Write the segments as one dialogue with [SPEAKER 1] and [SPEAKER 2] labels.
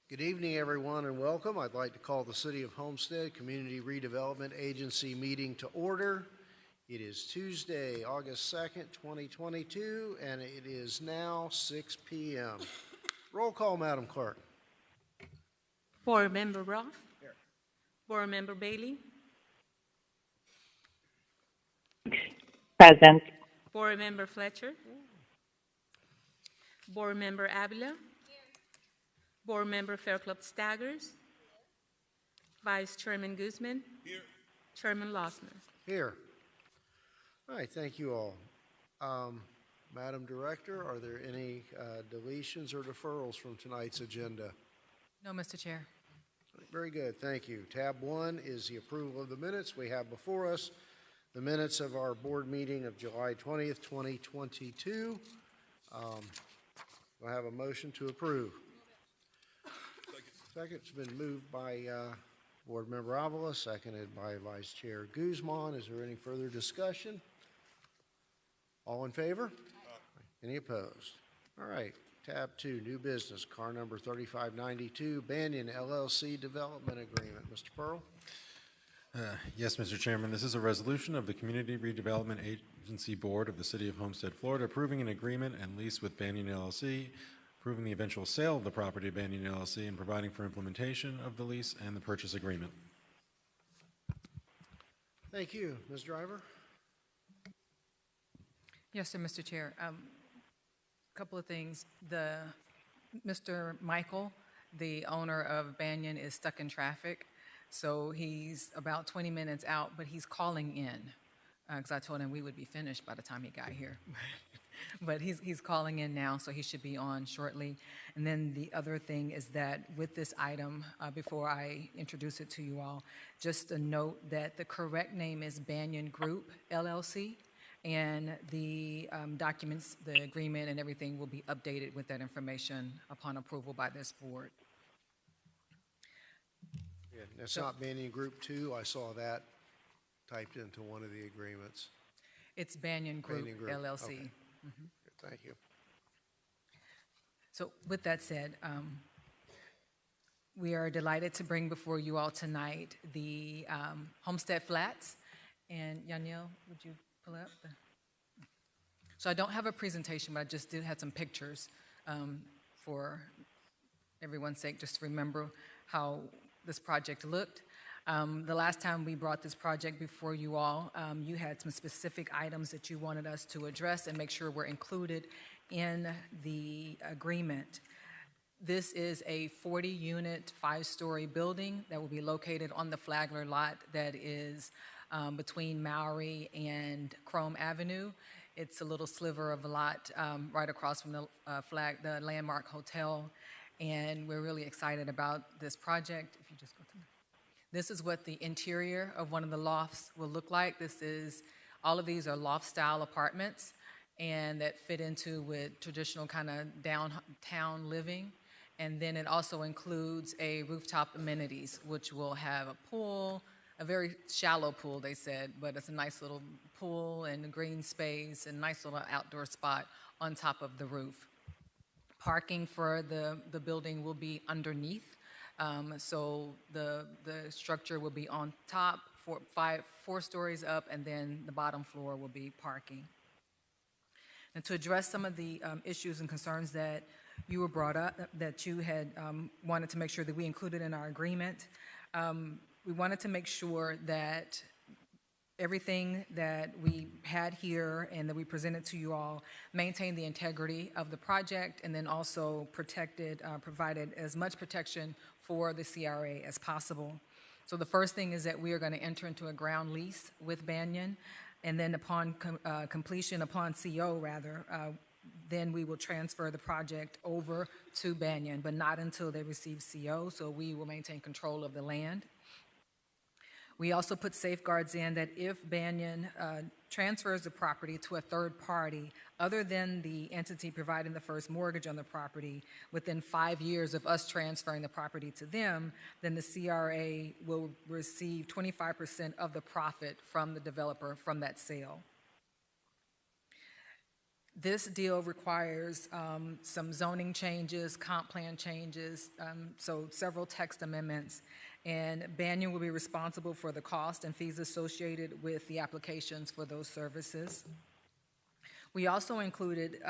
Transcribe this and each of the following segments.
[SPEAKER 1] Good evening, everyone, and welcome. I'd like to call the City of Homestead Community Redevelopment Agency meeting to order. It is Tuesday, August 2nd, 2022, and it is now 6 p.m. Roll call, Madam Clerk.
[SPEAKER 2] Board Member Roth. Here. Board Member Bailey.
[SPEAKER 3] Present.
[SPEAKER 2] Board Member Fletcher. Board Member Avila. Board Member Fairclough Staggers. Vice Chairman Guzman. Here. Chairman Lossner.
[SPEAKER 1] Here. All right, thank you all. Madam Director, are there any deletions or deferrals from tonight's agenda?
[SPEAKER 4] No, Mr. Chair.
[SPEAKER 1] Very good, thank you. Tab 1 is the approval of the minutes we have before us. The minutes of our board meeting of July 20th, 2022. We'll have a motion to approve. Second. It's been moved by Board Member Avila, seconded by Vice Chair Guzman. Is there any further discussion? All in favor? Any opposed? All right. Tab 2, new business, car number 3592, Banyan LLC Development Agreement. Mr. Pearl?
[SPEAKER 5] Yes, Mr. Chairman. This is a resolution of the Community Redevelopment Agency Board of the City of Homestead, Florida, approving an agreement and lease with Banyan LLC, approving the eventual sale of the property to Banyan LLC, and providing for implementation of the lease and the purchase agreement.
[SPEAKER 1] Thank you. Ms. Driver?
[SPEAKER 4] Yes, sir, Mr. Chair. A couple of things. Mr. Michael, the owner of Banyan, is stuck in traffic. So he's about 20 minutes out, but he's calling in because I told him we would be finished by the time he got here. But he's calling in now, so he should be on shortly. And then the other thing is that with this item, before I introduce it to you all, just a note that the correct name is Banyan Group LLC, and the documents, the agreement and everything will be updated with that information upon approval by this board.
[SPEAKER 1] Yeah, it's not Banyan Group 2. I saw that typed into one of the agreements.
[SPEAKER 4] It's Banyan Group, LLC.
[SPEAKER 1] Okay.
[SPEAKER 4] Mm-hmm.
[SPEAKER 1] Thank you.
[SPEAKER 4] So with that said, we are delighted to bring before you all tonight the Homestead Flats. And Yaniel, would you pull up? So I don't have a presentation, but I just did have some pictures for everyone's sake, just to remember how this project looked. The last time we brought this project before you all, you had some specific items that you wanted us to address and make sure were included in the agreement. This is a 40-unit, 5-story building that will be located on the Flagler lot that is between Maury and Chrome Avenue. It's a little sliver of a lot right across from the Landmark Hotel, and we're really excited about this project. If you just go to this is what the interior of one of the lofts will look like. All of these are loft-style apartments, and that fit into with traditional kind of downtown living. And then it also includes a rooftop amenities, which will have a pool, a very shallow pool, they said, but it's a nice little pool and a green space and nice little outdoor spot on top of the roof. Parking for the building will be underneath. So the structure will be on top, four stories up, and then the bottom floor will be parking. And to address some of the issues and concerns that you were brought up, that you had wanted to make sure that we included in our agreement, we wanted to make sure that everything that we had here and that we presented to you all maintained the integrity of the project, and then also provided as much protection for the CRA as possible. So the first thing is that we are going to enter into a ground lease with Banyan, and then upon completion, upon CO rather, then we will transfer the project over to Banyan, but not until they receive CO, so we will maintain control of the land. We also put safeguards in that if Banyan transfers the property to a third party, other than the entity providing the first mortgage on the property, within 5 years of us transferring the property to them, then the CRA will receive 25% of the profit from the developer from that sale. This deal requires some zoning changes, comp plan changes, so several text amendments. And Banyan will be responsible for the cost and fees associated with the applications for those services. We also included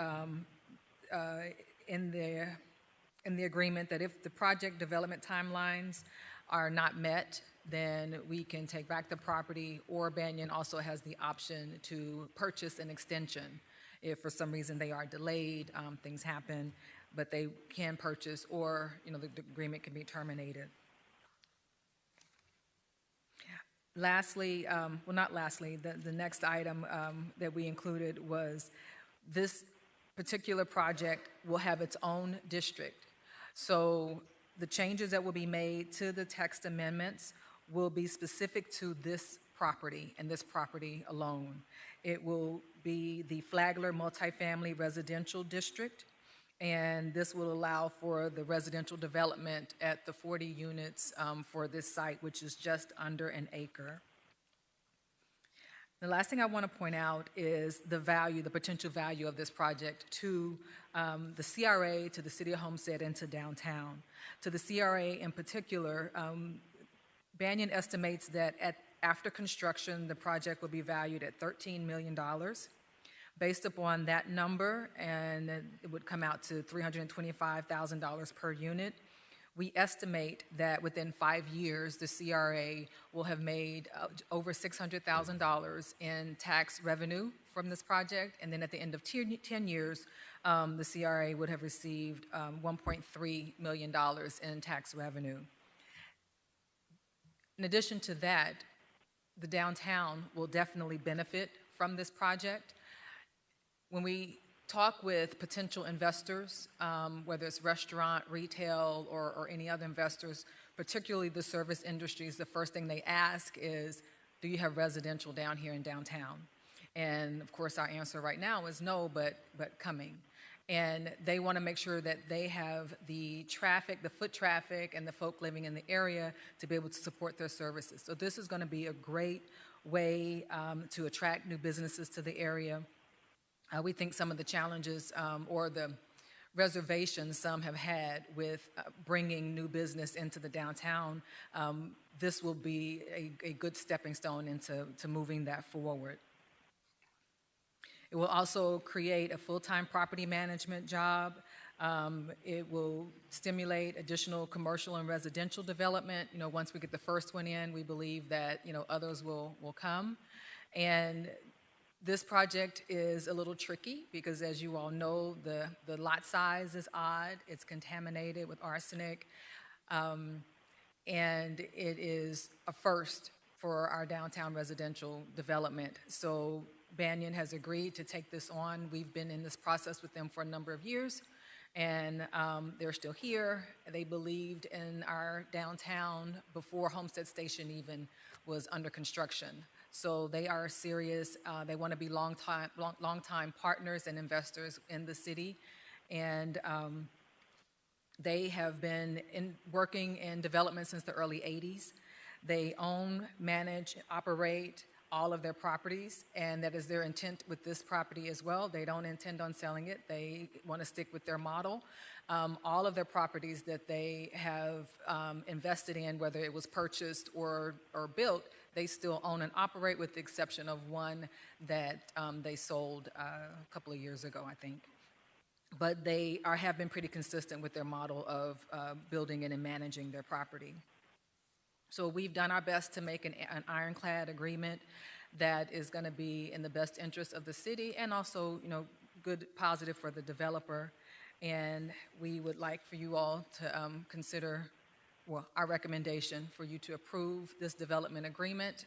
[SPEAKER 4] in the agreement that if the project development timelines are not met, then we can take back the property, or Banyan also has the option to purchase an extension. If for some reason they are delayed, things happen, but they can purchase, or the agreement can be terminated. Lastly, well, not lastly, the next item that we included was this particular project will have its own district. So the changes that will be made to the text amendments will be specific to this property and this property alone. It will be the Flagler Multifamily Residential District, and this will allow for the residential development at the 40 units for this site, which is just under an acre. The last thing I want to point out is the value, the potential value of this project to the CRA, to the City of Homestead, and to downtown. To the CRA in particular, Banyan estimates that after construction, the project will be valued at $13 million. Based upon that number, and it would come out to $325,000 per unit, we estimate that within 5 years, the CRA will have made over $600,000 in tax revenue from this project, and then at the end of 10 years, the CRA would have received $1.3 million in tax revenue. In addition to that, the downtown will definitely benefit from this project. When we talk with potential investors, whether it's restaurant, retail, or any other investors, particularly the service industries, the first thing they ask is, do you have residential down here in downtown? And of course, our answer right now is no, but coming. And they want to make sure that they have the traffic, the foot traffic, and the folk living in the area to be able to support their services. So this is going to be a great way to attract new businesses to the area. We think some of the challenges or the reservations some have had with bringing new business into the downtown, this will be a good stepping stone into moving that forward. It will also create a full-time property management job. It will stimulate additional commercial and residential development. Once we get the first one in, we believe that others will come. And this project is a little tricky because, as you all know, the lot size is odd. It's contaminated with arsenic, and it is a first for our downtown residential development. So Banyan has agreed to take this on. We've been in this process with them for a number of years, and they're still here. They believed in our downtown before Homestead Station even was under construction. So they are serious. They want to be long-time partners and investors in the city, and they have been working in development since the early 80s. They own, manage, operate all of their properties, and that is their intent with this property as well. They don't intend on selling it. They want to stick with their model. All of their properties that they have invested in, whether it was purchased or built, they still own and operate, with the exception of one that they sold a couple of years ago, I think. But they have been pretty consistent with their model of building and managing their property. So we've done our best to make an ironclad agreement that is going to be in the best interest of the city and also, good, positive for the developer. And we would like for you all to consider, our recommendation for you to approve this development agreement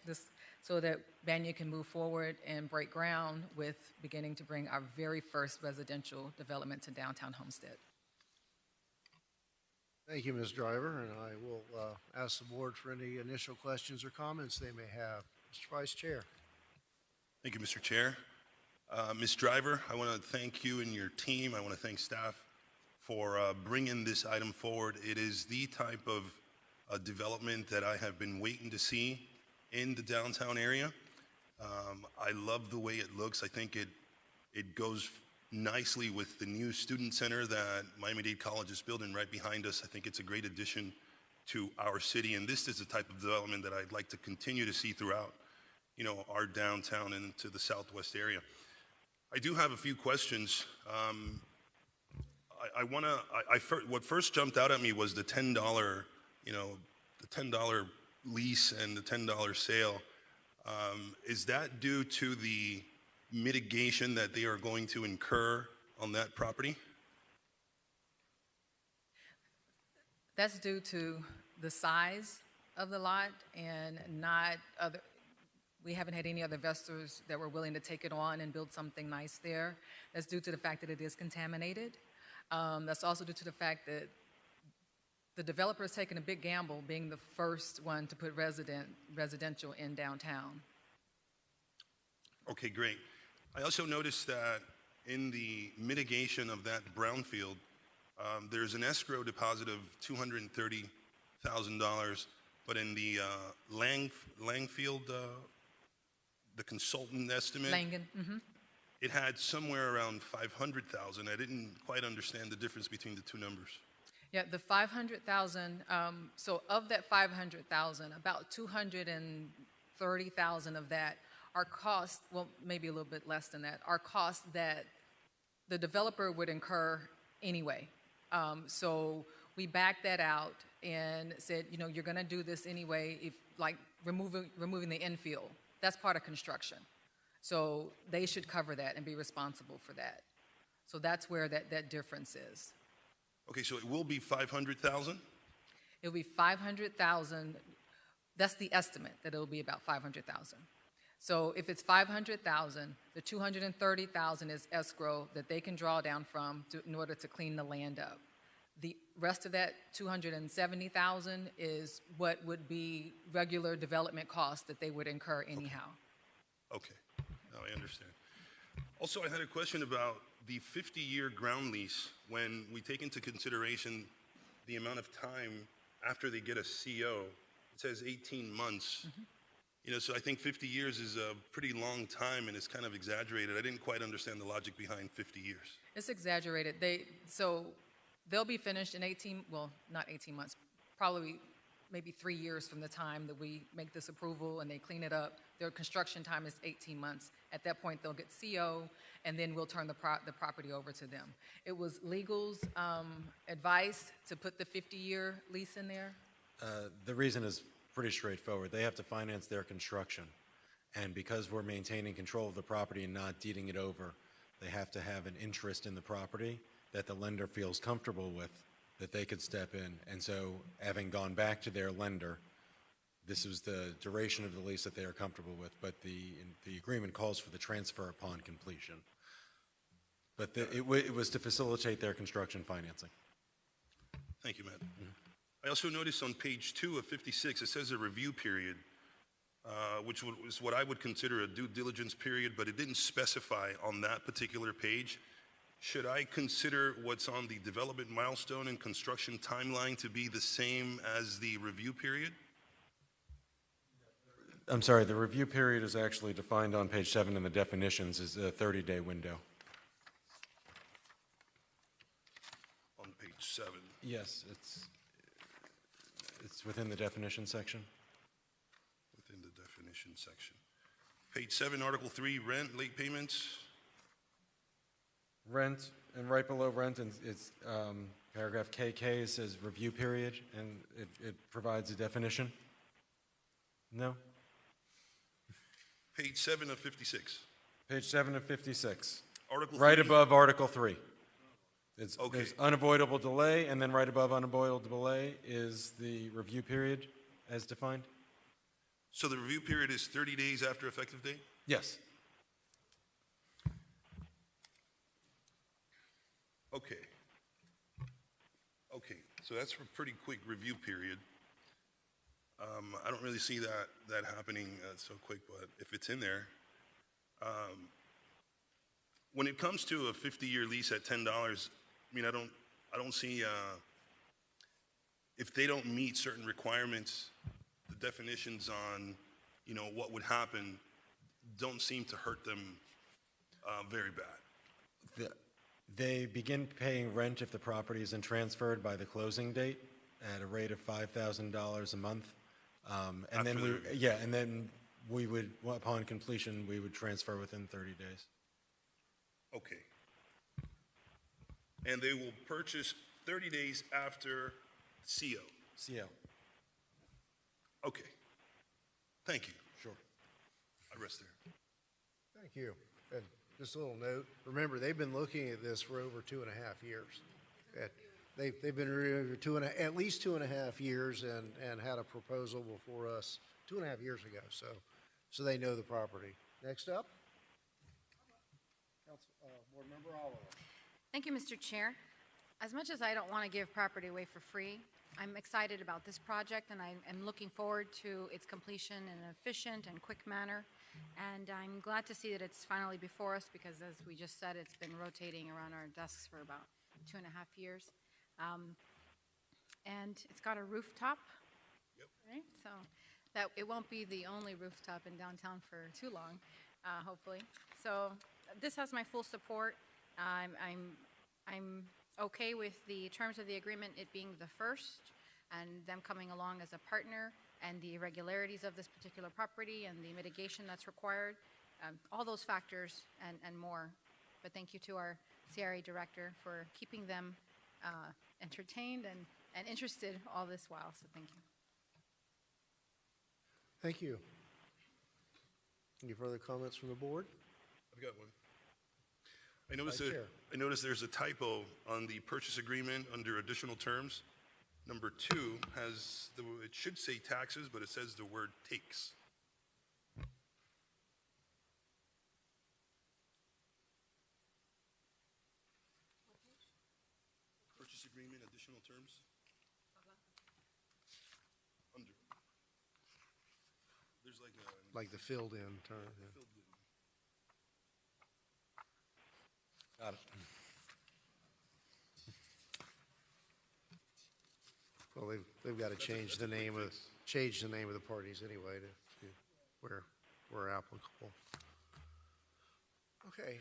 [SPEAKER 4] so that Banyan can move forward and break ground with beginning to bring our very first residential development to downtown Homestead.
[SPEAKER 1] Thank you, Ms. Driver, and I will ask the board for any initial questions or comments they may have. Mr. Vice Chair.
[SPEAKER 3] Thank you, Mr. Chair. Ms. Driver, I want to thank you and your team. I want to thank staff for bringing this item forward. It is the type of development that I have been waiting to see in the downtown area. I love the way it looks. I think it goes nicely with the new student center that Miami-Dade College is building right behind us. I think it's a great addition to our city, and this is the type of development that I'd like to continue to see throughout, our downtown and into the southwest area. I do have a few questions. What first jumped out at me was the $10, the $10 lease and the $10 sale. Is that due to the mitigation that they are going to incur on that property?
[SPEAKER 4] That's due to the size of the lot and not other, we haven't had any other investors that were willing to take it on and build something nice there. That's due to the fact that it is contaminated. That's also due to the fact that the developer is taking a big gamble being the first one to put residential in downtown.
[SPEAKER 3] Okay, great. I also noticed that in the mitigation of that brownfield, there's an escrow deposit of $230,000, but in the Langfield, the consultant estimate,
[SPEAKER 4] Langen,
[SPEAKER 3] it had somewhere around $500,000. I didn't quite understand the difference between the two numbers.
[SPEAKER 4] Yeah, the 500,000, so of that 500,000, about 230,000 of that are costs, well, maybe a little bit less than that, are costs that the developer would incur anyway. So we backed that out and said, you're gonna do this anyway, if like removing the infill. That's part of construction. So they should cover that and be responsible for that. So that's where that difference is.
[SPEAKER 3] Okay, so it will be 500,000?
[SPEAKER 4] It'll be 500,000. That's the estimate, that it'll be about 500,000. So if it's 500,000, the 230,000 is escrow that they can draw down from in order to clean the land up. The rest of that 270,000 is what would be regular development costs that they would incur anyhow.
[SPEAKER 3] Okay, now I understand. Also, I had a question about the 50-year ground lease when we take into consideration the amount of time after they get a CO. It says 18 months. So I think 50 years is a pretty long time and it's kind of exaggerated. I didn't quite understand the logic behind 50 years.
[SPEAKER 4] It's exaggerated. So they'll be finished in 18, well, not 18 months, probably maybe 3 years from the time that we make this approval and they clean it up. Their construction time is 18 months. At that point, they'll get CO, and then we'll turn the property over to them. It was legal's advice to put the 50-year lease in there.
[SPEAKER 5] The reason is pretty straightforward. They have to finance their construction. And because we're maintaining control of the property and not deeding it over, they have to have an interest in the property that the lender feels comfortable with, that they could step in. And so, having gone back to their lender, this was the duration of the lease that they are comfortable with, but the agreement calls for the transfer upon completion. But it was to facilitate their construction financing.
[SPEAKER 3] Thank you, Matt. I also noticed on page 2 of 56, it says a review period, which is what I would consider a due diligence period, but it didn't specify on that particular page. Should I consider what's on the development milestone and construction timeline to be the same as the review period?
[SPEAKER 5] I'm sorry, the review period is actually defined on page 7 in the definitions as a 30-day window.
[SPEAKER 3] On page 7.
[SPEAKER 5] Yes, it's within the definition section.
[SPEAKER 3] Within the definition section. Page 7, Article 3, rent, late payments.
[SPEAKER 5] Rent, and right below rent, and it's paragraph KK says review period, and it provides a definition. No?
[SPEAKER 3] Page 7 of 56.
[SPEAKER 5] Page 7 of 56.
[SPEAKER 3] Article
[SPEAKER 5] Right
[SPEAKER 3] 3.
[SPEAKER 5] above Article 3.
[SPEAKER 3] Okay.
[SPEAKER 5] There's unavoidable delay, and then right above unavoidable delay is the review period as defined?
[SPEAKER 3] So the review period is 30 days after effective date?
[SPEAKER 5] Yes.
[SPEAKER 3] Okay. Okay, so that's a pretty quick review period. I don't really see that happening so quick, but if it's in there. When it comes to a 50-year lease at $10, I mean, I don't see, if they don't meet certain requirements, the definitions on, what would happen don't seem to hurt them very bad.
[SPEAKER 5] They begin paying rent if the property isn't transferred by the closing date at a rate of $5,000 a month. And then and then we would, upon completion, we would transfer within 30 days.
[SPEAKER 3] Okay. And they will purchase 30 days after CO.
[SPEAKER 5] CO.
[SPEAKER 3] Okay. Thank you.
[SPEAKER 5] Sure.
[SPEAKER 3] I rest there.
[SPEAKER 1] Thank you. And just a little note, remember, they've been looking at this for over 2.5 years. They've been over at least 2.5 years and had a proposal before us 2.5 years ago, so they know the property. Next up, Board Member Oliver.
[SPEAKER 6] Thank you, Mr. Chair. As much as I don't want to give property away for free, I'm excited about this project, and I'm looking forward to its completion in an efficient and quick manner. And I'm glad to see that it's finally before us, because as we just said, it's been rotating around our desks for about 2.5 years. And it's got a rooftop.
[SPEAKER 3] Yep.
[SPEAKER 6] Right? So that it won't be the only rooftop in downtown for too long, hopefully. So this has my full support. I'm okay with the terms of the agreement, it being the first, and them coming along as a partner, and the irregularities of this particular property and the mitigation that's required, all those factors and more. But thank you to our CRA director for keeping them entertained and interested all this while, so thank you.
[SPEAKER 1] Thank you. Any further comments from the board?
[SPEAKER 3] I've got one.
[SPEAKER 1] Vice Chair.
[SPEAKER 3] I noticed there's a typo on the purchase agreement under additional terms. Number 2 has, it should say taxes, but it says the word takes. Purchase agreement, additional terms? Under. There's like a.
[SPEAKER 1] Like the filled-in term. Yeah.
[SPEAKER 3] Filled in.
[SPEAKER 5] Got it.
[SPEAKER 1] Well, they've got to change the name of the parties anyway to where applicable. Okay.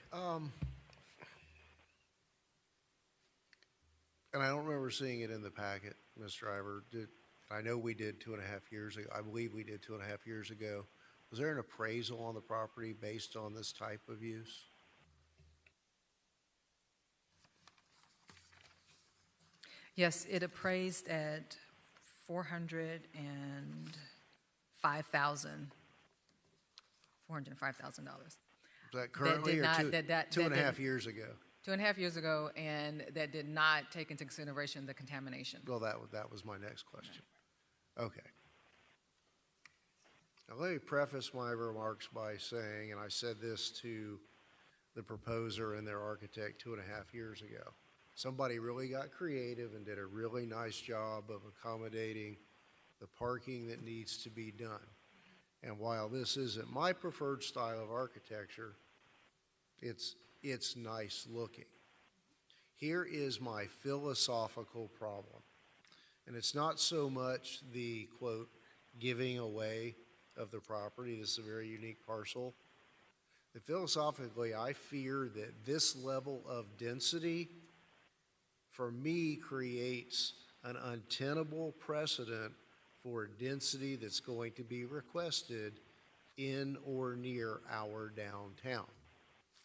[SPEAKER 1] And I don't remember seeing it in the packet, Ms. Driver. I know we did 2.5 years ago. I believe we did 2.5 years ago. Was there an appraisal on the property based on this type of use?
[SPEAKER 4] Yes, it appraised at $405,000.
[SPEAKER 1] Is that currently or two and a half years ago?
[SPEAKER 4] 2.5 years ago, and that did not take into consideration the contamination.
[SPEAKER 1] Well, that was my next question. Okay. Now, let me preface my remarks by saying, and I said this to the proposer and their architect 2.5 years ago, somebody really got creative and did a really nice job of accommodating the parking that needs to be done. And while this isn't my preferred style of architecture, it's nice looking. Here is my philosophical problem. And it's not so much the, quote, giving away of the property. This is a very unique parcel. But philosophically, I fear that this level of density, for me, creates an untenable precedent for density that's going to be requested in or near our downtown.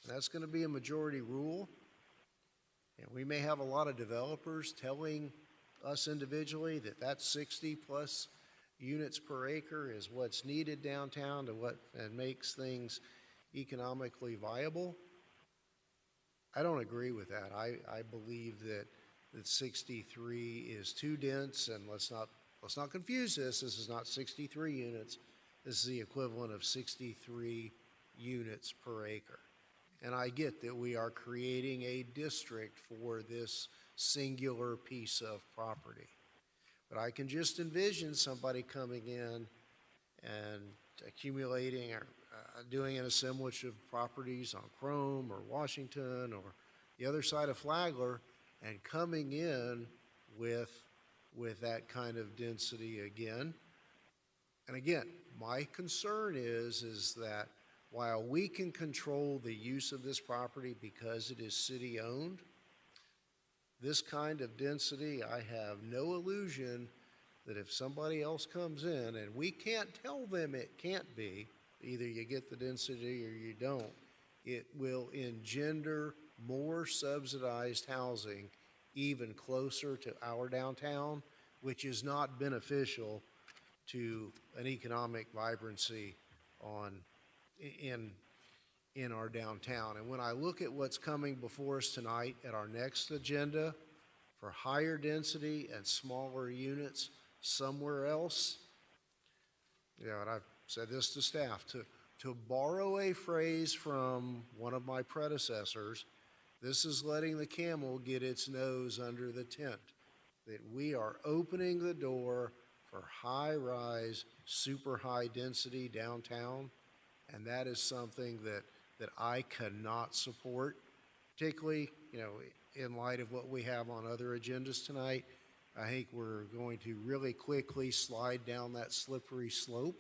[SPEAKER 1] That's going to be a majority rule. And we may have a lot of developers telling us individually that 60 plus units per acre is what's needed downtown and makes things economically viable. I don't agree with that. I believe that 63 is too dense, and let's not confuse this. This is not 63 units. This is the equivalent of 63 units per acre. And I get that we are creating a district for this singular piece of property. But I can just envision somebody coming in and accumulating or doing an assemblage of properties on Chrome or Washington or the other side of Flagler and coming in with that kind of density again. And again, my concern is that while we can control the use of this property because it is city-owned, this kind of density, I have no illusion that if somebody else comes in, and we can't tell them it can't be, either you get the density or you don't, it will engender more subsidized housing even closer to our downtown, which is not beneficial to an economic vibrancy in our downtown. And when I look at what's coming before us tonight at our next agenda for higher density and smaller units somewhere else, and I've said this to staff, to borrow a phrase from one of my predecessors, this is letting the camel get its nose under the tent, that we are opening the door for high-rise, super high-density downtown, and that is something that I cannot support, particularly, in light of what we have on other agendas tonight. I think we're going to really quickly slide down that slippery slope,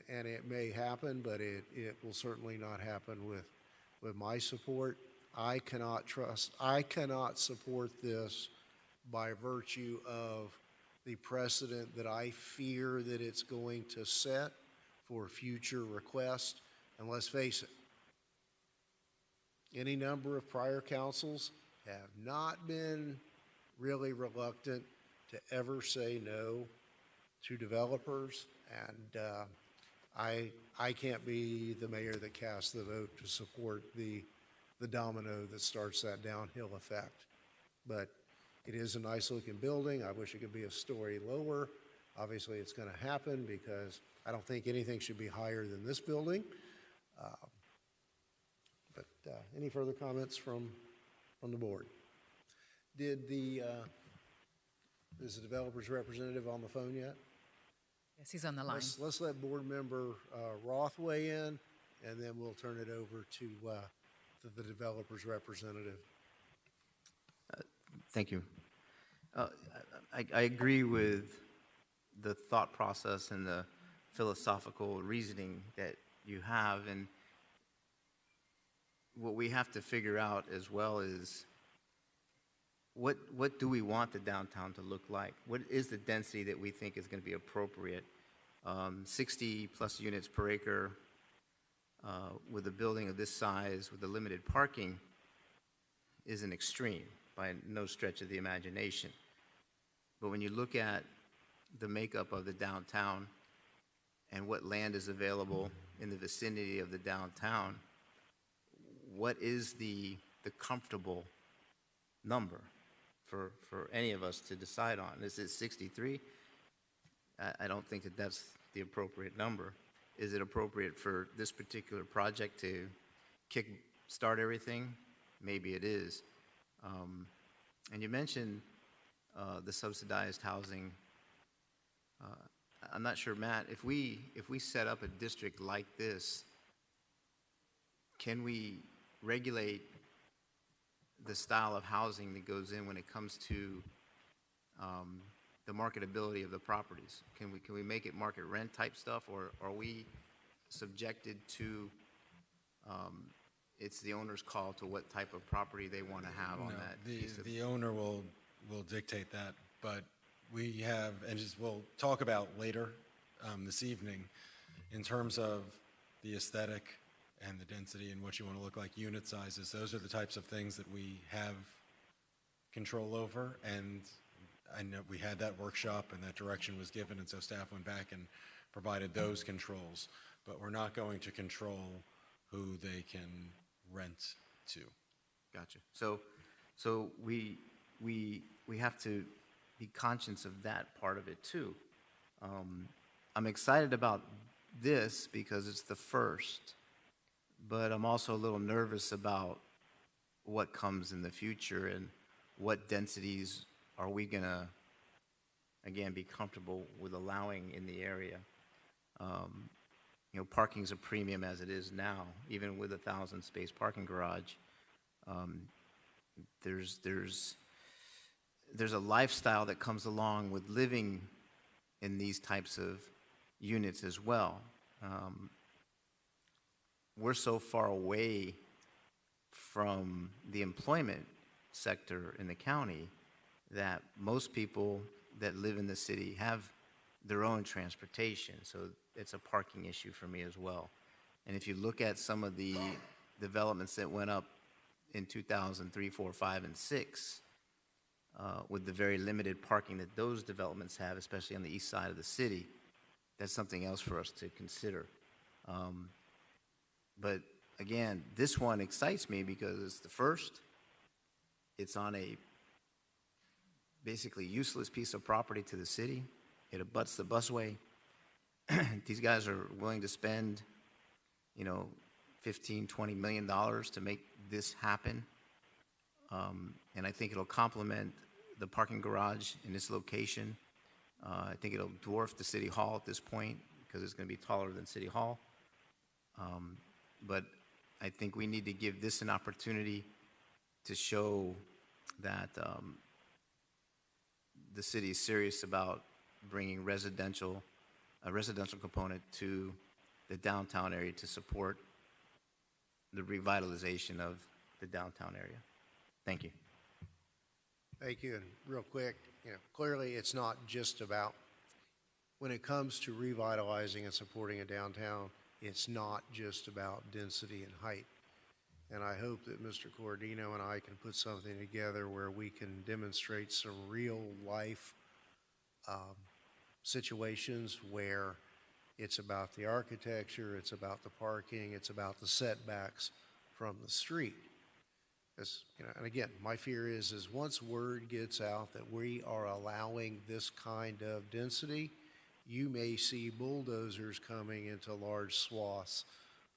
[SPEAKER 1] and it may happen, but it will certainly not happen with my support. I cannot support this by virtue of the precedent that I fear that it's going to set for future requests. And let's face it, any number of prior councils have not been really reluctant to ever say no to developers, and I can't be the mayor that casts the vote to support the domino that starts that downhill effect. But it is a nice looking building. I wish it could be a story lower. Obviously it's going to happen because I don't think anything should be higher than this building. But any further comments from the board? Is the developer's representative on the phone yet?
[SPEAKER 4] Yes, he's on the line.
[SPEAKER 1] Let's let board member Roth weigh in, and then we'll turn it over to the developer's representative.
[SPEAKER 7] Thank you. I agree with the thought process and the philosophical reasoning that you have, and what we have to figure out as well is what do we want the downtown to look like? What is the density that we think is going to be appropriate? 60 plus units per acre with a building of this size with a limited parking is an extreme by no stretch of the imagination. But when you look at the makeup of the downtown and what land is available in the vicinity of the downtown, what is the comfortable number for any of us to decide on? Is it 63? I don't think that that's the appropriate number. Is it appropriate for this particular project to start everything? Maybe it is. And you mentioned the subsidized housing. I'm not sure, Matt, if we set up a district like this, can we regulate the style of housing that goes in when it comes to the marketability of the properties? Can we make it market rent type stuff, or are we subjected to it's the owner's call to what type of property they want to have on that piece of
[SPEAKER 5] the owner will dictate that, but we have, and as we'll talk about later this evening, in terms of the aesthetic and the density and what you want to look like, unit sizes, those are the types of things that we have control over. And I know we had that workshop and that direction was given, and so staff went back and provided those controls, but we're not going to control who they can rent to.
[SPEAKER 7] Gotcha. So we have to be conscious of that part of it too. I'm excited about this because it's the first, but I'm also a little nervous about what comes in the future and what densities are we gonna, again, be comfortable with allowing in the area. Parking's a premium as it is now, even with a 1,000-space parking garage. There's a lifestyle that comes along with living in these types of units as well. We're so far away from the employment sector in the county, that most people that live in the city have their own transportation, so it's a parking issue for me as well. And if you look at some of the developments that went up in 2003, 4, 5, and 6, with the very limited parking that those developments have, especially on the east side of the city, that's something else for us to consider. But again, this one excites me because it's the first. It's on a basically useless piece of property to the city. It abuts the busway. These guys are willing to spend, $15, $20 million to make this happen. And I think it'll complement the parking garage in this location. I think it'll dwarf the City Hall at this point because it's going to be taller than City Hall. But I think we need to give this an opportunity to show that the city is serious about bringing a residential component to the downtown area to support the revitalization of the downtown area. Thank you.
[SPEAKER 1] Thank you. And real quick, clearly it's not just about, when it comes to revitalizing and supporting a downtown, it's not just about density and height. And I hope that Mr. Cordino and I can put something together where we can demonstrate some real life situations where it's about the architecture, it's about the parking, it's about the setbacks from the street. And again, my fear is once word gets out that we are allowing this kind of density, you may see bulldozers coming into large swaths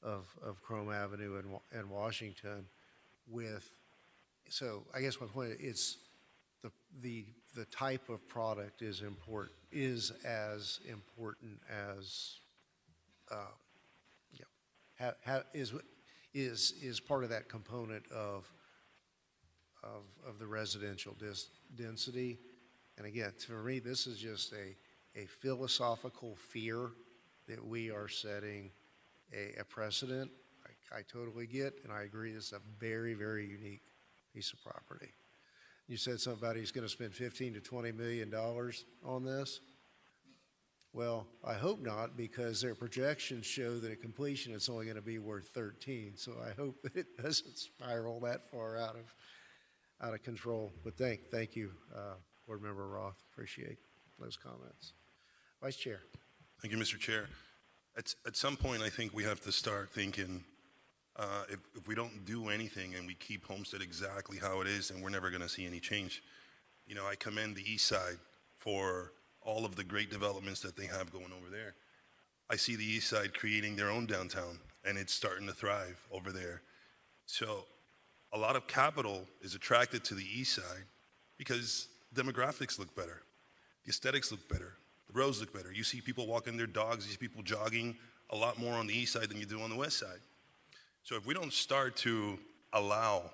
[SPEAKER 1] of Chrome Avenue and Washington so I guess my point is the type of product is as important as is part of that component of the residential density. And again, for me, this is just a philosophical fear that we are setting a precedent. I totally get, and I agree, this is a very, very unique piece of property. You said something about he's going to spend $15 to $20 million on this. Well, I hope not, because their projections show that at completion it's only going to be worth 13. So I hope that it doesn't spiral that far out of control. But thank you, Board Member Roth. Appreciate those comments. Vice Chair.
[SPEAKER 3] Thank you, Mr. Chair. At some point, I think we have to start thinking, if we don't do anything and we keep Homestead exactly how it is, then we're never going to see any change. I commend the East Side for all of the great developments that they have going over there. I see the East Side creating their own downtown, and it's starting to thrive over there. So a lot of capital is attracted to the East Side because demographics look better, the aesthetics look better, the roads look better. You see people walking their dogs, you see people jogging a lot more on the East Side than you do on the West Side. So if we don't start to allow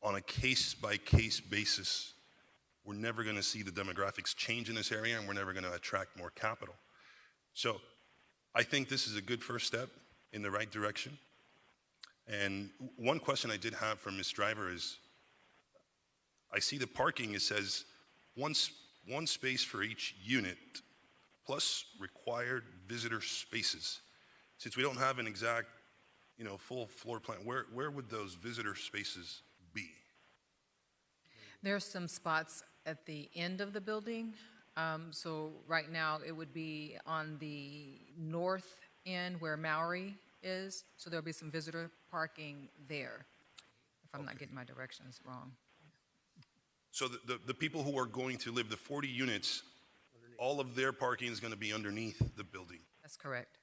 [SPEAKER 3] on a case-by-case basis, we're never going to see the demographics change in this area, and we're never going to attract more capital. So I think this is a good first step in the right direction. And one question I did have for Ms. Driver is, I see the parking, it says one space for each unit plus required visitor spaces. Since we don't have an exact, full floor plan, where would those visitor spaces be?
[SPEAKER 4] There's some spots at the end of the building. So right now it would be on the north end where Maori is. So there'll be some visitor parking there, if I'm not getting my directions wrong.
[SPEAKER 3] So the people who are going to live, the 40 units, all of their parking is going to be underneath the building?
[SPEAKER 4] That's correct.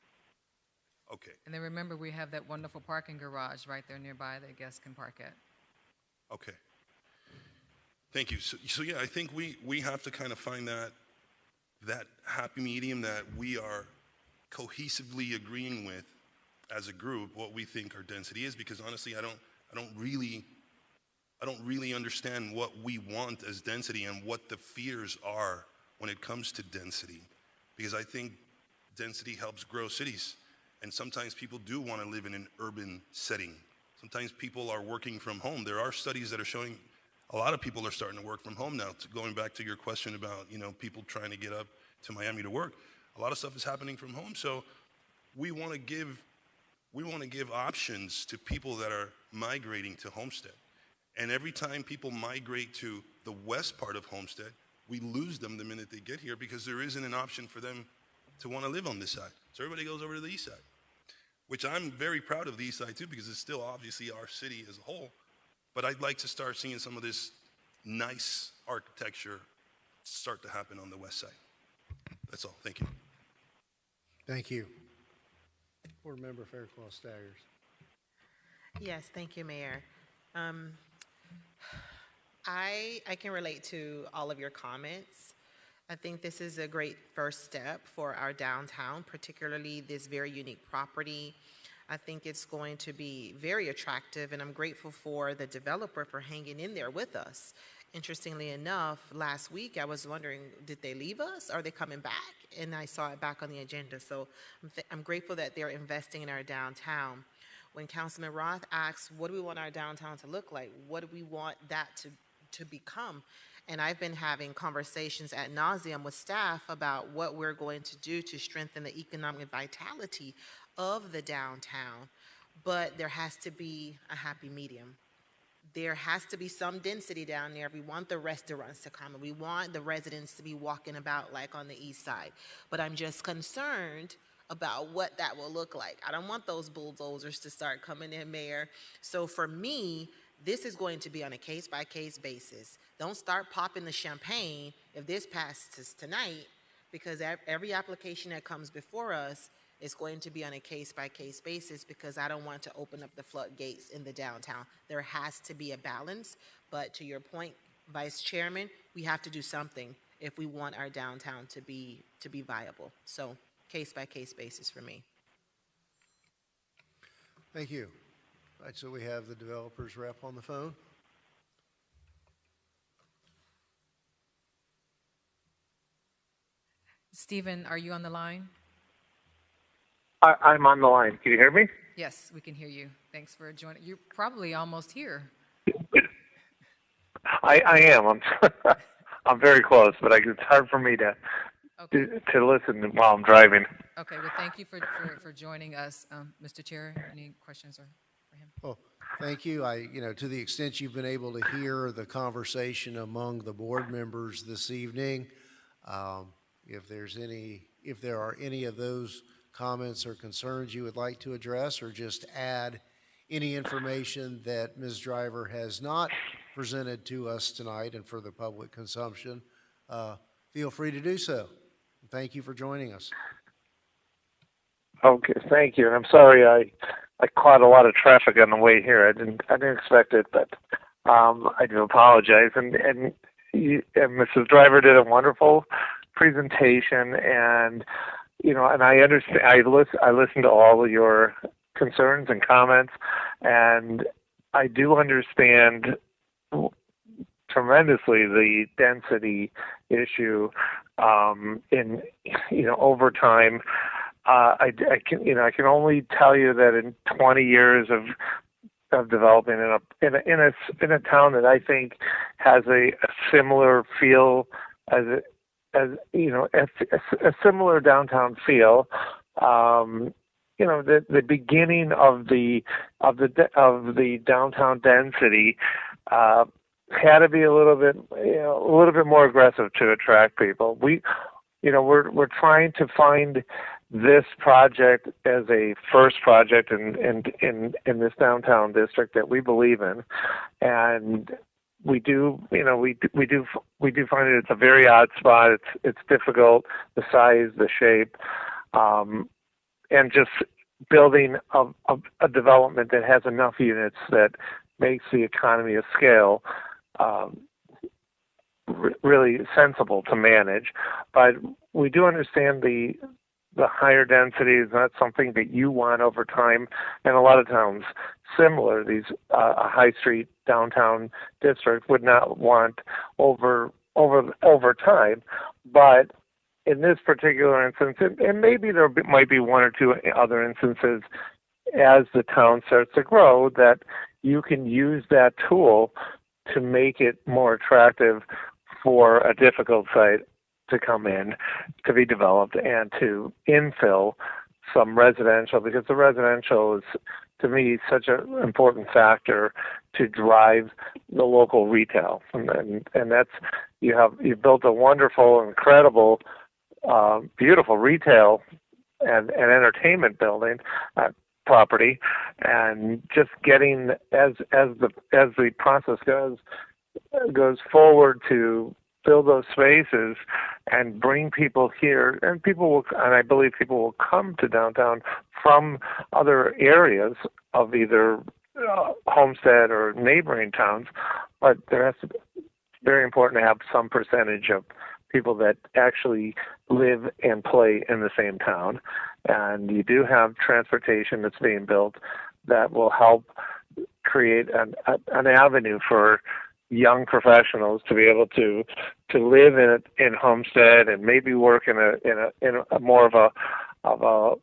[SPEAKER 3] Okay.
[SPEAKER 4] And then remember, we have that wonderful parking garage right there nearby that guests can park at.
[SPEAKER 3] Okay. Thank you. So yeah, I think we have to kind of find that happy medium that we are cohesively agreeing with as a group what we think our density is, because honestly, I don't really understand what we want as density and what the fears are when it comes to density, because I think density helps grow cities, and sometimes people do want to live in an urban setting. Sometimes people are working from home. There are studies that are showing a lot of people are starting to work from home now. Going back to your question about, people trying to get up to Miami to work, a lot of stuff is happening from home. So we want to give options to people that are migrating to Homestead. And every time people migrate to the west part of Homestead, we lose them the minute they get here because there isn't an option for them to want to live on this side. So everybody goes over to the east side, which I'm very proud of the east side too, because it's still obviously our city as a whole. But I'd like to start seeing some of this nice architecture start to happen on the west side. That's all. Thank you.
[SPEAKER 1] Thank you. Board Member Fairclough Staggers.
[SPEAKER 8] Yes, thank you, Mayor. I can relate to all of your comments. I think this is a great first step for our downtown, particularly this very unique property. I think it's going to be very attractive, and I'm grateful for the developer for hanging in there with us. Interestingly enough, last week I was wondering, did they leave us? Are they coming back? And I saw it back on the agenda. So I'm grateful that they're investing in our downtown. When Councilman Roth asks, what do we want our downtown to look like? What do we want that to become? And I've been having conversations ad nauseum with staff about what we're going to do to strengthen the economic vitality of the downtown. But there has to be a happy medium. There has to be some density down there. We want the restaurants to come, and we want the residents to be walking about like on the east side. But I'm just concerned about what that will look like. I don't want those bulldozers to start coming in, Mayor. So for me, this is going to be on a case-by-case basis. Don't start popping the champagne if this passes tonight, because every application that comes before us is going to be on a case-by-case basis, because I don't want to open up the floodgates in the downtown. There has to be a balance, but to your point, Vice Chairman, we have to do something if we want our downtown to be viable. So case-by-case basis for me.
[SPEAKER 1] Thank you. All right, so we have the developer's rep on the phone.
[SPEAKER 4] Stephen, are you on the line?
[SPEAKER 9] I'm on the line. Can you hear me?
[SPEAKER 4] Yes, we can hear you. Thanks for joining. You're probably almost here.
[SPEAKER 9] I am. I'm very close, but it's hard for me to listen while I'm driving.
[SPEAKER 4] Okay. Well, thank you for joining us, Mr. Chair. Any questions for him?
[SPEAKER 1] Well, thank you. To the extent you've been able to hear the conversation among the board members this evening, if there are any of those comments or concerns you would like to address, or just add any information that Ms. Driver has not presented to us tonight and for the public consumption, feel free to do so. Thank you for joining us.
[SPEAKER 9] Okay, thank you. And I'm sorry I caught a lot of traffic on the way here. I didn't expect it, but I do apologize. And Mrs. Driver did a wonderful presentation, and and I understand. I listened to all of your concerns and comments, and I do understand tremendously the density issue. In over time, I can only tell you that in 20 years of developing in a town that I think has a similar feel as a similar downtown feel. The beginning of the downtown density had to be a little bit more aggressive to attract people. We're trying to find this project as a first project in this downtown district that we believe in, and we do find it's a very odd spot. It's difficult, the size, the shape, and just building a development that has enough units that makes the economy of scale really sensible to manage. But we do understand the higher density is not something that you want over time, and a lot of towns similar, these a high street downtown district would not want over time. But in this particular instance, and maybe there might be one or two other instances as the town starts to grow, that you can use that tool to make it more attractive for a difficult site to come in, to be developed, and to infill some residential, because the residential is, to me, such an important factor to drive the local retail. And that's, you've built a wonderful, incredible, beautiful retail and entertainment building property, and just getting as the process goes forward to fill those spaces and bring people here, and I believe people will come to downtown from other areas of either Homestead or neighboring towns, but there has to be, very important to have some percentage of people that actually live and play in the same town. And you do have transportation that's being built that will help create an avenue for young professionals to be able to live in Homestead and maybe work in a more of a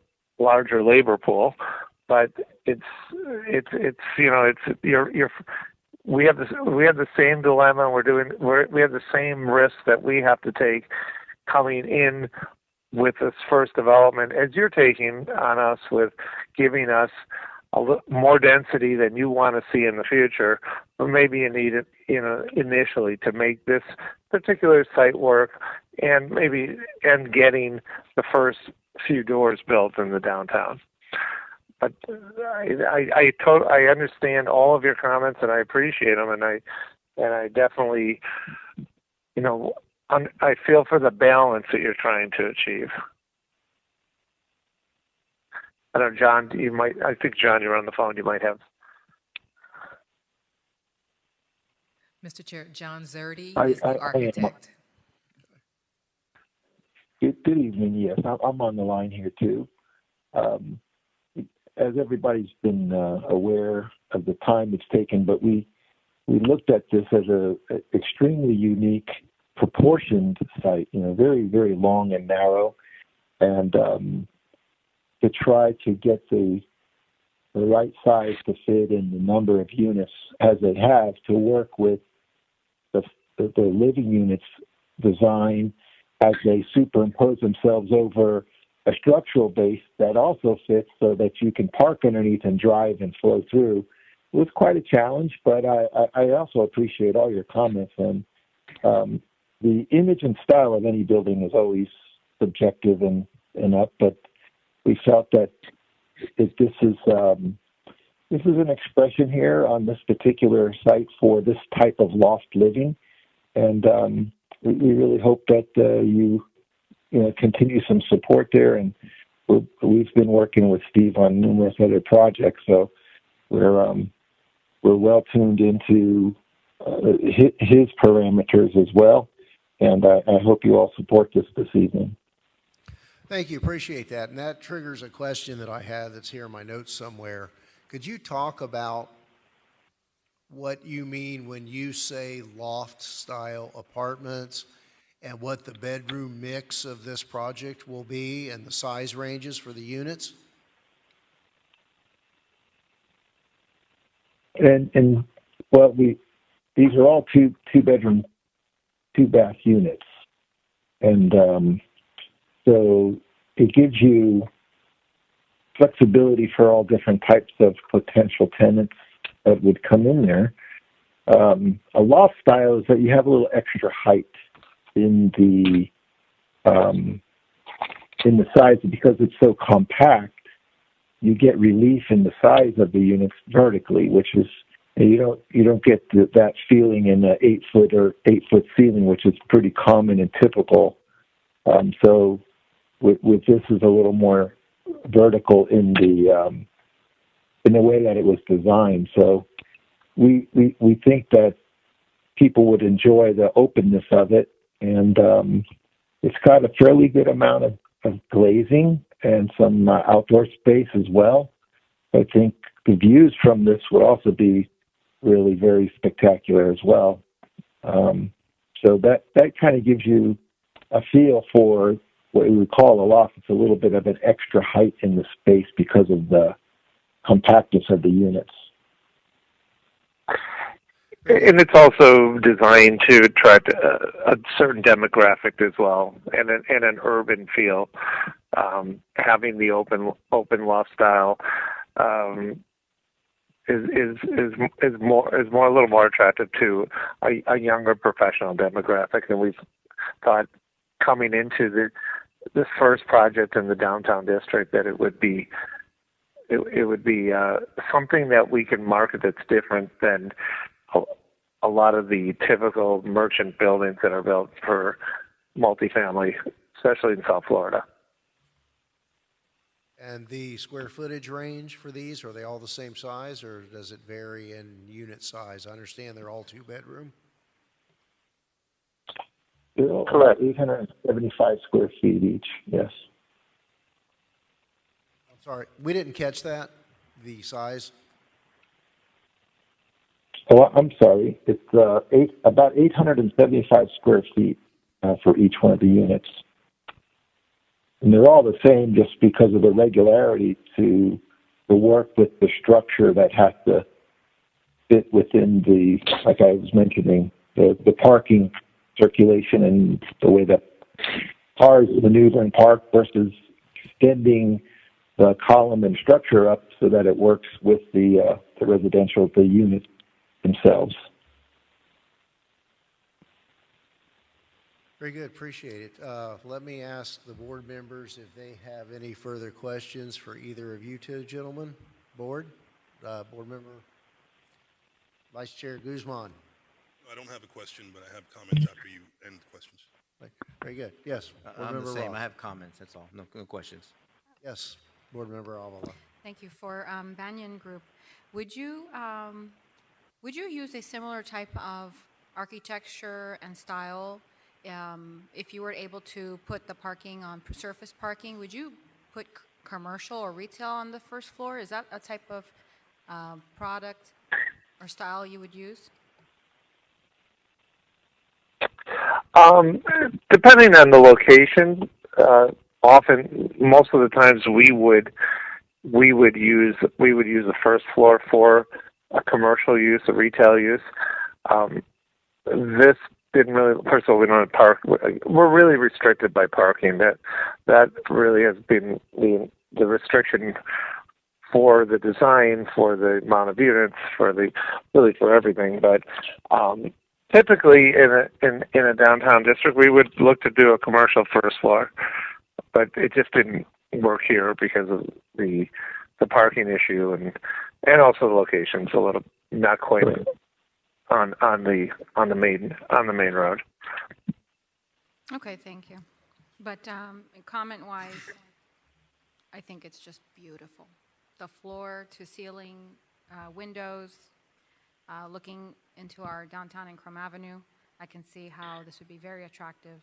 [SPEAKER 9] larger labor pool. But we have the same dilemma. We have the same risk that we have to take coming in with this first development as you're taking on us, with giving us a little more density than you want to see in the future, or maybe you need it, initially to make this particular site work, and getting the first few doors built in the downtown. But I understand all of your comments, and I appreciate them, and I definitely, I feel for the balance that you're trying to achieve. I don't know, John, I think, John, you're on the phone. You might have.
[SPEAKER 4] Mr. Chair, John Zerdy is the architect.
[SPEAKER 10] Good evening. Yes, I'm on the line here too. As everybody's been aware of the time it's taken, but we looked at this as a extremely unique, proportioned site. Very, very long and narrow, and to try to get the right size to fit in the number of units as they have to work with the living units design as they superimpose themselves over a structural base that also fits so that you can park underneath and drive and flow through. It was quite a challenge, but I also appreciate all your comments. And the image and style of any building is always subjective and up, but we felt that if this is an expression here on this particular site for this type of loft living, and we really hope that you continue some support there. And we've been working with Steve on numerous other projects, so we're well tuned into his parameters as well. And I hope you all support this evening.
[SPEAKER 1] Thank you. Appreciate that. And that triggers a question that I had that's here in my notes somewhere. Could you talk about what you mean when you say loft-style apartments, and what the bedroom mix of this project will be, and the size ranges for the units?
[SPEAKER 10] And well, these are all two bedroom, 2-bath units, and so it gives you flexibility for all different types of potential tenants that would come in there. A loft style is that you have a little extra height in the size, because it's so compact. You get relief in the size of the units vertically, which is, you don't get that feeling in the 8-foot or 8-foot ceiling, which is pretty common and typical. So with this is a little more vertical in the way that it was designed. So we think that people would enjoy the openness of it, and it's got a fairly good amount of glazing and some outdoor space as well. I think the views from this would also be really very spectacular as well. So that kind of gives you a feel for what we would call a loft. It's a little bit of an extra height in the space because of the compactness of the units.
[SPEAKER 9] And it's also designed to attract a certain demographic as well, and an urban feel. Having the open loft style is more a little more attractive to a younger professional demographic, and we've thought coming into this first project in the downtown district that it would be something that we can market that's different than a lot of the typical merchant buildings that are built for multifamily, especially in South Florida.
[SPEAKER 1] And the square footage range for these, are they all the same size, or does it vary in unit size? I understand they're all two-bedroom.
[SPEAKER 10] They're all about 875 square feet each, yes.
[SPEAKER 1] I'm sorry, we didn't catch that, the size.
[SPEAKER 10] Oh, I'm sorry. It's about 875 square feet for each one of the units. And they're all the same just because of the regularity to the work with the structure that has to fit within the, like I was mentioning, the parking circulation and the way that cars maneuver and park versus extending the column and structure up so that it works with the residential, the units themselves.
[SPEAKER 1] Very good, appreciate it. Let me ask the board members if they have any further questions for either of you two gentlemen. Board member, Vice Chair Guzman.
[SPEAKER 3] I don't have a question, but I have comments after you end questions.
[SPEAKER 1] Very good. Yes. Board
[SPEAKER 7] I'm
[SPEAKER 1] member
[SPEAKER 7] the same.
[SPEAKER 1] Roth.
[SPEAKER 7] I have comments, that's all. No questions.
[SPEAKER 1] Yes, Board Member Avila.
[SPEAKER 6] Thank you. For Banyan Group, would you use a similar type of architecture and style if you were able to put the parking on surface parking? Would you put commercial or retail on the first floor? Is that a type of product or style you would use?
[SPEAKER 9] Depending on the location, most of the times we would use the first floor for a commercial use, a retail use. This didn't really. First of all, we don't park. We're really restricted by parking. That really has been the restriction for the design, for the amount of units, for everything. But typically, in a downtown district, we would look to do a commercial first floor, but it just didn't work here because of the parking issue and also the location's a little not quite on the main road.
[SPEAKER 6] Okay, thank you. But comment-wise, I think it's just beautiful. The floor to ceiling windows, looking into our downtown and Chrome Avenue, I can see how this would be very attractive.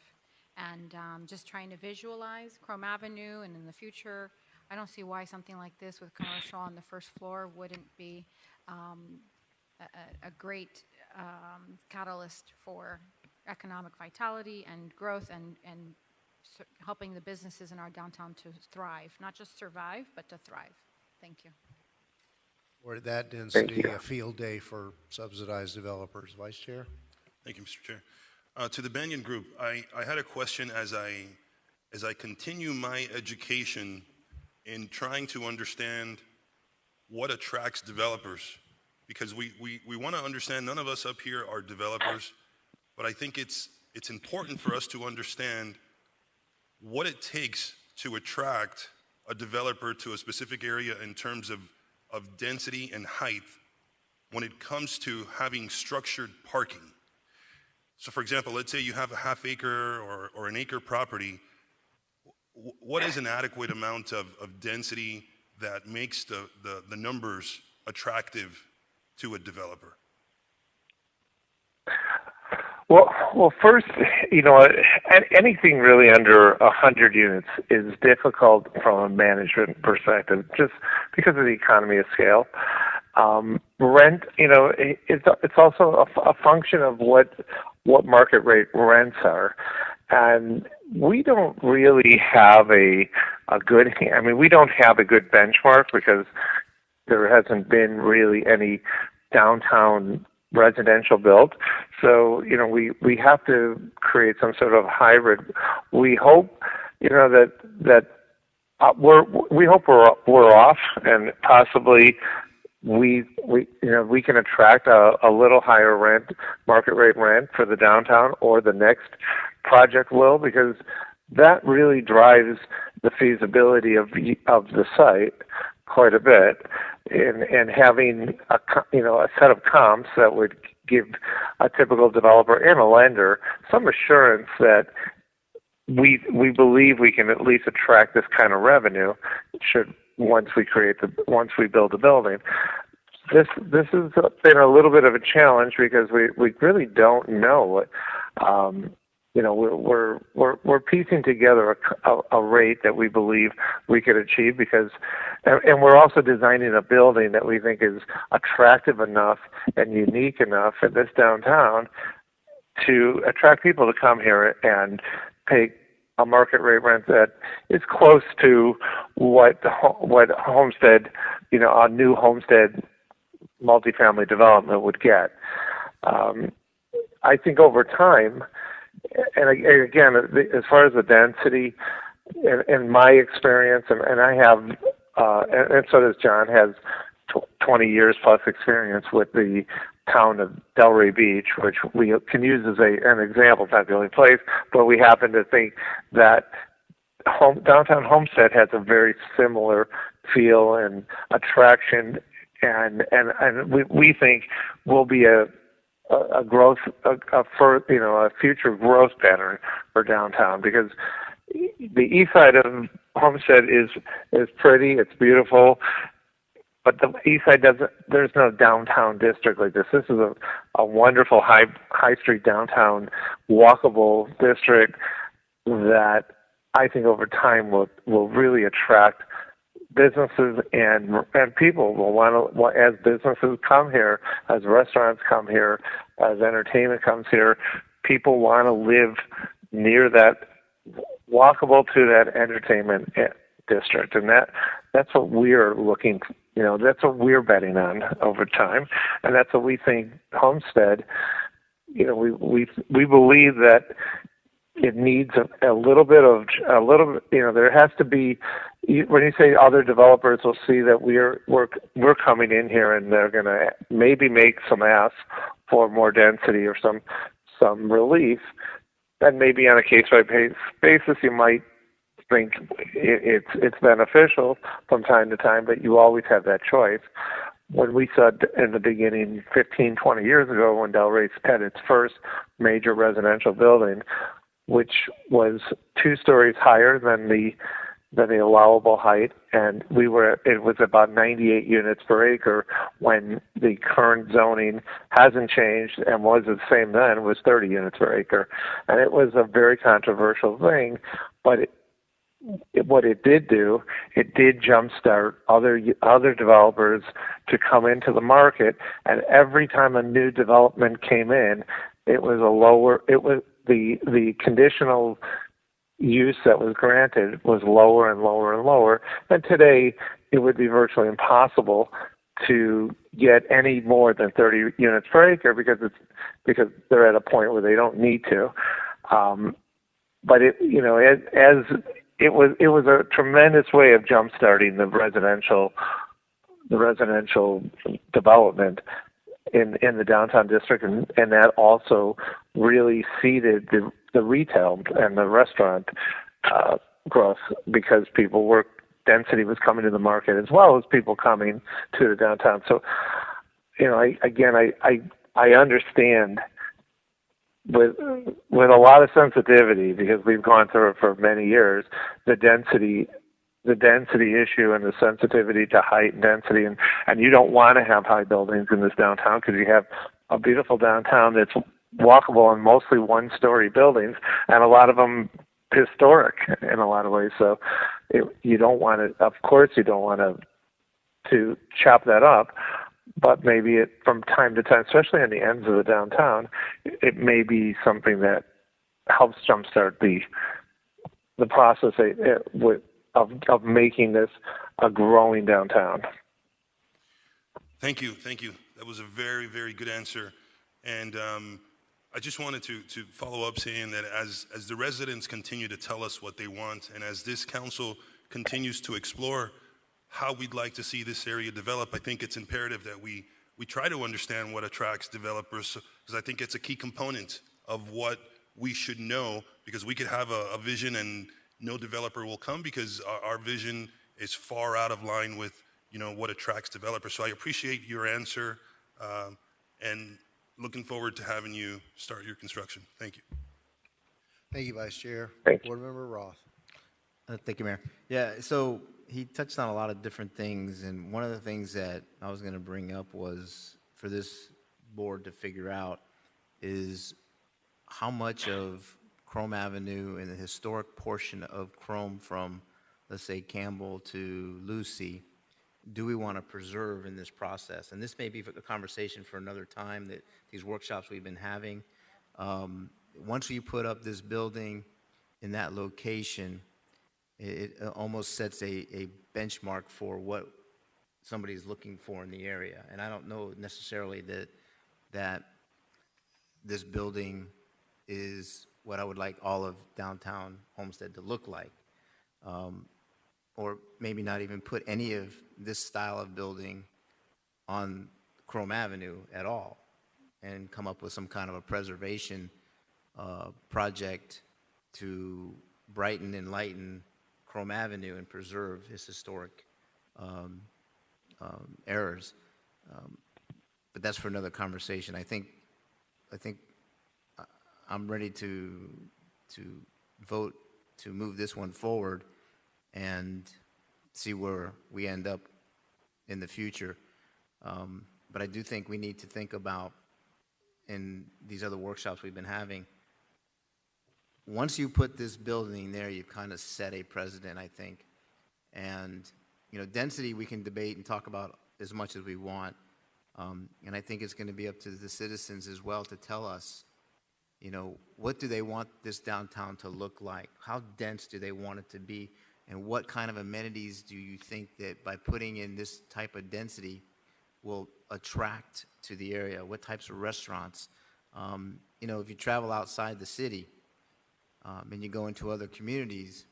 [SPEAKER 6] And just trying to visualize Chrome Avenue and in the future, I don't see why something like this with commercial on the first floor wouldn't be a great catalyst for economic vitality and growth and helping the businesses in our downtown to thrive, not just survive, but to thrive. Thank you.
[SPEAKER 1] Or that density, a field day for subsidized developers. Vice Chair?
[SPEAKER 3] Thank you, Mr. Chair. To the Banyan Group, I had a question as I continue my education in trying to understand what attracts developers, because we want to understand, none of us up here are developers, but I think it's important for us to understand what it takes to attract a developer to a specific area in terms of density and height when it comes to having structured parking. So for example, let's say you have a half acre or an acre property. What is an adequate amount of density that makes the numbers attractive to a developer?
[SPEAKER 9] Well, first, anything really under 100 units is difficult from a management perspective, just because of the economy of scale. Rent, it's also a function of what market rate rents are, and we don't really have a good. I mean, we don't have a good benchmark because there hasn't been really any downtown residential built. So, we have to create some sort of hybrid. We hope, that we hope we're off, and possibly we can attract a little higher market rate rent for the downtown, or the next project will, because that really drives the feasibility of the site quite a bit, and having a set of comps that would give a typical developer and a lender some assurance that we believe we can at least attract this kind of revenue once we build the building. This has been a little bit of a challenge because we really don't know. We're piecing together a rate that we believe we could achieve, and we're also designing a building that we think is attractive enough and unique enough in this downtown to attract people to come here and pay a market rate rent that is close to what Homestead, a new Homestead multifamily development would get. I think over time, and again, as far as the density, in my experience, and I have, and so does John, has 20 years plus experience with the town of Delray Beach, which we can use as an example. It's not the only place, but we happen to think that downtown Homestead has a very similar feel and attraction, and we think will be a future growth pattern for downtown, because the east side of Homestead is pretty, it's beautiful, but the east side there's no downtown district like this. This is a wonderful high street downtown walkable district that I think over time will really attract businesses, and people will want to, as businesses come here, as restaurants come here, as entertainment comes here, people want to live near that, walkable to that entertainment district, and that's what we're looking. That's what we're betting on over time, and that's what we think Homestead. We believe that it needs a little bit. There has to be. When you say other developers will see that we're coming in here and they're going to maybe make some ask for more density or some relief, then maybe on a case by case basis you might think it's beneficial from time to time, but you always have that choice. When we saw in the beginning, 15, 20 years ago, when Delray had its first major residential building, which was 2 stories higher than the allowable height, and it was about 98 units per acre, when the current zoning hasn't changed and was the same then. It was 30 units per acre, and it was a very controversial thing, but what it did do, it did jumpstart other developers to come into the market, and every time a new development came in, it was the conditional use that was granted was lower and lower and lower, and today it would be virtually impossible to get any more than 30 units per acre because they're at a point where they don't need to. But it was a tremendous way of jumpstarting the residential development in the downtown district, and that also really seeded the retail and the restaurant growth, because density was coming to the market as well as people coming to the downtown. So, I understand with a lot of sensitivity, because we've gone through it for many years, the density issue and the sensitivity to height and density, and you don't want to have high buildings in this downtown, because you have a beautiful downtown that's walkable and mostly 1-story buildings, and a lot of them historic in a lot of ways. So you don't want to, of course, you don't want to chop that up, but maybe from time to time, especially on the ends of the downtown, it may be something that helps jumpstart the process of making this a growing downtown.
[SPEAKER 3] Thank you. That was a very, very good answer. And I just wanted to follow up saying that as the residents continue to tell us what they want, and as this council continues to explore how we'd like to see this area develop, I think it's imperative that we try to understand what attracts developers, because I think it's a key component of what we should know, because we could have a vision and no developer will come because our vision is far out of line with, what attracts developers. So I appreciate your answer, and looking forward to having you start your construction. Thank you.
[SPEAKER 1] Thank you, Vice Chair.
[SPEAKER 10] Thank
[SPEAKER 1] Board Member Roth.
[SPEAKER 7] Thank you, Mayor. Yeah, so he touched on a lot of different things, and one of the things that I was going to bring up was for this board to figure out is how much of Chrome Avenue and the historic portion of Chrome from, let's say, Campbell to Lucy, do we want to preserve in this process? And this may be a conversation for another time, that these workshops we've been having. Once you put up this building in that location, it almost sets a benchmark for what somebody's looking for in the area. And I don't know necessarily that this building is what I would like all of downtown Homestead to look like. Or maybe not even put any of this style of building on Chrome Avenue at all, and come up with some kind of a preservation project to brighten and lighten Chrome Avenue and preserve his historic errors. But that's for another conversation. I think I'm ready to vote to move this one forward and see where we end up in the future. But I do think we need to think about, in these other workshops we've been having, once you put this building there, you've kind of set a precedent, I think. And, density we can debate and talk about as much as we want. And I think it's going to be up to the citizens as well to tell us, what do they want this downtown to look like? How dense do they want it to be? And what kind of amenities do you think that by putting in this type of density will attract to the area? What types of restaurants? If you travel outside the city and you go into other communities,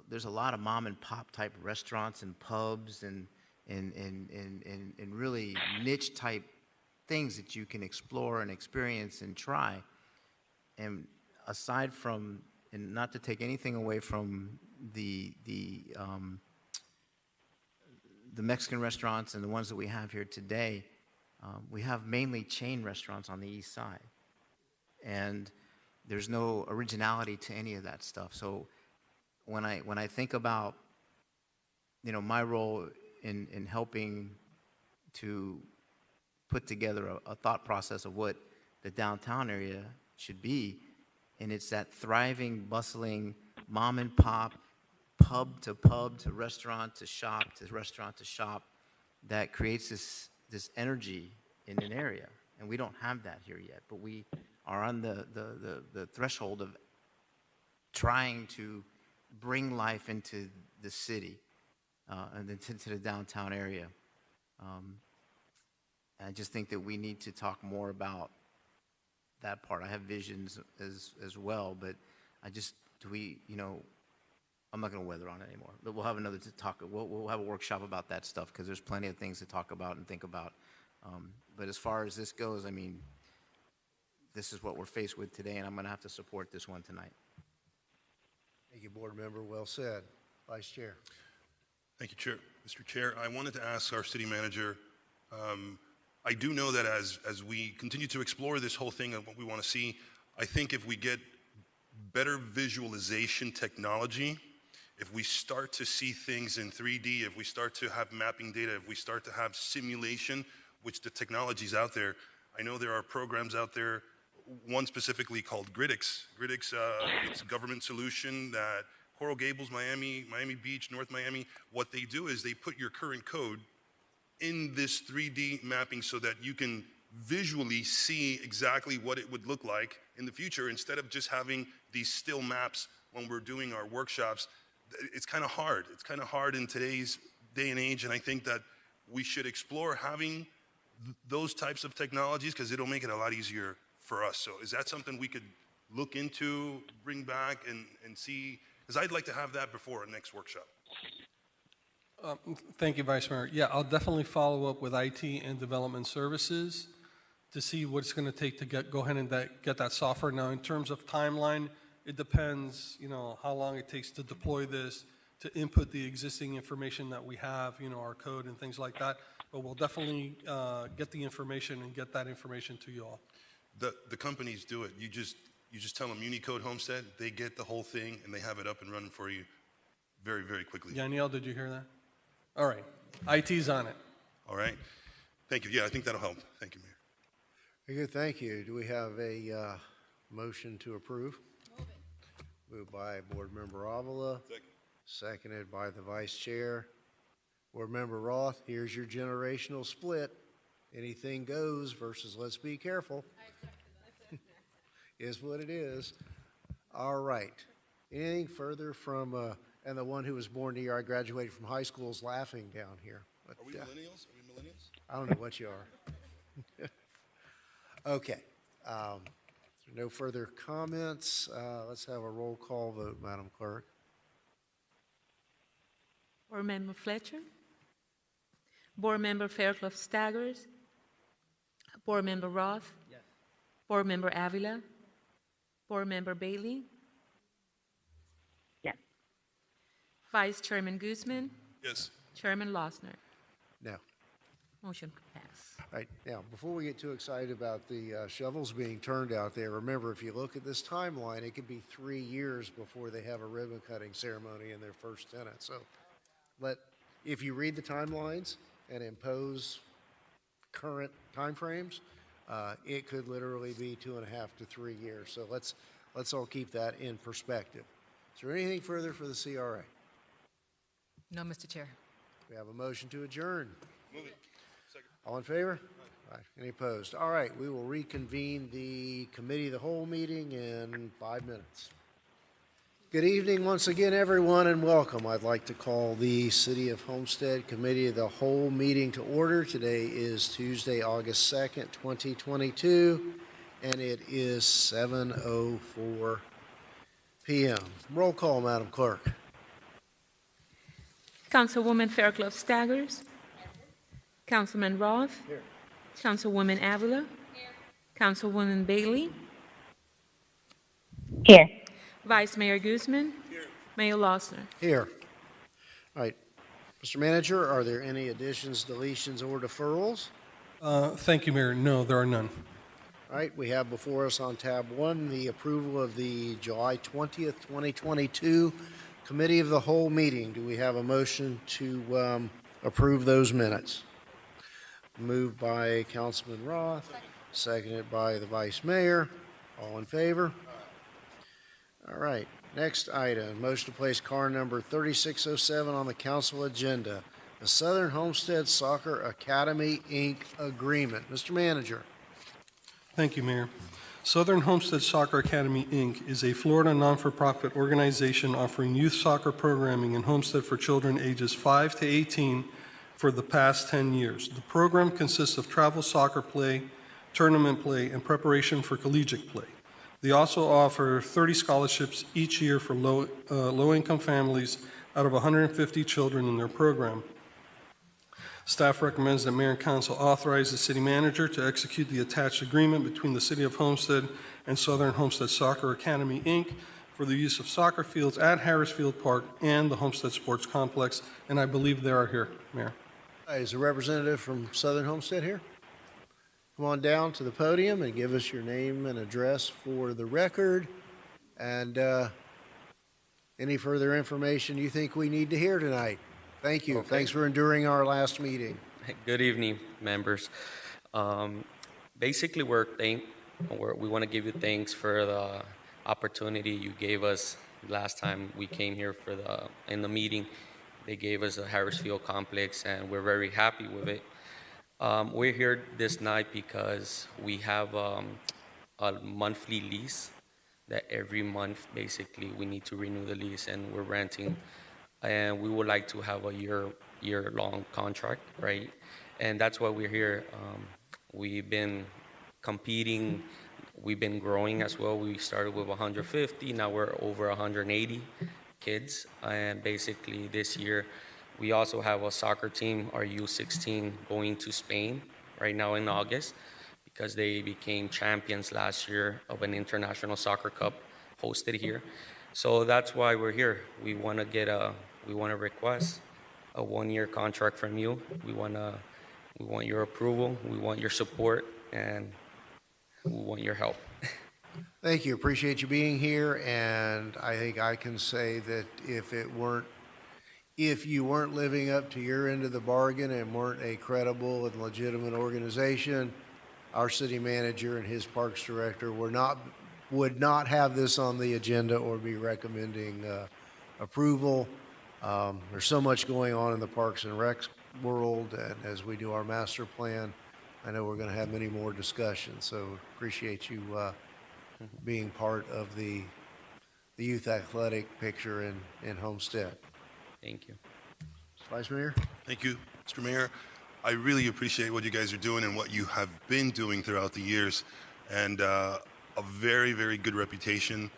[SPEAKER 7] there's a lot of mom and pop type restaurants and pubs and really niche type things that you can explore and experience and try. And aside from, and not to take anything away from the Mexican restaurants and the ones that we have here today, we have mainly chain restaurants on the east side, and there's no originality to any of that stuff. So when I think about my role in helping to put together a thought process of what the downtown area should be, and it's that thriving, bustling mom and pop, pub to restaurant to shop to restaurant to shop, that creates this energy in an area. And we don't have that here yet, but we are on the threshold of trying to bring life into the city and into the downtown area. And I just think that we need to talk more about that part. I have visions as well, but I'm not going to weather on it anymore. But we'll have another talk. We'll have a workshop about that stuff, because there's plenty of things to talk about and think about. But as far as this goes, this is what we're faced with today, and I'm going to have to support this one tonight.
[SPEAKER 1] Thank you, Board Member. Well said. Vice Chair.
[SPEAKER 3] Thank you, Chair. Mr. Chair, I wanted to ask our city manager, I do know that as we continue to explore this whole thing of what we want to see, I think if we get better visualization technology, if we start to see things in 3D, if we start to have mapping data, if we start to have simulation, which the technology's out there. I know there are programs out there, one specifically called Gridix. Gridix, it's a government solution that Coral Gables, Miami Beach, North Miami, what they do is they put your current code in this 3D mapping so that you can visually see exactly what it would look like in the future, instead of just having these still maps when we're doing our workshops. It's kind of hard. It's kind of hard in today's day and age, and I think that we should explore having those types of technologies, because it'll make it a lot easier for us. So is that something we could look into, bring back, and see? Because I'd like to have that before our next workshop.
[SPEAKER 11] Thank you, Vice Mayor. Yeah, I'll definitely follow up with IT and Development Services to see what it's going to take to go ahead and get that software. Now, in terms of timeline, it depends, how long it takes to deploy this, to input the existing information that we have, our code and things like that. But we'll definitely get the information and get that information to you all.
[SPEAKER 3] The companies do it. You just tell them Unicode Homestead, they get the whole thing, and they have it up and running for you very, very quickly.
[SPEAKER 11] Danielle, did you hear that? All right. IT's on it.
[SPEAKER 3] All right. Thank you. Yeah, I think that'll help. Thank you, Mayor.
[SPEAKER 1] Very good, thank you. Do we have a motion to approve? Moved by Board Member Avila. Seconded by the Vice Chair. Board Member Roth, here's your generational split. Anything goes versus let's be careful. Is what it is. All right. Anything further from, and the one who was born the year I graduated from high school is laughing down here. But,
[SPEAKER 3] Are we millennials? Are we millennials?
[SPEAKER 1] I don't know what you are. Okay. No further comments. Let's have a roll call vote, Madam Clerk.
[SPEAKER 2] Board Member Fletcher. Board Member Fairclough Staggers. Board Member Roth.
[SPEAKER 12] Yes.
[SPEAKER 2] Board Member Avila. Board Member Bailey.
[SPEAKER 12] Yes.
[SPEAKER 2] Vice Chairman Guzman.
[SPEAKER 3] Yes.
[SPEAKER 2] Chairman Lossner.
[SPEAKER 1] No.
[SPEAKER 2] Motion pass.
[SPEAKER 1] All right, now, before we get too excited about the shovels being turned out there, remember, if you look at this timeline, it could be 3 years before they have a ribbon cutting ceremony in their first tenant. So if you read the timelines and impose current timeframes, it could literally be 2.5 to 3 years. So let's all keep that in perspective. Is there anything further for the CRA?
[SPEAKER 4] No, Mr. Chair.
[SPEAKER 1] We have a motion to adjourn.
[SPEAKER 3] Move it. Second.
[SPEAKER 1] All in favor? Aye. Any opposed? All right, we will reconvene the Committee of the Whole meeting in 5 minutes. Good evening once again, everyone, and welcome. I'd like to call the City of Homestead Committee of the Whole meeting to order. Today is Tuesday, August 2nd, 2022, and it is 7:04 p.m. Roll call, Madam Clerk.
[SPEAKER 2] Councilwoman Fairclough Staggers. Councilman Roth.
[SPEAKER 1] Here.
[SPEAKER 2] Councilwoman Avila. Here. Councilwoman Bailey.
[SPEAKER 12] Here.
[SPEAKER 2] Vice Mayor Guzman. Here. Mayor Lossner.
[SPEAKER 1] Here. All right. Mr. Manager, are there any additions, deletions, or deferrals?
[SPEAKER 11] Thank you, Mayor. No, there are none.
[SPEAKER 1] All right, we have before us on tab 1 the approval of the July 20th, 2022 Committee of the Whole meeting. Do we have a motion to approve those minutes? Moved by Councilman Roth, seconded by the Vice Mayor. All in favor? All right, next item, motion to place car number 3607 on the council agenda, the Southern Homestead Soccer Academy, Inc. agreement. Mr. Manager.
[SPEAKER 11] Thank you, Mayor. Southern Homestead Soccer Academy, Inc. is a Florida non-for-profit organization offering youth soccer programming in Homestead for children ages 5 to 18 for the past 10 years. The program consists of travel soccer play, tournament play, and preparation for collegiate play. They also offer 30 scholarships each year for low-income families out of 150 children in their program. Staff recommends that Mayor and Council authorize the City Manager to execute the attached agreement between the City of Homestead and Southern Homestead Soccer Academy, Inc. for the use of soccer fields at Harris Field Park and the Homestead Sports Complex, and I believe they are here, Mayor.
[SPEAKER 1] Is a representative from Southern Homestead here? Come on down to the podium and give us your name and address for the record, and any further information you think we need to hear tonight. Thank you.
[SPEAKER 13] Okay.
[SPEAKER 1] Thanks for enduring our last meeting.
[SPEAKER 13] Good evening, members. Basically, we want to give you thanks for the opportunity you gave us last time we came here in the meeting. They gave us a Harris Field complex, and we're very happy with it. We're here this night because we have a monthly lease that every month, basically, we need to renew the lease, and we're renting. And we would like to have a year-long contract, right? and that's why we're here. We've been competing, we've been growing as well. We started with 150, now we're over 180 kids, and basically this year we also have a soccer team, our U16, going to Spain right now in August because they became champions last year of an international soccer cup hosted here. So that's why we're here. We want to request a 1-year contract from you. We want your approval, we want your support, and we want your help.
[SPEAKER 1] Thank you. Appreciate you being here. And I think I can say that if you weren't living up to your end of the bargain and weren't a credible and legitimate organization, our city manager and his parks director would not have this on the agenda or be recommending approval. There's so much going on in the Parks and Rec world, and as we do our master plan, I know we're going to have many more discussions. So appreciate you being part of the youth athletic picture in Homestead.
[SPEAKER 13] Thank you.
[SPEAKER 1] Vice Mayor?
[SPEAKER 3] Thank you, Mr. Mayor. I really appreciate what you guys are doing and what you have been doing throughout the years, and a very, very good reputation.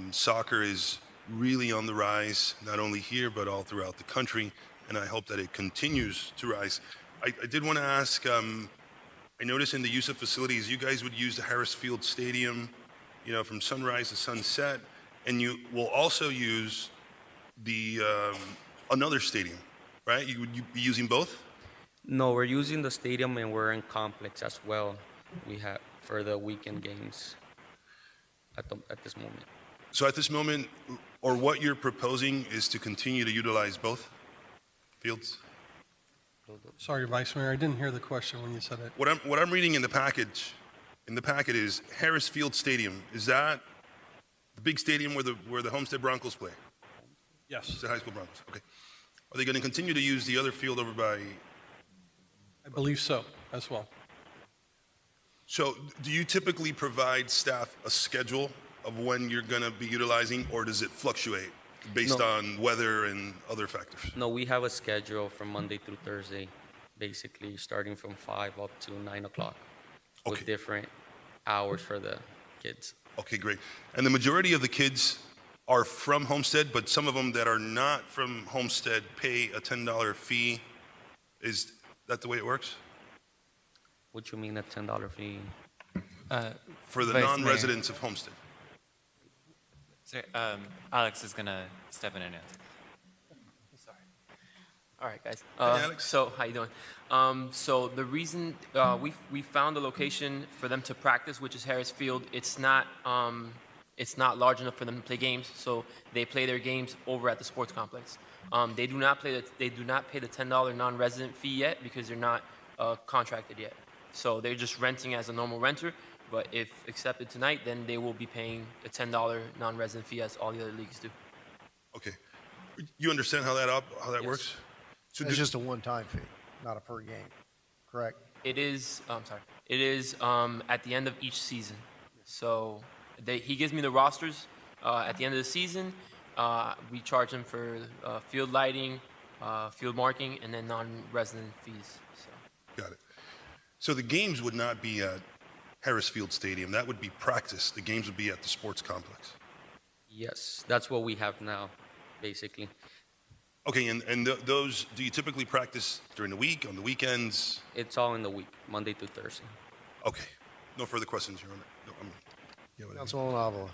[SPEAKER 3] Soccer is really on the rise, not only here, but all throughout the country, and I hope that it continues to rise. I did want to ask, I noticed in the use of facilities, you guys would use the Harris Field Stadium, from sunrise to sunset, and you will also use the another stadium, right? You would be using both?
[SPEAKER 13] No, we're using the stadium and we're in complex as well. We have for the weekend games at this moment.
[SPEAKER 3] So at this moment, or what you're proposing is to continue to utilize both fields?
[SPEAKER 11] Sorry, Vice Mayor, I didn't hear the question when you said it.
[SPEAKER 3] What I'm reading in the packet is Harris Field Stadium. Is that the big stadium where the Homestead Broncos play?
[SPEAKER 11] Yes.
[SPEAKER 3] It's the high school Broncos. Okay. Are they going to continue to use the other field over by?
[SPEAKER 11] I believe so, as well.
[SPEAKER 3] So do you typically provide staff a schedule of when you're going to be utilizing, or does it fluctuate based on weather and other factors?
[SPEAKER 13] No, we have a schedule from Monday through Thursday, basically starting from 5 up to 9 o'clock with different hours for the kids.
[SPEAKER 3] Okay, great. And the majority of the kids are from Homestead, but some of them that are not from Homestead pay a $10 fee. Is that the way it works?
[SPEAKER 13] What you mean a $10 fee?
[SPEAKER 3] For the
[SPEAKER 12] Vice
[SPEAKER 3] non-residents of Homestead.
[SPEAKER 12] Mayor. Sorry, Alex is gonna step in and answer.
[SPEAKER 14] Sorry. All right, guys.
[SPEAKER 3] Hey, Alex.
[SPEAKER 14] So how you doing? So the reason we found a location for them to practice, which is Harris Field, it's not large enough for them to play games. So they play their games over at the sports complex. They do not pay the $10 non-resident fee yet because they're not contracted yet. So they're just renting as a normal renter. But if accepted tonight, then they will be paying a $10 non-resident fee as all the other leagues do.
[SPEAKER 3] Okay. You understand how that works?
[SPEAKER 1] So it's just a one-time fee, not a per game, correct?
[SPEAKER 14] It is. It is at the end of each season. So he gives me the rosters at the end of the season. We charge them for field lighting, field marking, and then non-resident fees. So.
[SPEAKER 3] Got it. So the games would not be at Harris Field Stadium. That would be practice. The games would be at the sports complex.
[SPEAKER 13] Yes, that's what we have now, basically.
[SPEAKER 3] Okay, and those, do you typically practice during the week, on the weekends?
[SPEAKER 13] It's all in the week, Monday through Thursday.
[SPEAKER 3] Okay. No further questions, Your Honor.
[SPEAKER 1] Councilwoman Avila.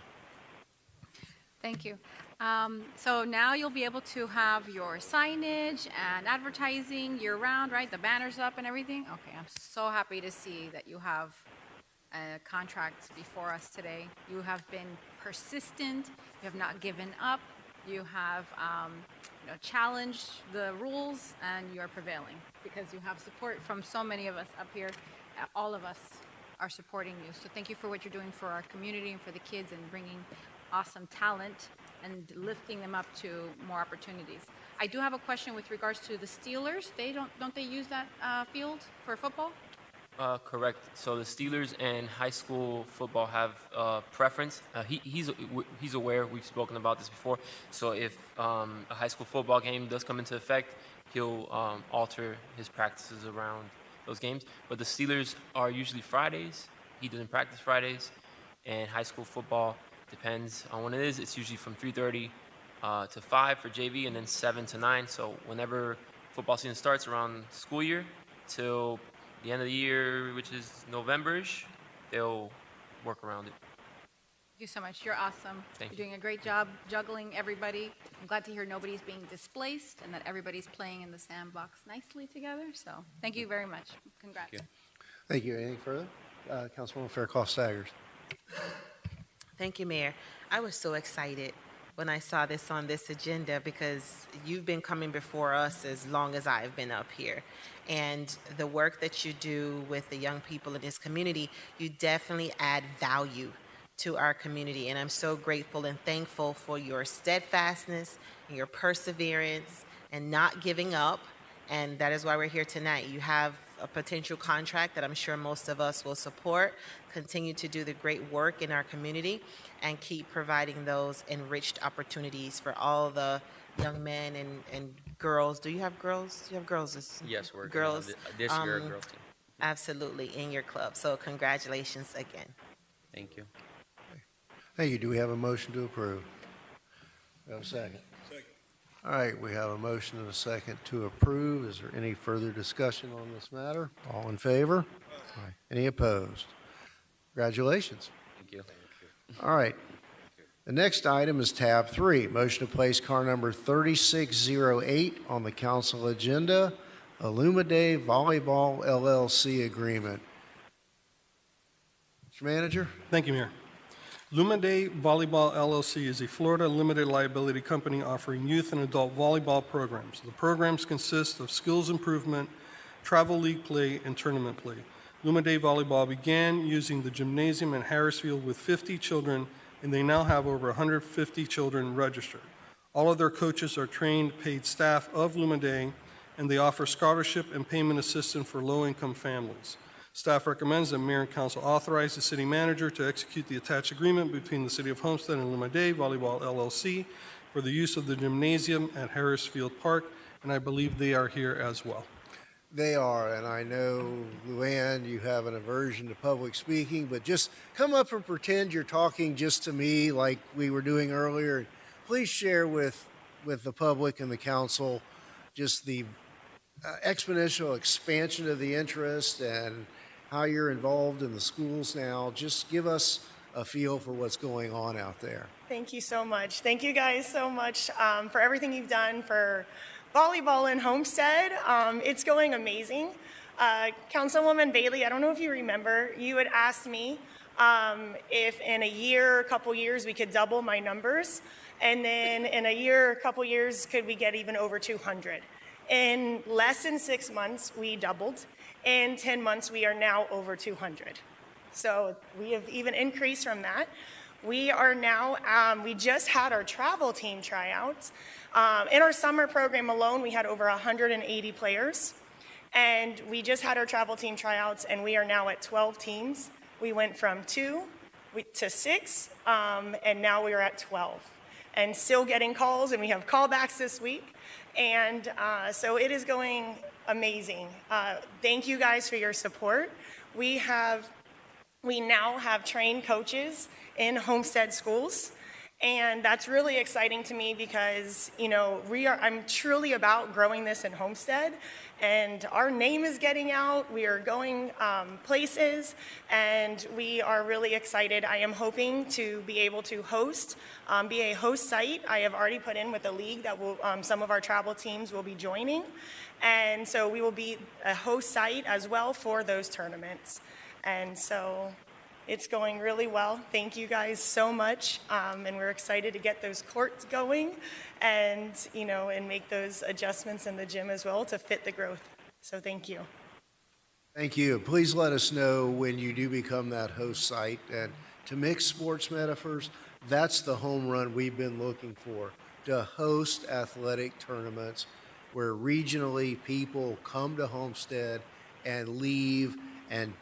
[SPEAKER 6] Thank you. So now you'll be able to have your signage and advertising year-round, right? The banners up and everything? Okay, I'm so happy to see that you have contracts before us today. You have been persistent. You have not given up. You have challenged the rules, and you are prevailing because you have support from so many of us up here. All of us are supporting you. So thank you for what you're doing for our community and for the kids and bringing awesome talent and lifting them up to more opportunities. I do have a question with regards to the Steelers. Don't they use that field for football?
[SPEAKER 14] Correct. So the Steelers and high school football have preference. He's aware. We've spoken about this before. So if a high school football game does come into effect, he'll alter his practices around those games. But the Steelers are usually Fridays. He doesn't practice Fridays, and high school football depends on when it is. It's usually from 3:30 to 5 for JV, and then 7 to 9. So whenever football season starts around school year till the end of the year, which is November-ish, they'll work around it.
[SPEAKER 6] Thank you so much. You're awesome.
[SPEAKER 14] Thank
[SPEAKER 6] You're doing a great job juggling everybody. I'm glad to hear nobody's being displaced and that everybody's playing in the sandbox nicely together. So thank you very much. Congrats.
[SPEAKER 1] Thank you. Anything further? Councilwoman Fairclough-Staggers.
[SPEAKER 8] Thank you, Mayor. I was so excited when I saw this on this agenda because you've been coming before us as long as I've been up here. And the work that you do with the young people in this community, you definitely add value to our community. And I'm so grateful and thankful for your steadfastness and your perseverance and not giving up. And that is why we're here tonight. You have a potential contract that I'm sure most of us will support. Continue to do the great work in our community and keep providing those enriched opportunities for all the young men and girls. Do you have girls? Do you have girls?
[SPEAKER 13] Yes, we're
[SPEAKER 8] girls.
[SPEAKER 13] this year girls team.
[SPEAKER 8] Absolutely, in your club. So congratulations again.
[SPEAKER 13] Thank you.
[SPEAKER 1] Thank you. Do we have a motion to approve? We have a second. Second. All right, we have a motion and a second to approve. Is there any further discussion on this matter? All in favor? Aye. Any opposed? Congratulations.
[SPEAKER 13] Thank you.
[SPEAKER 1] All right. The next item is tab 3, motion to place car number 3608 on the council agenda, Illumide Volleyball LLC agreement. Mr. Manager?
[SPEAKER 11] Thank you, Mayor. Lumide Volleyball LLC is a Florida limited liability company offering youth and adult volleyball programs. The programs consist of skills improvement, travel league play, and tournament play. Lumide Volleyball began using the gymnasium in Harrisfield with 50 children, and they now have over 150 children registered. All of their coaches are trained, paid staff of Lumide, and they offer scholarship and payment assistance for low-income families. Staff recommends that Mayor and Council authorize the City Manager to execute the attached agreement between the City of Homestead and Lumide Volleyball LLC for the use of the gymnasium at Harrisfield Park, and I believe they are here as well.
[SPEAKER 1] They are, and I know, Luann, you have an aversion to public speaking, but just come up and pretend you're talking just to me like we were doing earlier. Please share with the public and the council just the exponential expansion of the interest and how you're involved in the schools now. Just give us a feel for what's going on out there.
[SPEAKER 15] Thank you so much. Thank you guys so much for everything you've done for volleyball in Homestead. It's going amazing. Councilwoman Bailey, I don't know if you remember, you had asked me if in a year, a couple years, we could double my numbers. And then in a year, a couple years, could we get even over 200? In less than 6 months, we doubled. In 10 months, we are now over 200. So we have even increased from that. We are now, we just had our travel team tryouts. In our summer program alone, we had over 180 players. And we just had our travel team tryouts, and we are now at 12 teams. We went from 2 to 6, and now we are at 12. And still getting calls, and we have callbacks this week. And so it is going amazing. Thank you guys for your support. We now have trained coaches in Homestead schools. And that's really exciting to me because, you know, I'm truly about growing this in Homestead, and our name is getting out. We are going places, and we are really excited. I am hoping to be able to be a host site. I have already put in with the league that will, some of our travel teams will be joining. And so we will be a host site as well for those tournaments. And so it's going really well. Thank you guys so much. And we're excited to get those courts going and, you know, and make those adjustments in the gym as well to fit the growth. So thank you.
[SPEAKER 1] Thank you. Please let us know when you do become that host site. And to mix sports metaphors, that's the home run we've been looking for, to host athletic tournaments where regionally people come to Homestead and leave and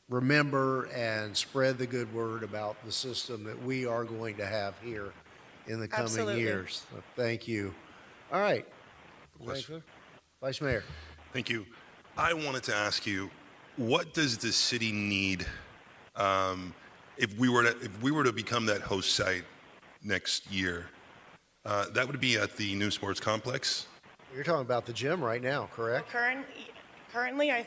[SPEAKER 1] remember and spread the good word about the system that we are going to have here in the coming
[SPEAKER 15] Absolutely.
[SPEAKER 1] years. So thank you. All right.
[SPEAKER 3] Question.
[SPEAKER 1] Vice Mayor.
[SPEAKER 3] Thank you. I wanted to ask you, what does the city need if we were to become that host site next year? That would be at the new sports complex.
[SPEAKER 1] You're talking about the gym right now, correct?
[SPEAKER 15] Currently, I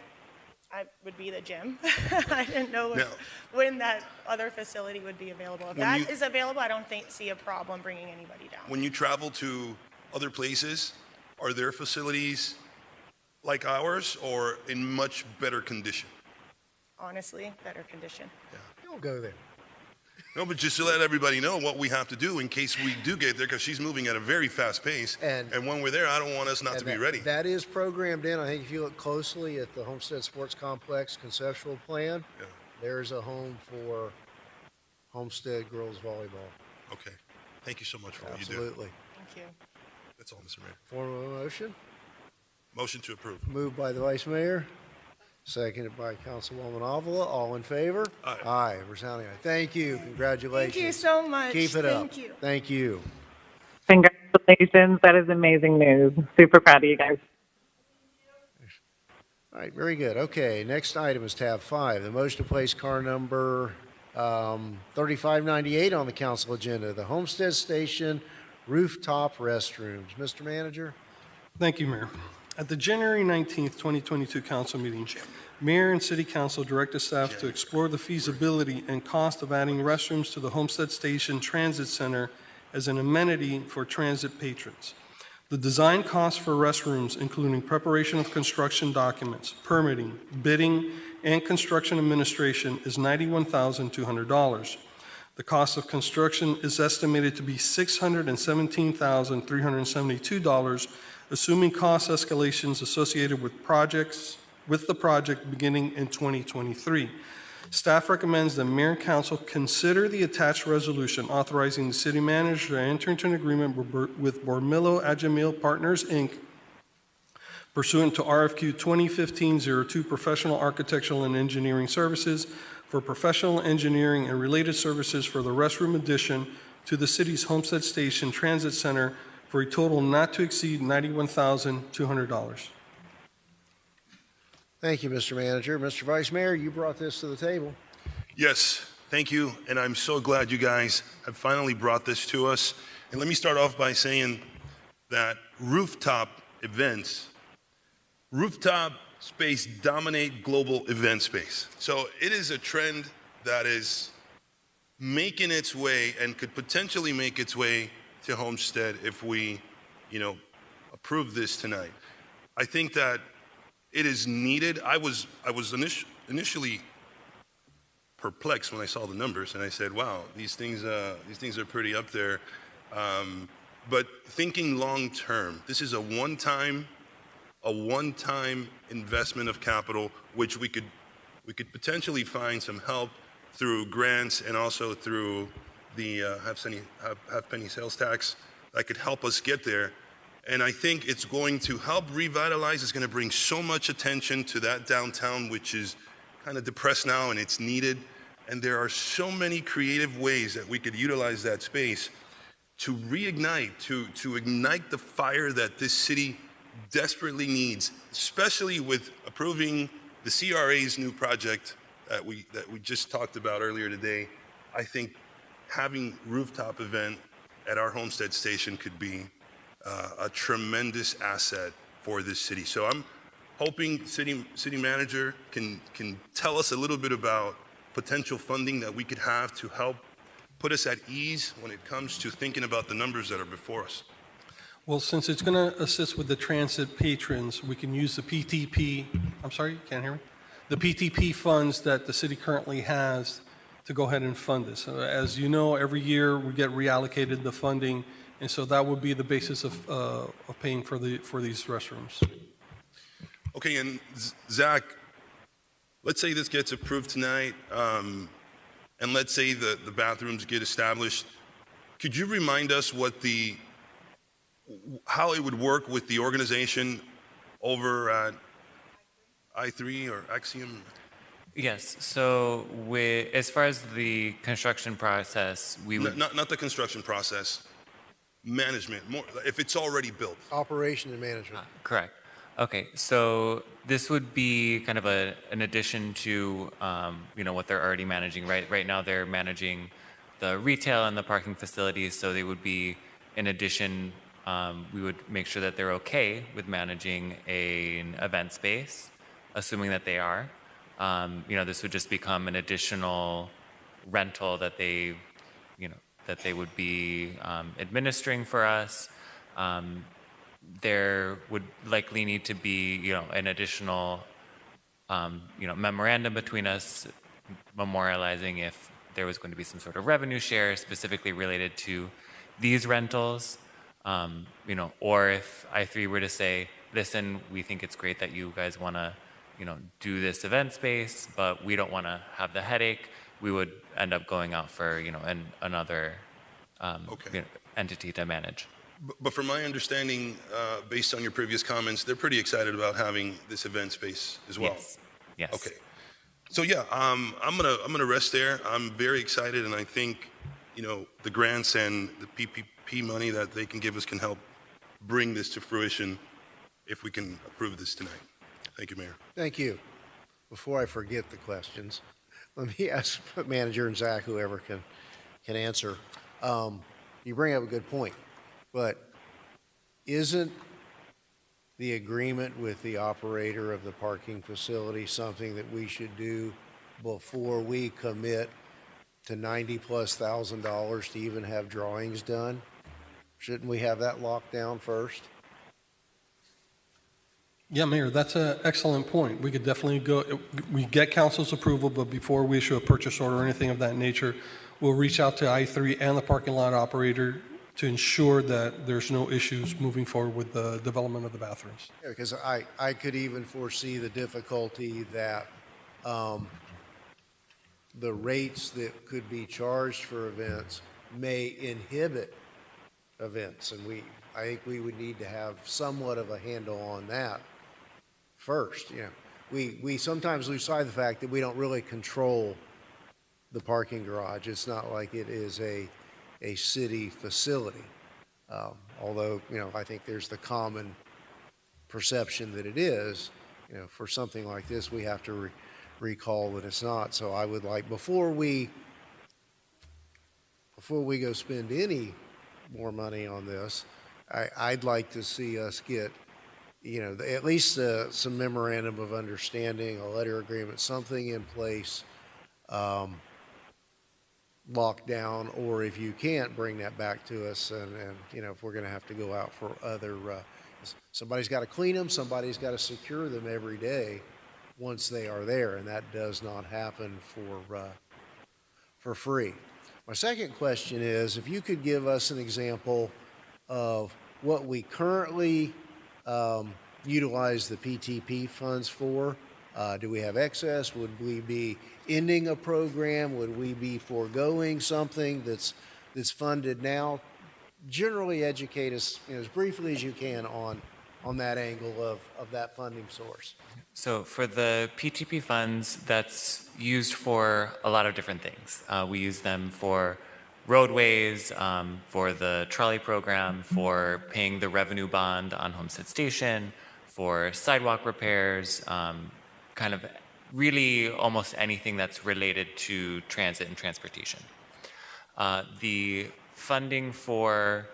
[SPEAKER 15] would be the gym. I didn't know
[SPEAKER 3] Now-
[SPEAKER 15] when that other facility would be available. If
[SPEAKER 3] When
[SPEAKER 15] that
[SPEAKER 3] you-
[SPEAKER 15] is available, I don't see a problem bringing anybody down.
[SPEAKER 3] When you travel to other places, are there facilities like ours or in much better condition?
[SPEAKER 15] Honestly, better condition.
[SPEAKER 1] Don't go there.
[SPEAKER 3] No, but just to let everybody know what we have to do in case we do get there, because she's moving at a very fast pace. And when we're there, I don't want us not to be ready.
[SPEAKER 1] That is programmed in. I think if you look closely at the Homestead Sports Complex conceptual plan, there's a home for Homestead girls volleyball.
[SPEAKER 3] Okay. Thank you so much for what you do.
[SPEAKER 1] Absolutely.
[SPEAKER 15] Thank you.
[SPEAKER 3] That's all, Mr. Mayor.
[SPEAKER 1] Form of a motion?
[SPEAKER 3] Motion to approve.
[SPEAKER 1] Moved by the Vice Mayor, seconded by Councilwoman Avila. All in favor?
[SPEAKER 3] Aye.
[SPEAKER 1] Aye. Resounding aye. Thank you. Congratulations.
[SPEAKER 15] Thank you so much.
[SPEAKER 1] Keep it up.
[SPEAKER 15] Thank you.
[SPEAKER 1] Thank you.
[SPEAKER 16] Congratulations. That is amazing news. Super proud of you guys.
[SPEAKER 1] All right, very good. Okay, next item is tab 5, the motion to place car number 3598 on the council agenda, the Homestead Station rooftop restrooms. Mr. Manager?
[SPEAKER 11] Thank you, Mayor. At the January 19th, 2022 council meeting, Mayor and City Council directed staff to explore the feasibility and cost of adding restrooms to the Homestead Station Transit Center as an amenity for transit patrons. The design costs for restrooms, including preparation of construction documents, permitting, bidding, and construction administration, is $91,200. The cost of construction is estimated to be $617,372, assuming cost escalations associated with the project beginning in 2023. Staff recommends that Mayor and Council consider the attached resolution authorizing the city manager to enter into an agreement with Bormillo Ajamil Partners, Inc., pursuant to RFQ 2015-02 Professional Architectural and Engineering Services for professional engineering and related services for the restroom addition to the city's Homestead Station Transit Center for a total not to exceed $91,200.
[SPEAKER 1] Thank you, Mr. Manager. Mr. Vice Mayor, you brought this to the table.
[SPEAKER 3] Yes, thank you, and I'm so glad you guys have finally brought this to us. And let me start off by saying that rooftop space dominate global event space. So it is a trend that is making its way and could potentially make its way to Homestead if we, approve this tonight. I think that it is needed. I was initially perplexed when I saw the numbers, and I said, "Wow, these things are pretty up there." But thinking long term, this is a one-time investment of capital, which we could potentially find some help through grants and also through the half-penny sales tax that could help us get there. And I think it's going to help revitalize. It's going to bring so much attention to that downtown, which is kind of depressed now, and it's needed. And there are so many creative ways that we could utilize that space to reignite, to ignite the fire that this city desperately needs, especially with approving the CRA's new project that we just talked about earlier today. I think having rooftop event at our Homestead Station could be a tremendous asset for this city. So I'm hoping city manager can tell us a little bit about potential funding that we could have to help put us at ease when it comes to thinking about the numbers that are before us.
[SPEAKER 11] Well, since it's going to assist with the transit patrons, we can use the PTP, I'm sorry, you can't hear me? The PTP funds that the city currently has to go ahead and fund this. As you know, every year we get reallocated the funding, and so that would be the basis of paying for these restrooms.
[SPEAKER 3] Okay, and Zach, let's say this gets approved tonight, and let's say the bathrooms get established. Could you remind us how it would work with the organization over at I3 or Axiom?
[SPEAKER 12] Yes, so as far as the construction process, we would,
[SPEAKER 3] Not the construction process, management, more, if it's already built.
[SPEAKER 1] Operation and management.
[SPEAKER 12] correct. Okay, so this would be kind of an addition to, what they're already managing, right? Right now, they're managing the retail and the parking facilities, so they would be, in addition, we would make sure that they're okay with managing an event space, assuming that they are. This would just become an additional rental that they would be administering for us. There would likely need to be, an additional, memorandum between us memorializing if there was going to be some sort of revenue share specifically related to these rentals, or if I3 were to say, listen, we think it's great that you guys want to, do this event space, but we don't want to have the headache, we would end up going out for, another entity to manage.
[SPEAKER 3] But from my understanding, based on your previous comments, they're pretty excited about having this event space as well.
[SPEAKER 12] Yes. Yes.
[SPEAKER 3] Okay. So yeah, I'm gonna rest there. I'm very excited, and I think, the grants and the PPP money that they can give us can help bring this to fruition if we can approve this tonight. Thank you, Mayor.
[SPEAKER 1] Thank you. Before I forget the questions, let me ask Manager and Zach, whoever can answer. You bring up a good point, but isn't the agreement with the operator of the parking facility something that we should do before we commit to $90,000+ to even have drawings done? Shouldn't we have that locked down first?
[SPEAKER 11] Yeah, Mayor, that's an excellent point. We could definitely we get council's approval, but before we issue a purchase order or anything of that nature, we'll reach out to I3 and the parking lot operator to ensure that there's no issues moving forward with the development of the bathrooms.
[SPEAKER 1] Yeah, because I could even foresee the difficulty that the rates that could be charged for events may inhibit events, and I think we would need to have somewhat of a handle on that first. We sometimes lose sight of the fact that we don't really control the parking garage. It's not like it is a city facility. Although, I think there's the common perception that it is. For something like this, we have to recall that it's not. So I would like, before we go spend any more money on this, I'd like to see us get, at least some memorandum of understanding, a letter agreement, something in place, locked down, or if you can't, bring that back to us, and if we're going to have to go out for other, somebody's got to clean them, somebody's got to secure them every day once they are there, and that does not happen for free. My second question is, if you could give us an example of what we currently utilize the PTP funds for. Do we have excess? Would we be ending a program? Would we be foregoing something that's funded now? Generally educate us as briefly as you can on that angle of that funding source.
[SPEAKER 12] So for the PTP funds, that's used for a lot of different things. We use them for roadways, for the trolley program, for paying the revenue bond on Homestead Station, for sidewalk repairs, kind of really almost anything that's related to transit and transportation. The funding for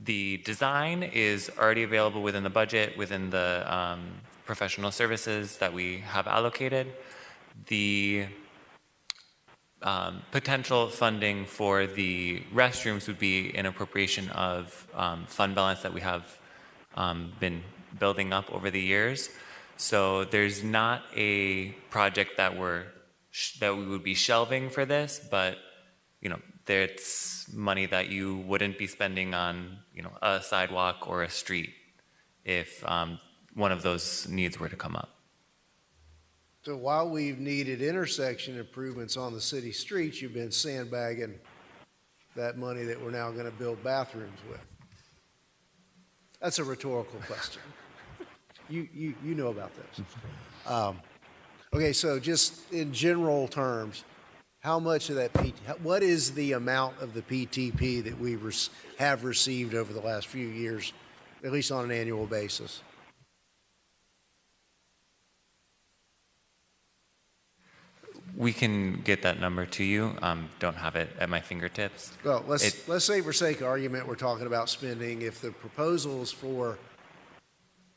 [SPEAKER 12] the design is already available within the budget, within the professional services that we have allocated. The potential funding for the restrooms would be an appropriation of fund balance that we have been building up over the years. So there's not a project that we would be shelving for this, but there's money that you wouldn't be spending on a sidewalk or a street if one of those needs were to come up.
[SPEAKER 1] So while we've needed intersection improvements on the city streets, you've been sandbagging that money that we're now going to build bathrooms with. That's a rhetorical question. You know about those. Okay, so just in general terms, how much of that what is the amount of the PTP that we have received over the last few years, at least on an annual basis?
[SPEAKER 12] We can get that number to you. Don't have it at my fingertips.
[SPEAKER 1] Well, let's say for sake of argument, we're talking about spending. If the proposal is for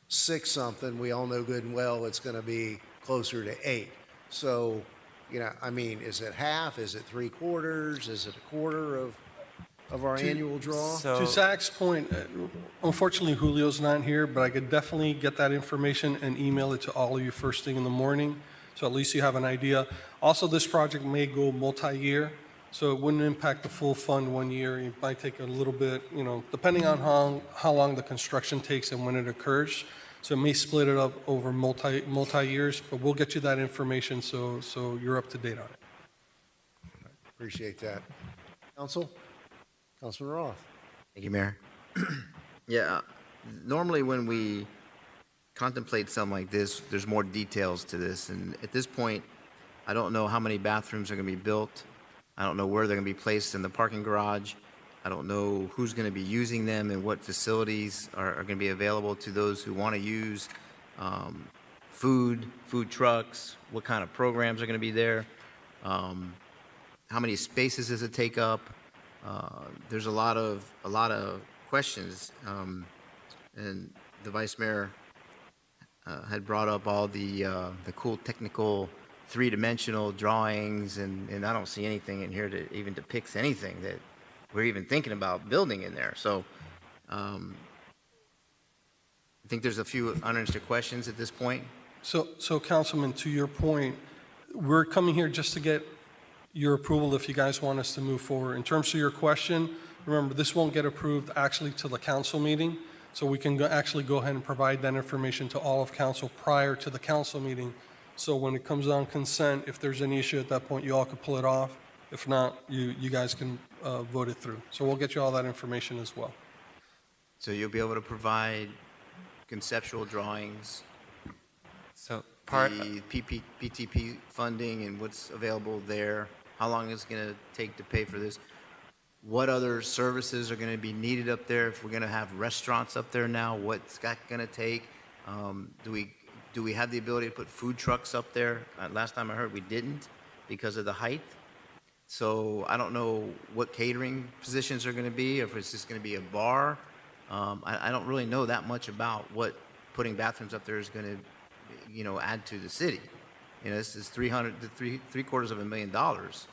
[SPEAKER 1] 6 something, we all know good and well it's going to be closer to 8. So, you know, I mean, is it half? Is it 3/4? Is it a quarter of our annual draw?
[SPEAKER 11] To Zach's point, unfortunately Julio's not here, but I could definitely get that information and email it to all of you first thing in the morning, so at least you have an idea. Also, this project may go multi-year, so it wouldn't impact the full fund 1 year. It might take a little bit, you know, depending on how long the construction takes and when it occurs. So it may split it up over multi-years, but we'll get you that information so you're up to date on it.
[SPEAKER 1] Appreciate that. Councilman Roth.
[SPEAKER 7] Thank you, Mayor. Yeah, normally when we contemplate something like this, there's more details to this. And at this point, I don't know how many bathrooms are going to be built. I don't know where they're going to be placed in the parking garage. I don't know who's going to be using them and what facilities are going to be available to those who want to use food trucks, what kind of programs are going to be there, how many spaces does it take up. There's a lot of questions, and the Vice Mayor had brought up all the cool technical three-dimensional drawings, and I don't see anything in here that even depicts anything that we're even thinking about building in there. So I think there's a few unanswered questions at this point.
[SPEAKER 11] So Councilman, to your point, we're coming here just to get your approval if you guys want us to move forward. In terms of your question, remember, this won't get approved actually till the council meeting, so we can actually go ahead and provide that information to all of council prior to the council meeting. So when it comes on consent, if there's any issue at that point, you all could pull it off. If not, you guys can vote it through. So we'll get you all that information as well.
[SPEAKER 7] So you'll be able to provide conceptual drawings,
[SPEAKER 12] so
[SPEAKER 7] the PTP funding and what's available there, how long it's going to take to pay for this, what other services are going to be needed up there, if we're going to have restaurants up there now, what's that going to take, do we have the ability to put food trucks up there? Last time I heard we didn't because of the height. So I don't know what catering positions are going to be, if it's just going to be a bar. I don't really know that much about what putting bathrooms up there is going to, you know, add to the city. You know, this is $750,000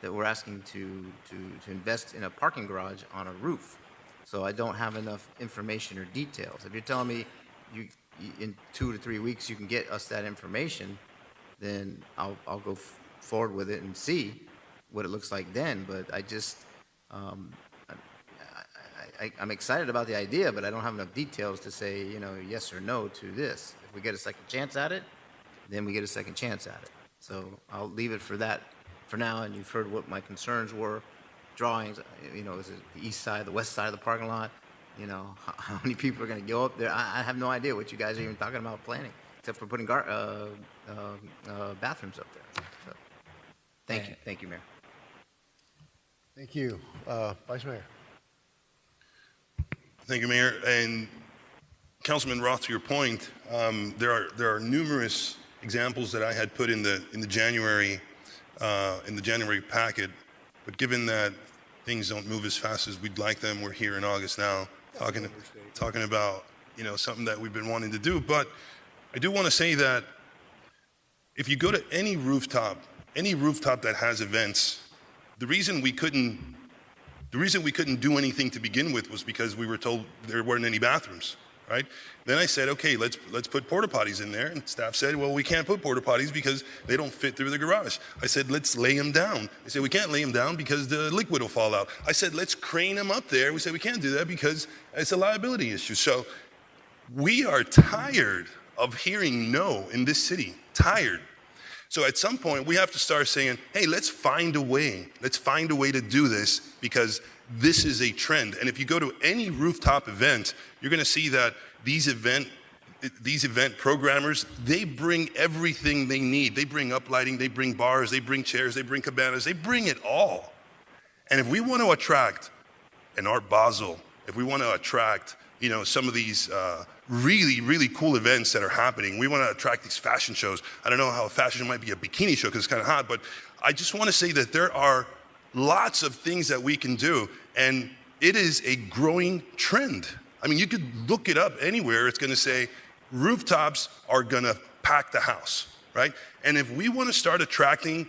[SPEAKER 7] that we're asking to invest in a parking garage on a roof. So I don't have enough information or details. If you're telling me in 2 to 3 weeks you can get us that information, then I'll go forward with it and see what it looks like then. But I just I'm excited about the idea, but I don't have enough details to say, you know, yes or no to this. If we get a second chance at it, then we get a second chance at it. So I'll leave it for that for now. And you've heard what my concerns were. Drawings, you know, is it the east side, the west side of the parking lot? You know, how many people are going to go up there? I have no idea what you guys are even talking about planning, except for putting bathrooms up there. So, thank you, Mayor.
[SPEAKER 1] Thank you. Vice Mayor.
[SPEAKER 3] Thank you, Mayor. And Councilman Roth, to your point, there are numerous examples that I had put in the January packet, but given that things don't move as fast as we'd like them, we're here in August now talking about, you know, something that we've been wanting to do. But I do want to say that if you go to any rooftop that has events, the reason we couldn't do anything to begin with was because we were told there weren't any bathrooms, right? Then I said, okay, let's put porta potties in there. And staff said, well, we can't put porta potties because they don't fit through the garage. I said, let's lay them down. They said, we can't lay them down because the liquid will fall out. I said, let's crane them up there. We said, we can't do that because it's a liability issue. So we are tired of hearing no in this city, tired. So at some point, we have to start saying, hey, let's find a way. Let's find a way to do this because this is a trend. And if you go to any rooftop event, you're going to see that these event these event programmers, they bring everything they need. They bring uplighting, they bring bars, they bring chairs, they bring cabanas, they bring it all. And if we want to attract an Art Basel, if we want to attract, some of these really, really cool events that are happening, we want to attract these fashion shows. I don't know how a fashion show might be a bikini show because it's kind of hot, but I just want to say that there are lots of things that we can do, and it is a growing trend. I mean, you could look it up anywhere. It's going to say rooftops are going to pack the house, right? And if we want to start attracting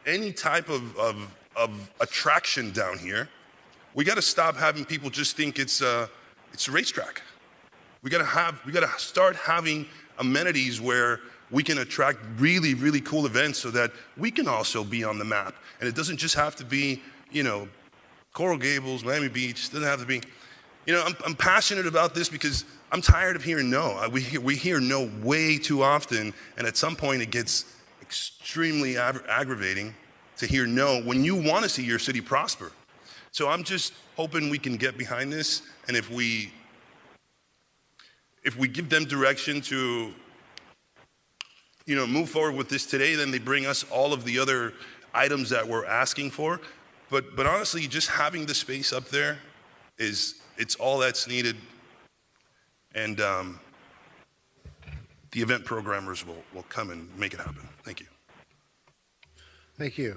[SPEAKER 3] any type of attraction down here, we got to stop having people just think it's a racetrack. We got to start having amenities where we can attract really, really cool events so that we can also be on the map. And it doesn't just have to be, Coral Gables, Miami Beach. It doesn't have to be, I'm passionate about this because I'm tired of hearing no. We hear no way too often, and at some point it gets extremely aggravating to hear no when you want to see your city prosper. So I'm just hoping we can get behind this, and if we give them direction to, move forward with this today, then they bring us all of the other items that we're asking for. But honestly, just having the space up there it's all that's needed, and the event programmers will come and make it happen. Thank you.
[SPEAKER 1] Thank you.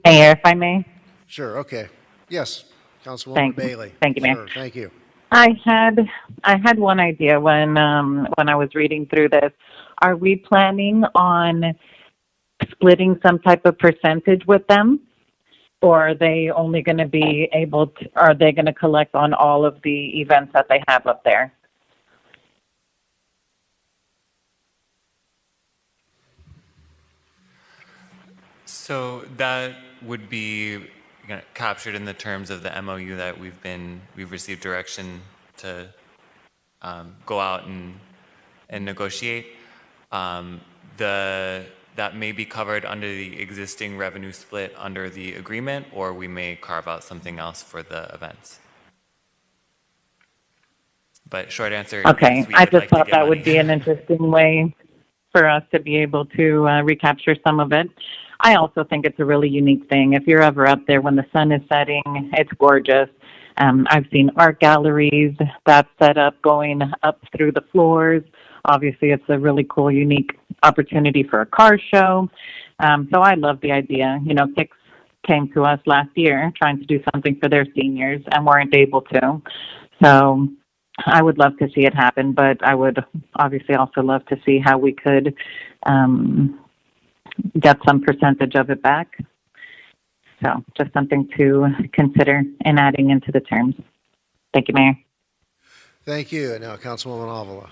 [SPEAKER 16] Mayor, if I may.
[SPEAKER 1] Sure, okay. Yes, Councilwoman
[SPEAKER 16] Thank you.
[SPEAKER 1] Bailey.
[SPEAKER 16] Thank you, Mayor.
[SPEAKER 1] Sure, thank you.
[SPEAKER 16] I had one idea when I was reading through this. Are we planning on splitting some type of percentage with them? Or are they only going to be able to, are they going to collect on all of the events that they have up there?
[SPEAKER 12] So that would be captured in the terms of the MOU that we've received direction to go out and negotiate. That may be covered under the existing revenue split under the agreement, or we may carve out something else for the events. But short answer,
[SPEAKER 16] Okay,
[SPEAKER 12] yes, we
[SPEAKER 16] I
[SPEAKER 12] would
[SPEAKER 16] just
[SPEAKER 12] like to
[SPEAKER 16] thought
[SPEAKER 12] get
[SPEAKER 16] that
[SPEAKER 12] money.
[SPEAKER 16] would be an interesting way for us to be able to recapture some of it. I also think it's a really unique thing. If you're ever up there when the sun is setting, it's gorgeous. I've seen art galleries that's set up going up through the floors. Obviously, it's a really cool, unique opportunity for a car show. So I love the idea. Kicks came to us last year trying to do something for their seniors and weren't able to. So I would love to see it happen, but I would obviously also love to see how we could get some percentage of it back. So just something to consider in adding into the terms. Thank you, Mayor.
[SPEAKER 1] Thank you. And now Councilwoman Avila.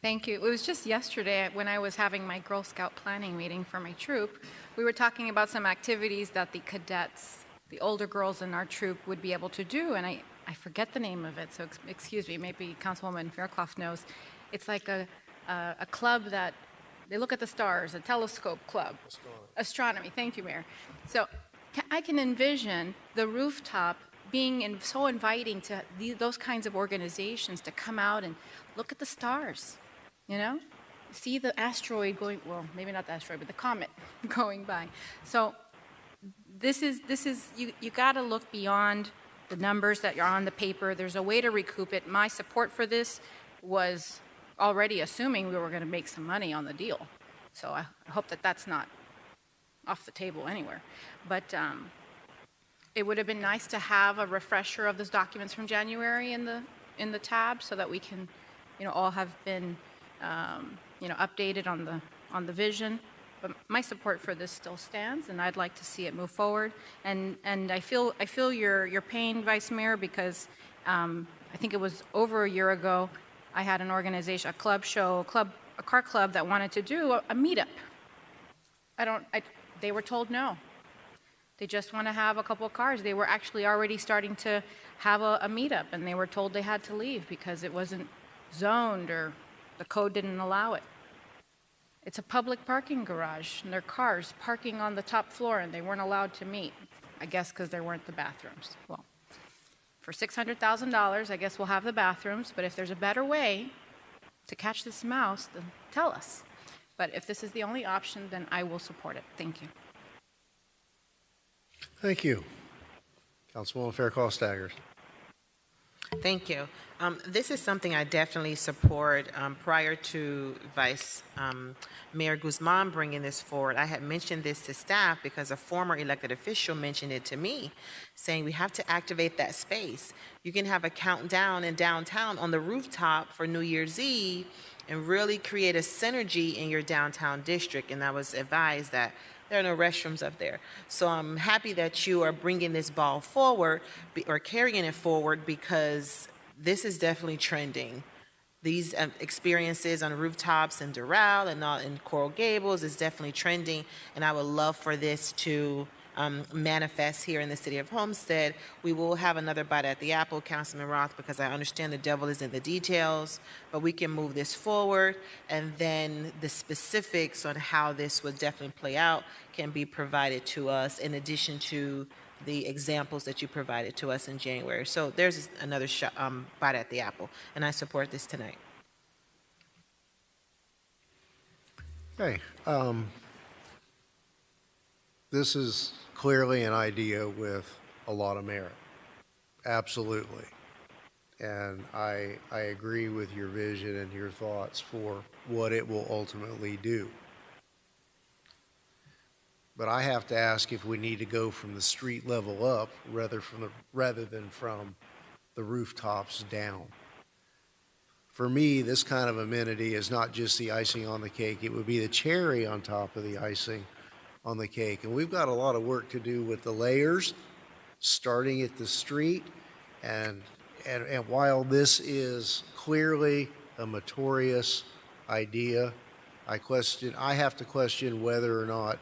[SPEAKER 6] Thank you. It was just yesterday when I was having my Girl Scout planning meeting for my troop. We were talking about some activities that the cadets, the older girls in our troop, would be able to do, and I forget the name of it, so excuse me, maybe Councilwoman Fairclough knows. It's like a club that they look at the stars, a telescope club. Astronomy. Thank you, Mayor. So I can envision the rooftop being so inviting to those kinds of organizations to come out and look at the stars. See the asteroid going, well, maybe not the asteroid, but the comet going by. So this is you got to look beyond the numbers that are on the paper. There's a way to recoup it. My support for this was already assuming we were going to make some money on the deal. So I hope that that's not off the table anywhere. But it would have been nice to have a refresher of those documents from January in the tab so that we can, all have been updated on the vision. But my support for this still stands, and I'd like to see it move forward. And I feel your pain, Vice Mayor, because I think it was over a year ago, I had an organization, a car club that wanted to do a meetup. They were told no. They just want to have a couple of cars. They were actually already starting to have a meetup, and they were told they had to leave because it wasn't zoned or the code didn't allow it. It's a public parking garage, and their cars parking on the top floor, and they weren't allowed to meet, I guess because there weren't the bathrooms. Well, for $600,000, I guess we'll have the bathrooms, but if there's a better way to catch this mouse, then tell us. But if this is the only option, then I will support it. Thank you.
[SPEAKER 1] Thank you. Councilwoman Fairclough Staggers.
[SPEAKER 8] Thank you. This is something I definitely support. Prior to Vice Mayor Guzman bringing this forward, I had mentioned this to staff because a former elected official mentioned it to me, saying we have to activate that space. You can have a countdown in downtown on the rooftop for New Year's Eve and really create a synergy in your downtown district. And I was advised that there are no restrooms up there. So I'm happy that you are bringing this ball forward or carrying it forward, because this is definitely trending. These experiences on rooftops in Doral and in Coral Gables is definitely trending, and I would love for this to manifest here in the city of Homestead. We will have another bite at the apple, Councilman Roth, because I understand the devil is in the details, but we can move this forward, and then the specifics on how this would definitely play out can be provided to us in addition to the examples that you provided to us in January. So there's another bite at the apple, and I support this tonight.
[SPEAKER 1] Okay. This is clearly an idea with a lot of merit. Absolutely. And I agree with your vision and your thoughts for what it will ultimately do. But I have to ask if we need to go from the street level up rather than from the rooftops down. For me, this kind of amenity is not just the icing on the cake. It would be the cherry on top of the icing on the cake. And we've got a lot of work to do with the layers, starting at the street. And while this is clearly a meritorious idea, I have to question whether or not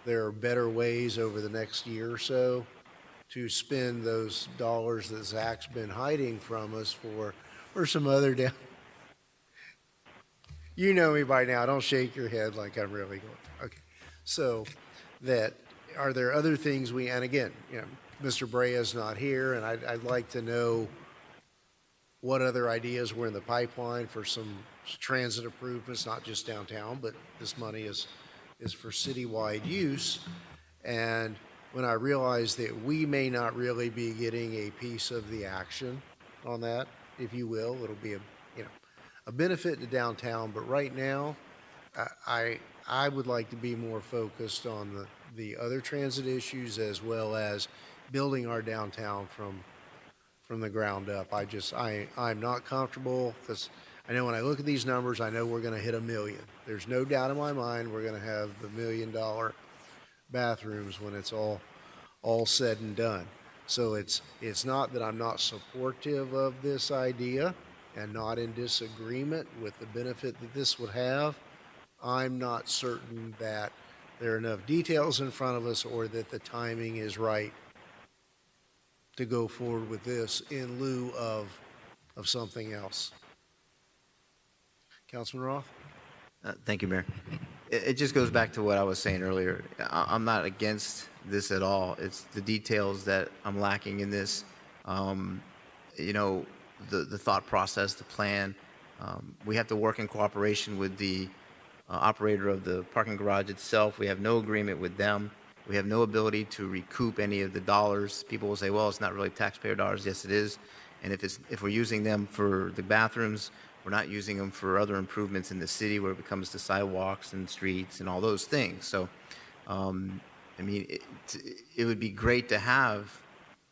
[SPEAKER 1] there are better ways over the next year or so to spend those dollars that Zach's been hiding from us for some other down. You know me by now. Don't shake your head like I'm really going. Okay. So are there other things and again, Mr. Brea's not here, and I'd like to know what other ideas were in the pipeline for some transit improvements, not just downtown, but this money is for citywide use. And when I realize that we may not really be getting a piece of the action on that, if you will, it'll be a benefit to downtown. But right now, I would like to be more focused on the other transit issues, as well as building our downtown from the ground up. I'm not comfortable, because I know when I look at these numbers, I know we're going to hit 1 million. There's no doubt in my mind we're going to have the $1 million bathrooms when it's all said and done. So it's not that I'm not supportive of this idea and not in disagreement with the benefit that this would have. I'm not certain that there are enough details in front of us or that the timing is right to go forward with this in lieu of something else. Councilman Roth?
[SPEAKER 7] Thank you, Mayor. It just goes back to what I was saying earlier. I'm not against this at all. It's the details that I'm lacking in this. The thought process, the plan. We have to work in cooperation with the operator of the parking garage itself. We have no agreement with them. We have no ability to recoup any of the dollars. People will say, well, it's not really taxpayer dollars. Yes, it is. And if we're using them for the bathrooms, we're not using them for other improvements in the city where it comes to sidewalks and streets and all those things. So, it would be great to have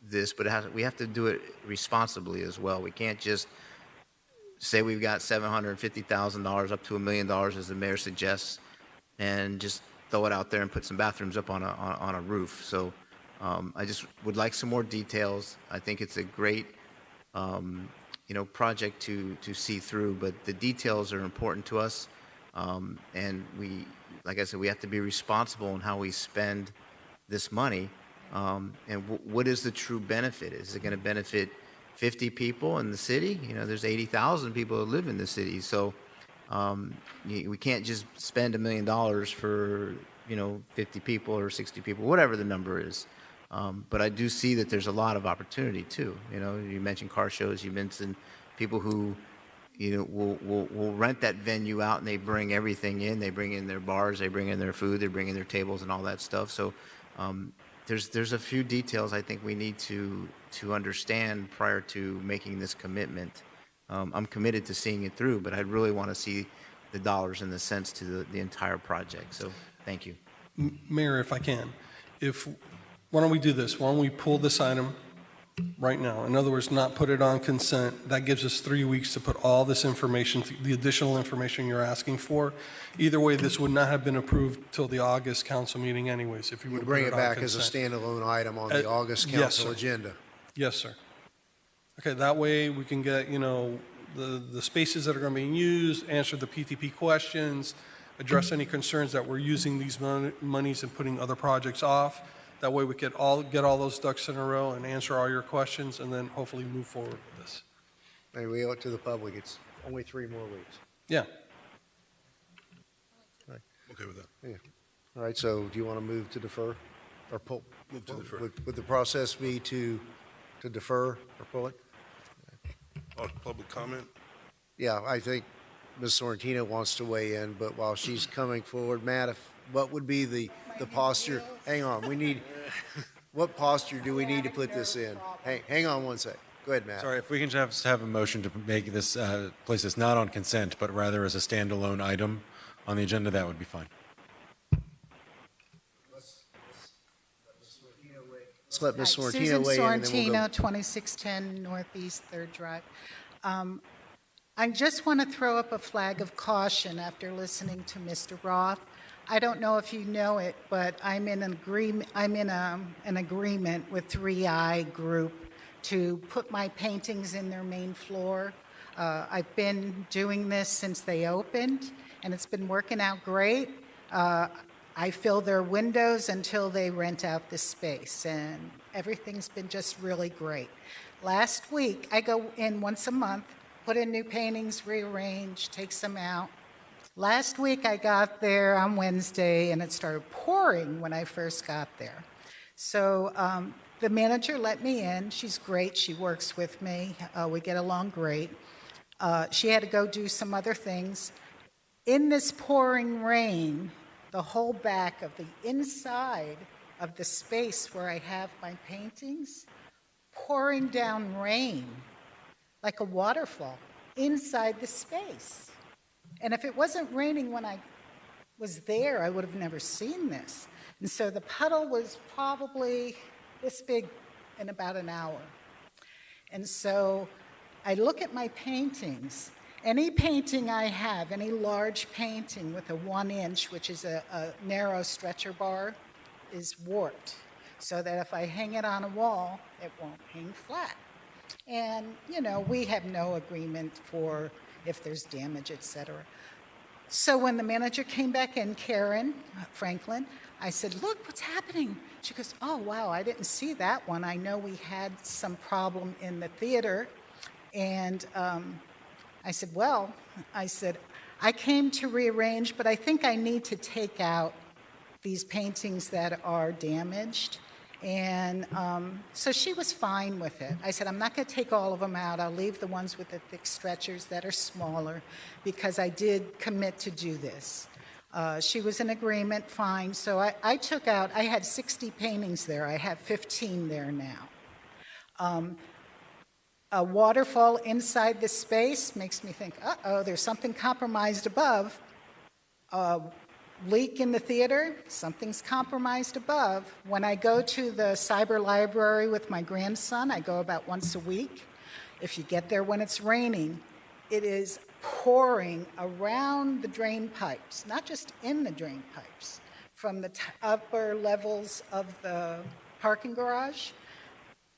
[SPEAKER 7] this, but we have to do it responsibly as well. We can't just say we've got $750,000 up to $1 million, as the mayor suggests, and just throw it out there and put some bathrooms up on a roof. So I just would like some more details. I think it's a great project to see through, but the details are important to us. And like I said, we have to be responsible in how we spend this money. And what is the true benefit? Is it going to benefit 50 people in the city? There's 80,000 people that live in the city. So we can't just spend $1 million for 50 people or 60 people, whatever the number is. But I do see that there's a lot of opportunity too. You mentioned car shows. You mentioned people who we'll rent that venue out, and they bring everything in. They bring in their bars, they bring in their food, they bring in their tables and all that stuff. So there's a few details I think we need to understand prior to making this commitment. I'm committed to seeing it through, but I'd really want to see the dollars and the cents to the entire project. So thank you.
[SPEAKER 11] Mayor, if I can, why don't we do this? Why don't we pull this item right now? In other words, not put it on consent. That gives us 3 weeks to put all this information, the additional information you're asking for. Either way, this would not have been approved till the August council meeting anyways, if you would have
[SPEAKER 1] Bring
[SPEAKER 11] put
[SPEAKER 1] it
[SPEAKER 11] on
[SPEAKER 1] back as a
[SPEAKER 11] consent.
[SPEAKER 1] standalone item on the August
[SPEAKER 11] yes,
[SPEAKER 1] council
[SPEAKER 11] sir.
[SPEAKER 1] agenda.
[SPEAKER 11] Yes, sir. Okay, that way we can get, the spaces that are going to be used, answer the PTP questions, address any concerns that we're using these monies and putting other projects off. That way we could get all those ducks in a row and answer all your questions, and then hopefully move forward with this.
[SPEAKER 1] And we owe it to the public. It's only 3 more weeks.
[SPEAKER 11] Yeah.
[SPEAKER 3] Okay with that.
[SPEAKER 1] Yeah. All right, so do you want to move to defer or pull?
[SPEAKER 3] Move to defer.
[SPEAKER 1] Would the process be to defer or pull it?
[SPEAKER 3] Public comment?
[SPEAKER 1] Yeah, I think Ms. Sorrentino wants to weigh in, but while she's coming forward, Matt, what would be the posture? Hang on, what posture do we need to put this in? Hang on one sec. Go ahead, Matt.
[SPEAKER 5] Sorry, if we can just have a motion to make this, place this not on consent, but rather as a standalone item on the agenda, that would be fine.
[SPEAKER 1] Let's let Ms. Sorrentino
[SPEAKER 17] Susan
[SPEAKER 1] weigh in, and then we'll go.
[SPEAKER 17] Sorrentino, 2610 Northeast 3rd Drive. I just want to throw up a flag of caution after listening to Mr. Roth. I don't know if you know it, but I'm in an agreement. An agreement with 3i Group to put my paintings in their main floor. I've been doing this since they opened, and it's been working out great. I fill their windows until they rent out the space, and everything's been just really great. Last week, I go in once a month, put in new paintings, rearrange, take some out. Last week, I got there on Wednesday, and it started pouring when I first got there. So the manager let me in. She's great. She works with me. We get along great. She had to go do some other things. In this pouring rain, the whole back of the inside of the space where I have my paintings, pouring down rain like a waterfall inside the space. And if it wasn't raining when I was there, I would have never seen this. And so the puddle was probably this big in about an hour. And so I look at my paintings. Any painting I have, any large painting with a 1-inch, which is a narrow stretcher bar, is warped, so that if I hang it on a wall, it won't hang flat. And, we have no agreement for if there's damage, et cetera. So when the manager came back in, Karen Franklin, I said, look, what's happening? She goes, oh, wow, I didn't see that one. I know we had some problem in the theater. And I said, I came to rearrange, but I think I need to take out these paintings that are damaged. And so she was fine with it. I said, I'm not going to take all of them out. I'll leave the ones with the thick stretchers that are smaller, because I did commit to do this. She was in agreement, fine. So I took out, I had 60 paintings there. I have 15 there now. A waterfall inside the space makes me think, uh-oh, there's something compromised above. Leak in the theater, something's compromised above. When I go to the cyber library with my grandson, I go about once a week. If you get there when it's raining, it is pouring around the drain pipes, not just in the drain pipes, from the upper levels of the parking garage,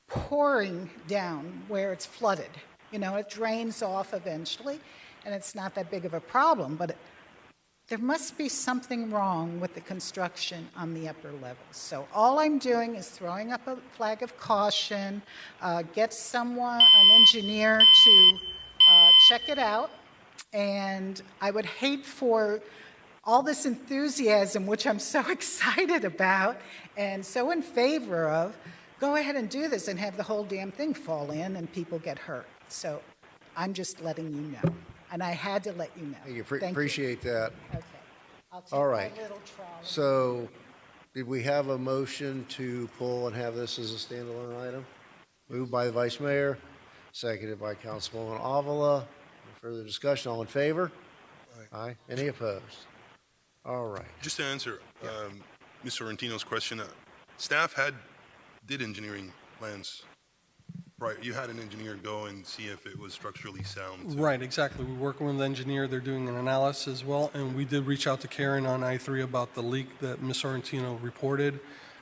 [SPEAKER 17] pouring down where it's flooded. It drains off eventually, and it's not that big of a problem, but there must be something wrong with the construction on the upper levels. So all I'm doing is throwing up a flag of caution, get someone, an engineer, to check it out. And I would hate for all this enthusiasm, which I'm so excited about and so in favor of, go ahead and do this and have the whole damn thing fall in and people get hurt. So I'm just letting you know. and I had to let you know.
[SPEAKER 1] Thank you.
[SPEAKER 17] Thank
[SPEAKER 1] Appreciate that.
[SPEAKER 17] Okay. I'll take
[SPEAKER 1] All
[SPEAKER 17] my
[SPEAKER 1] right.
[SPEAKER 17] little trolley.
[SPEAKER 1] So, did we have a motion to pull and have this as a standalone item? Moved by the Vice Mayor, seconded by Councilwoman Avila. Any further discussion? All in favor? Aye. Any opposed? All right.
[SPEAKER 3] Just to answer Ms. Sorrentino's question, staff did engineering plans. Right, you had an engineer go and see if it was structurally sound.
[SPEAKER 11] Right, exactly. We're working with the engineer. They're doing an analysis as well. And we did reach out to Karen on I-3 about the leak that Ms. Sorrentino reported.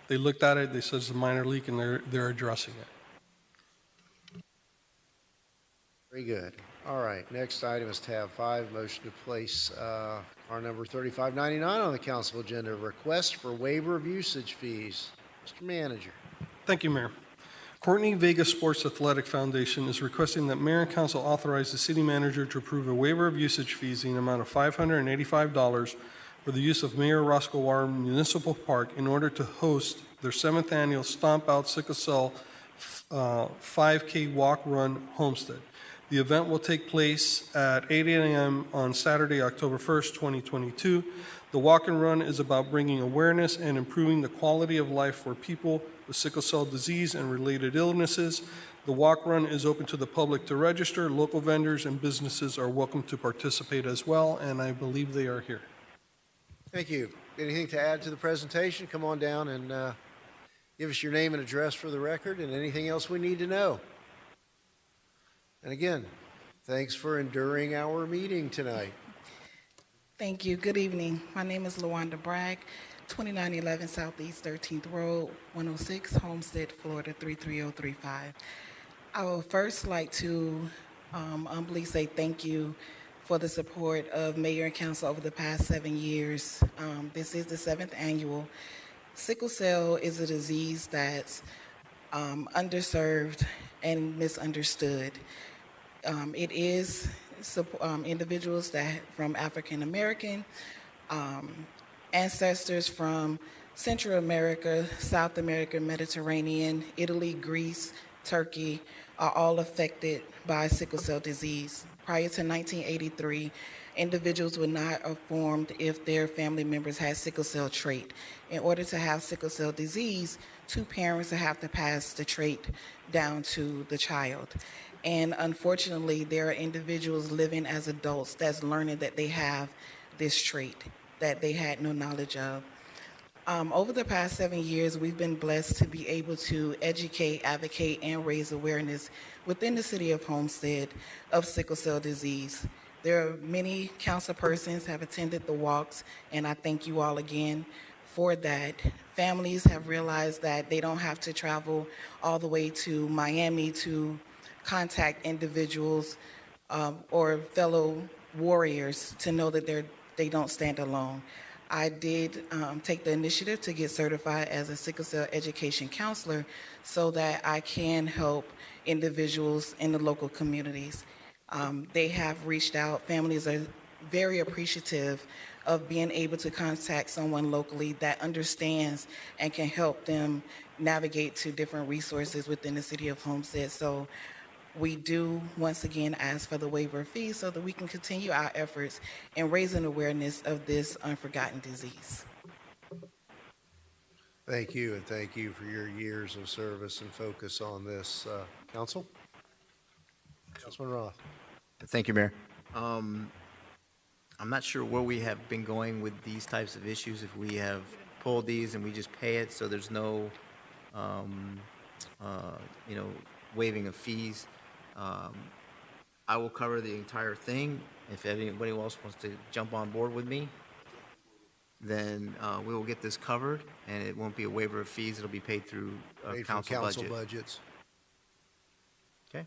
[SPEAKER 11] They looked at it. They said it's a minor leak, and they're addressing it.
[SPEAKER 1] Very good. All right, next item is tab 5, motion to place car number 3599 on the council agenda, request for waiver of usage fees. Mr. Manager.
[SPEAKER 11] Thank you, Mayor. Courtney Vega Sports Athletic Foundation is requesting that Mayor and Council authorize the city manager to approve a waiver of usage fees in the amount of $585 for the use of Mayor Roscoe War Municipal Park in order to host their 7th annual Stomp Out Sickle Cell 5K Walk Run Homestead. The event will take place at 8 a.m. on Saturday, October 1st, 2022. The walk and run is about bringing awareness and improving the quality of life for people with sickle cell disease and related illnesses. The walk run is open to the public to register. Local vendors and businesses are welcome to participate as well, and I believe they are here.
[SPEAKER 1] Thank you. Anything to add to the presentation? Come on down and give us your name and address for the record and anything else we need to know. And again, thanks for enduring our meeting tonight.
[SPEAKER 18] Thank you. Good evening. My name is LaWanda Bragg, 2911 Southeast 13th Road, 106, Homestead, Florida, 33035. I would first like to humbly say thank you for the support of Mayor and Council over the past 7 years. This is the 7th annual. Sickle cell is a disease that's underserved and misunderstood. It is individuals that from African American ancestors from Central America, South America, Mediterranean, Italy, Greece, Turkey are all affected by sickle cell disease. Prior to 1983, individuals would not have formed if their family members had sickle cell trait. In order to have sickle cell disease, 2 parents would have to pass the trait down to the child. And unfortunately, there are individuals living as adults that's learning that they have this trait that they had no knowledge of. Over the past 7 years, we've been blessed to be able to educate, advocate, and raise awareness within the city of Homestead of sickle cell disease. There are many council persons have attended the walks, and I thank you all again for that. Families have realized that they don't have to travel all the way to Miami to contact individuals or fellow warriors to know that they don't stand alone. I did take the initiative to get certified as a sickle cell education counselor so that I can help individuals in the local communities. They have reached out. Families are very appreciative of being able to contact someone locally that understands and can help them navigate to different resources within the city of Homestead. So we do once again ask for the waiver of fees so that we can continue our efforts in raising awareness of this unforgotten disease.
[SPEAKER 1] Thank you, and thank you for your years of service and focus on this. Council? Councilman Roth.
[SPEAKER 7] Thank you, Mayor. I'm not sure where we have been going with these types of issues, if we have pulled these and we just pay it so there's no, waiving of fees. I will cover the entire thing. If anybody else wants to jump on board with me, then we will get this covered, and it won't be a waiver of fees. It'll be paid through council budget.
[SPEAKER 1] budgets.
[SPEAKER 7] Okay?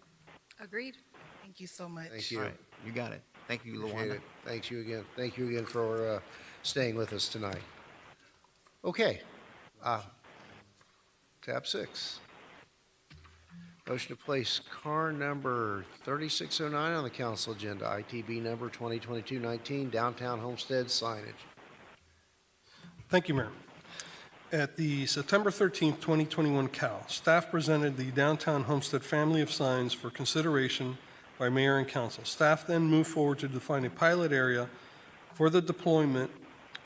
[SPEAKER 18] Agreed. Thank you so much.
[SPEAKER 1] Thank you.
[SPEAKER 7] All right, you got it. Thank you,
[SPEAKER 1] Appreciate
[SPEAKER 7] LaWanda.
[SPEAKER 1] it. Thank you again. Thank you again for staying with us tonight. Okay. Tab 6. Motion to place car number 3609 on the council agenda, ITB number 2022-19, downtown Homestead signage.
[SPEAKER 11] Thank you, Mayor. At the September 13th, 2021 COW, staff presented the Downtown Homestead family of signs for consideration by mayor and council. Staff then moved forward to define a pilot area for the deployment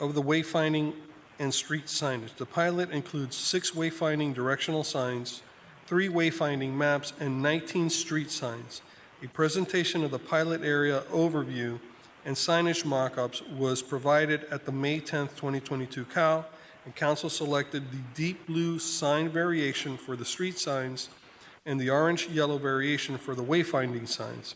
[SPEAKER 11] of the wayfinding and street signage. The pilot includes 6 wayfinding directional signs, 3 wayfinding maps, and 19 street signs. A presentation of the pilot area overview and signage mock-ups was provided at the May 10th, 2022 COW, and council selected the deep blue sign variation for the street signs and the orange-yellow variation for the wayfinding signs.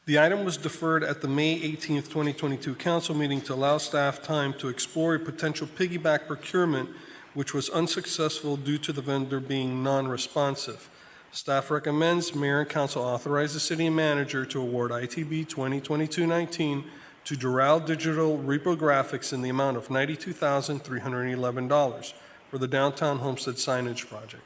[SPEAKER 11] The item was deferred at the May 18th, 2022 council meeting to allow staff time to explore a potential piggyback procurement, which was unsuccessful due to the vendor being non-responsive. Staff recommends mayor and council authorize the city manager to award ITB 2022-19 to Doral Digital Reprographics in the amount of $92,311 for the downtown Homestead signage project.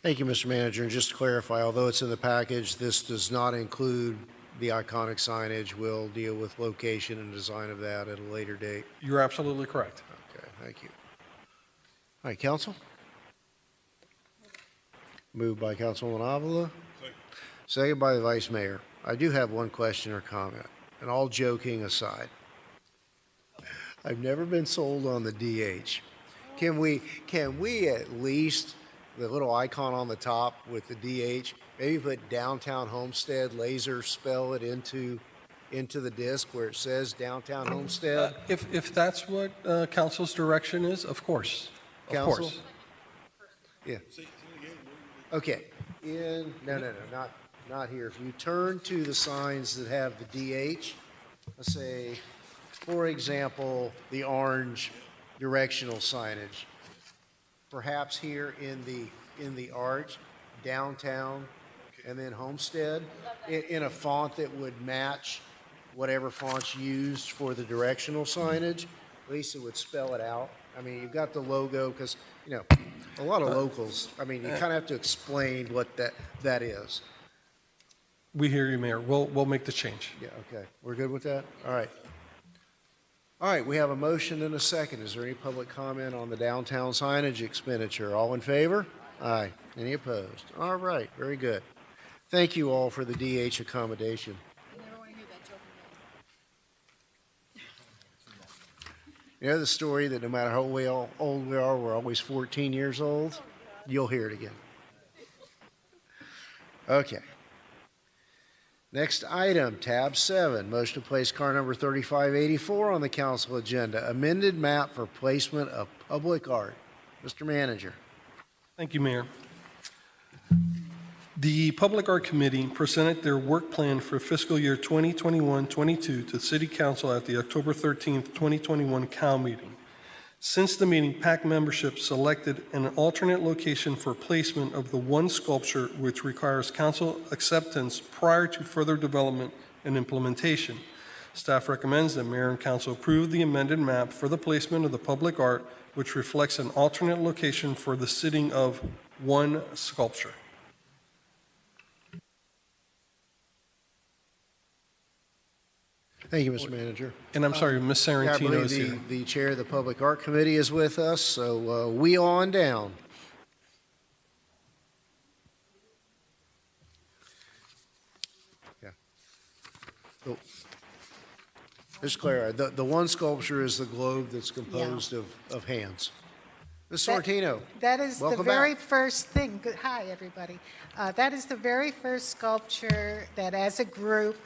[SPEAKER 1] Thank you, Mr. Manager. And just to clarify, although it's in the package, this does not include the iconic signage. We'll deal with location and design of that at a later date.
[SPEAKER 11] You're absolutely correct.
[SPEAKER 1] Okay, thank you. All right, council. Moved by Councilwoman Avila. Second by the Vice Mayor. I do have one question or comment, and all joking aside, I've never been sold on the DH. Can we at least, the little icon on the top with the DH, maybe put downtown Homestead, laser spell it into the disc where it says downtown Homestead?
[SPEAKER 11] If that's what council's direction is, of course.
[SPEAKER 1] Council?
[SPEAKER 11] Of course.
[SPEAKER 1] Yeah. Okay. No, not here. If you turn to the signs that have the DH, let's say, for example, the orange directional signage, perhaps here in the arch, downtown, and then Homestead, in a font that would match whatever font's used for the directional signage. At least it would spell it out. I mean, you've got the logo, because, you know, a lot of locals, I mean, you kind of have to explain what that is.
[SPEAKER 11] We hear you, Mayor. We'll make the change.
[SPEAKER 1] Yeah, okay. We're good with that? All right. All right, we have a motion and a second. Is there any public comment on the downtown signage expenditure? All in favor? Aye. Any opposed? All right, very good. Thank you all for the DH accommodation. You know the story that no matter how old we are, we're always 14 years old? You'll hear it again. Okay. Next item, tab 7, motion to place car number 3584 on the council agenda, amended map for placement of public art. Mr. Manager.
[SPEAKER 11] Thank you, Mayor. The Public Art Committee presented their work plan for fiscal year 2021-22 to the City Council at the October 13th, 2021 COW meeting. Since the meeting, PAC membership selected an alternate location for placement of the one sculpture which requires council acceptance prior to further development and implementation. Staff recommends that Mayor and Council approve the amended map for the placement of the public art, which reflects an alternate location for the sitting of one sculpture.
[SPEAKER 1] Thank you, Mr. Manager.
[SPEAKER 11] And I'm sorry, Ms. Sarantino is here.
[SPEAKER 1] The chair of the Public Art Committee is with us, so wheel on down. Yeah. Oh. Ms. Clara, the one sculpture is the globe that's composed of hands. Ms. Sortino.
[SPEAKER 17] That is the
[SPEAKER 1] welcome
[SPEAKER 17] very
[SPEAKER 1] back.
[SPEAKER 17] first thing. Hi, everybody. That is the very first sculpture that, as a group,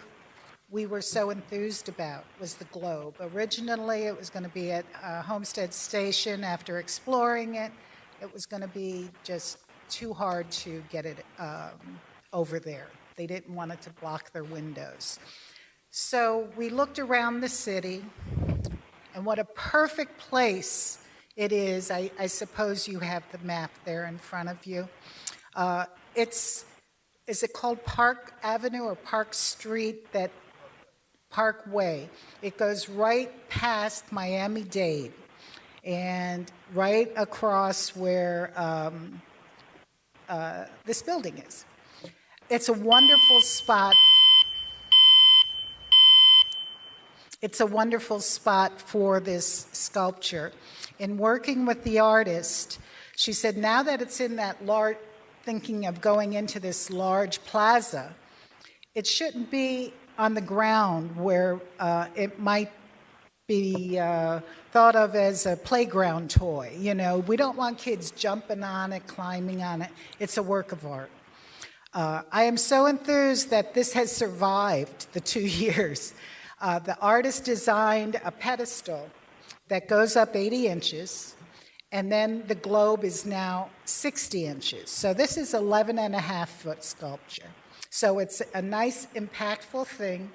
[SPEAKER 17] we were so enthused about, was the globe. Originally, it was going to be at Homestead Station. After exploring it, it was going to be just too hard to get it over there. They didn't want it to block their windows. So we looked around the city, and what a perfect place it is. I suppose you have the map there in front of you. Is it called Park Avenue or Park Street? That Parkway. It goes right past Miami-Dade and right across where this building is. It's a wonderful spot. It's a wonderful spot for this sculpture. In working with the artist, she said now that it's in that thinking of going into this large plaza, it shouldn't be on the ground where it might be thought of as a playground toy. You know, we don't want kids jumping on it, climbing on it. It's a work of art. I am so enthused that this has survived the 2 years. The artist designed a pedestal that goes up 80 inches, and then the globe is now 60 inches. So this is 11.5-foot sculpture. So it's a nice, impactful thing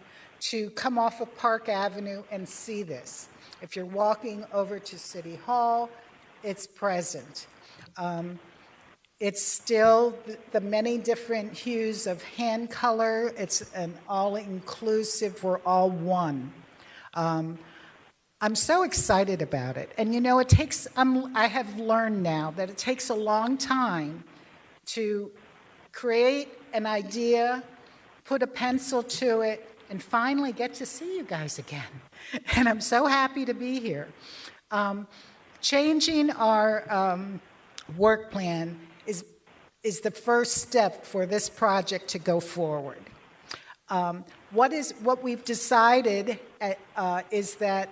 [SPEAKER 17] to come off of Park Avenue and see this. If you're walking over to City Hall, it's present. It's still the many different hues of hand color. It's an all-inclusive, we're all one. I'm so excited about it. And you know, it takes, I have learned now that it takes a long time to create an idea, put a pencil to it, and finally get to see you guys again. And I'm so happy to be here. Changing our work plan is the first step for this project to go forward. What we've decided is that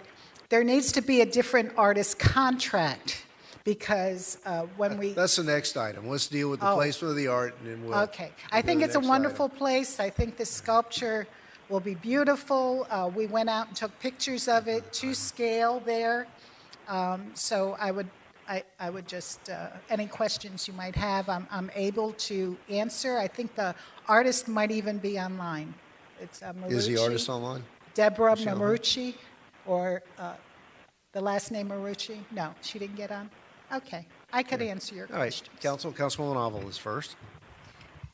[SPEAKER 17] there needs to be a different artist contract, because when we...
[SPEAKER 1] That's the next item. Let's deal with the placement of the art, and then we'll...
[SPEAKER 17] Okay. I think it's a wonderful place. I think the sculpture will be beautiful. We went out and took pictures of it to scale there. So I would just, any questions you might have, I'm able to answer. I think the artist might even be online. It's Marucci.
[SPEAKER 1] Is the artist online?
[SPEAKER 17] Deborah Marucci, or the last name Marucci? No, she didn't get on? Okay, I could answer your question.
[SPEAKER 1] All right, Councilwoman Avila is first.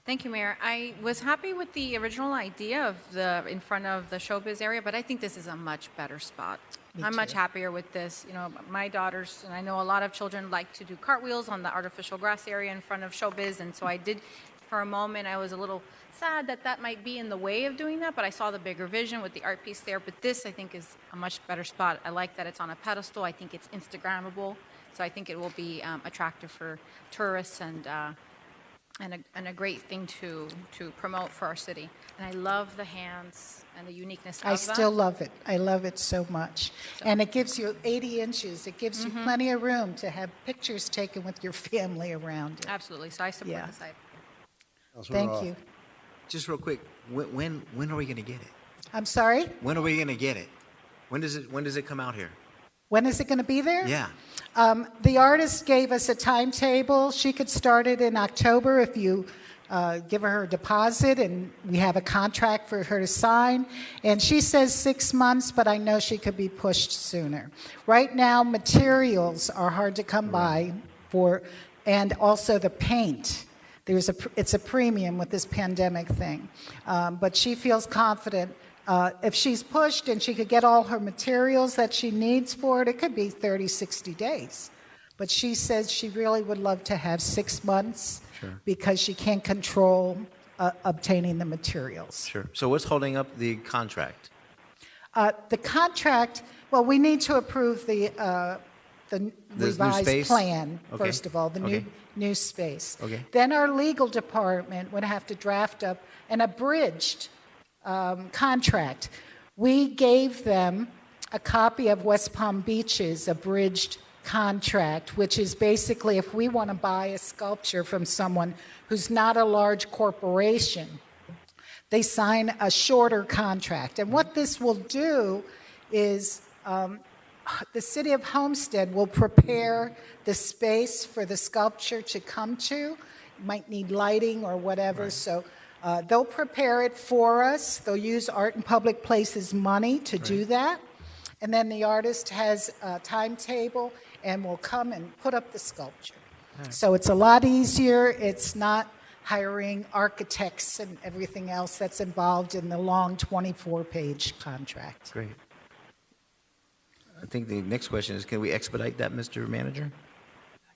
[SPEAKER 6] Thank you, Mayor. I was happy with the original idea of the in front of the showbiz area, but I think this is a much better spot. I'm much happier with this. You know, my daughters, and I know a lot of children like to do cartwheels on the artificial grass area in front of showbiz, and so I did, for a moment, I was a little sad that that might be in the way of doing that, but I saw the bigger vision with the art piece there. But this, I think, is a much better spot. I like that it's on a pedestal. I think it's Instagrammable, so I think it will be attractive for tourists and a great thing to promote for our city. And I love the hands and the uniqueness of that.
[SPEAKER 17] I still love it. I love it so much. And it gives you 80 inches. It gives you plenty of room to have pictures taken with your family around it.
[SPEAKER 6] Absolutely. So I support this item.
[SPEAKER 17] Thank you.
[SPEAKER 7] Just real quick, when are we going to get it?
[SPEAKER 17] I'm sorry?
[SPEAKER 7] When are we going to get it? When does it come out here?
[SPEAKER 17] When is it going to be there?
[SPEAKER 7] Yeah.
[SPEAKER 17] The artist gave us a timetable. She could start it in October if you give her a deposit, and we have a contract for her to sign. And she says 6 months, but I know she could be pushed sooner. Right now, materials are hard to come by and also the paint. It's a premium with this pandemic thing. But she feels confident. If she's pushed and she could get all her materials that she needs for it, it could be 30, 60 days. But she says she really would love to have 6 months because she can't control obtaining the materials.
[SPEAKER 7] Sure. So what's holding up the contract?
[SPEAKER 17] The contract, well, we need to approve the revised plan, first of all, the new space.
[SPEAKER 7] Okay.
[SPEAKER 17] Then our legal department would have to draft up an abridged contract. We gave them a copy of West Palm Beach's abridged contract, which is basically if we want to buy a sculpture from someone who's not a large corporation, they sign a shorter contract. And what this will do is the city of Homestead will prepare the space for the sculpture to come to. It might need lighting or whatever, so they'll prepare it for us. They'll use Art in Public Places money to do that. And then the artist has a timetable and will come and put up the sculpture. So it's a lot easier. It's not hiring architects and everything else that's involved in the long 24-page contract.
[SPEAKER 7] Great. I think the next question is, can we expedite that, Mr. Manager?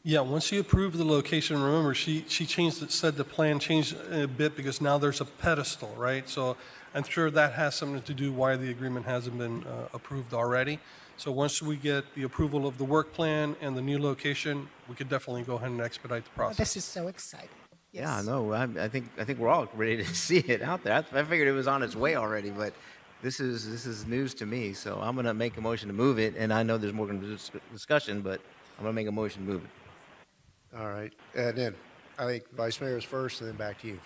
[SPEAKER 11] Yeah, once you approve the location, remember, she changed it, said the plan changed a bit because now there's a pedestal, right? So I'm sure that has something to do why the agreement hasn't been approved already. So once we get the approval of the work plan and the new location, we could definitely go ahead and expedite the process.
[SPEAKER 17] This is so exciting.
[SPEAKER 7] Yeah,
[SPEAKER 17] Yes.
[SPEAKER 7] no, I think we're all ready to see it out there. I figured it was on its way already, but this is news to me. So I'm gonna make a motion to move it, and I know there's more gonna be discussion, but I'm gonna make a motion to move it.
[SPEAKER 1] All right, and then I think Vice Mayor is first, and then back to you.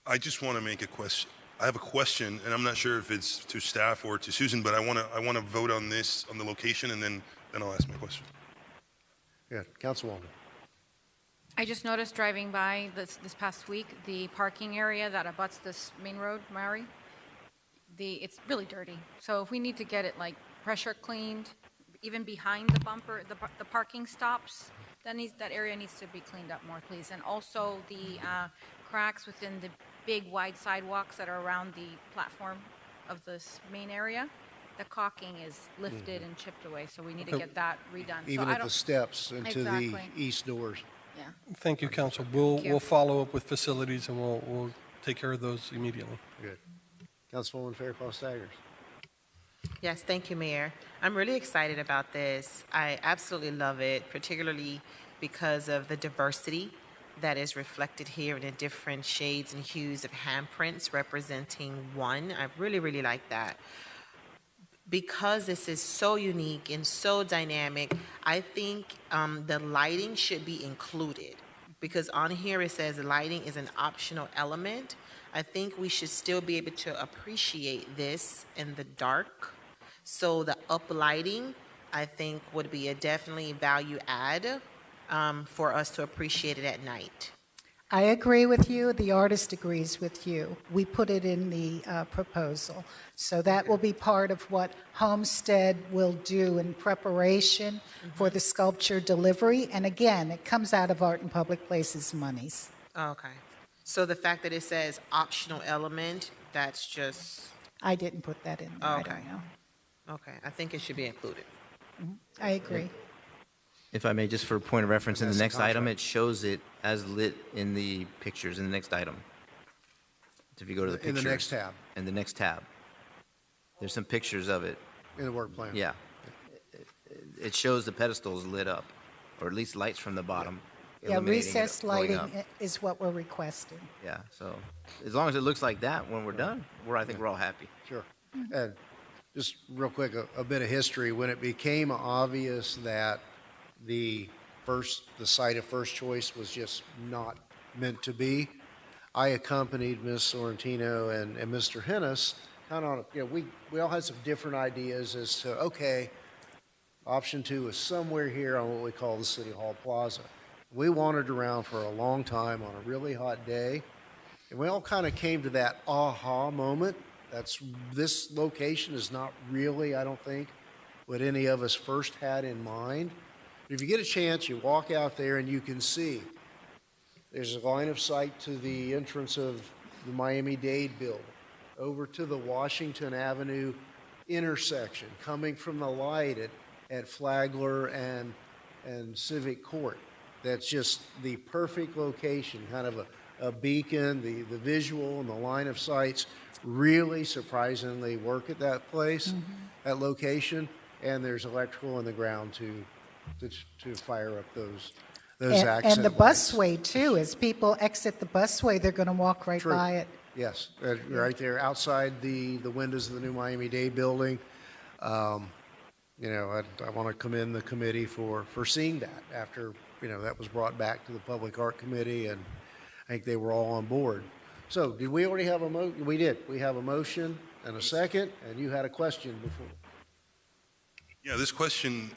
[SPEAKER 3] I just want to make a question. I have a question, and I'm not sure if it's to staff or to Susan, but I want to vote on this, on the location, and then I'll ask my question.
[SPEAKER 1] Yeah, Councilwoman.
[SPEAKER 6] I just noticed driving by this past week, the parking area that abuts this main road, Maury, it's really dirty. So if we need to get it like pressure cleaned, even behind the bumper, the parking stops, that area needs to be cleaned up more, please. And also the cracks within the big wide sidewalks that are around the platform of this main area, the caulking is lifted and chipped away, so we need to get that redone.
[SPEAKER 1] Even at the steps into the east doors.
[SPEAKER 6] Yeah.
[SPEAKER 11] Thank you, Council.
[SPEAKER 6] Thank you.
[SPEAKER 11] We'll follow up with facilities, and we'll take care of those immediately.
[SPEAKER 1] Good. Councilwoman Fairclough-Staggers.
[SPEAKER 8] Yes, thank you, Mayor. I'm really excited about this. I absolutely love it, particularly because of the diversity that is reflected here in the different shades and hues of handprints representing one. I really, really like that. Because this is so unique and so dynamic, I think the lighting should be included. Because on here it says lighting is an optional element. I think we should still be able to appreciate this in the dark. So the uplighting, I think, would be a definitely value add for us to appreciate it at night.
[SPEAKER 17] I agree with you. The artist agrees with you. We put it in the proposal. So that will be part of what Homestead will do in preparation for the sculpture delivery. And again, it comes out of Art and Public Places monies.
[SPEAKER 8] Okay. So the fact that it says optional element, that's just...
[SPEAKER 17] I didn't put that in there.
[SPEAKER 8] Okay.
[SPEAKER 17] I don't know.
[SPEAKER 8] Okay, I think it should be included.
[SPEAKER 17] I agree.
[SPEAKER 7] If I may, just for a point of reference, in the
[SPEAKER 1] That's the
[SPEAKER 7] next item,
[SPEAKER 1] contract.
[SPEAKER 7] it shows it as lit in the pictures in the next item. If you go to the
[SPEAKER 1] In
[SPEAKER 7] pictures.
[SPEAKER 1] the next tab.
[SPEAKER 7] In the next tab. There's some pictures of it.
[SPEAKER 1] In the work plan.
[SPEAKER 7] Yeah. It shows the pedestals lit up, or at least lights from the bottom.
[SPEAKER 17] Yeah,
[SPEAKER 7] illuminating it,
[SPEAKER 17] recessed
[SPEAKER 7] going
[SPEAKER 17] lighting
[SPEAKER 7] up.
[SPEAKER 17] is what we're requesting.
[SPEAKER 7] Yeah, so as long as it looks like that when we're done, I think we're all happy.
[SPEAKER 1] Sure. And just real quick, a bit of history. When it became obvious that the site of first choice was just not meant to be, I accompanied Ms. Sorrentino and Mr. Hennis kind of on, we all had some different ideas as to, okay, option 2 is somewhere here on what we call the City Hall Plaza. We wandered around for a long time on a really hot day, and we all kind of came to that aha moment. This location is not really, I don't think, what any of us first had in mind. If you get a chance, you walk out there and you can see there's a line of sight to the entrance of the Miami-Dade building, over to the Washington Avenue intersection, coming from the light at Flagler and Civic Court. That's just the perfect location, kind of a beacon. The visual and the line of sights really surprisingly work at that place, that location, and there's electrical in the ground to fire up those accent
[SPEAKER 17] And the
[SPEAKER 1] lights.
[SPEAKER 17] busway too, as people exit the busway, they're going to walk right
[SPEAKER 1] True.
[SPEAKER 17] by it.
[SPEAKER 1] Yes, right there outside the windows of the new Miami-Dade building. I want to commend the committee for seeing that after, that was brought back to the Public Art Committee, and I think they were all on board. So did we already have a We did. We have a motion and a second, and you had a question before.
[SPEAKER 3] Yeah, this question,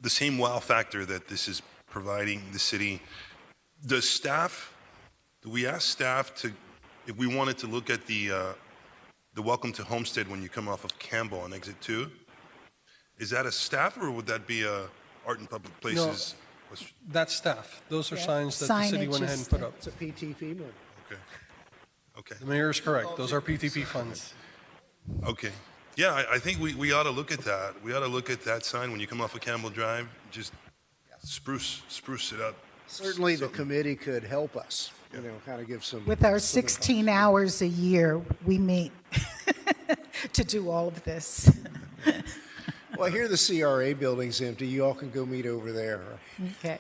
[SPEAKER 3] the same wow factor that this is providing the city, do we ask staff to, if we wanted to look at the Welcome to Homestead when you come off of Campbell on exit 2, is that a staff or would that be a Art and Public Places?
[SPEAKER 11] That's staff. Those are
[SPEAKER 17] Yeah.
[SPEAKER 11] signs that the city
[SPEAKER 17] Signage
[SPEAKER 11] went ahead
[SPEAKER 17] is
[SPEAKER 11] and put up.
[SPEAKER 1] It's a PTP money.
[SPEAKER 3] Okay.
[SPEAKER 11] The mayor is correct. Those are PTP funds.
[SPEAKER 3] Okay. Yeah, I think we ought to look at that. We ought to look at that sign when you come off of Campbell Drive, just spruce it up.
[SPEAKER 1] Certainly the committee could help us, kind of give some.
[SPEAKER 17] With our 16 hours a year, we meet to do all of this.
[SPEAKER 1] Well, I hear the CRA building's empty. You all can go meet over there.
[SPEAKER 17] Okay.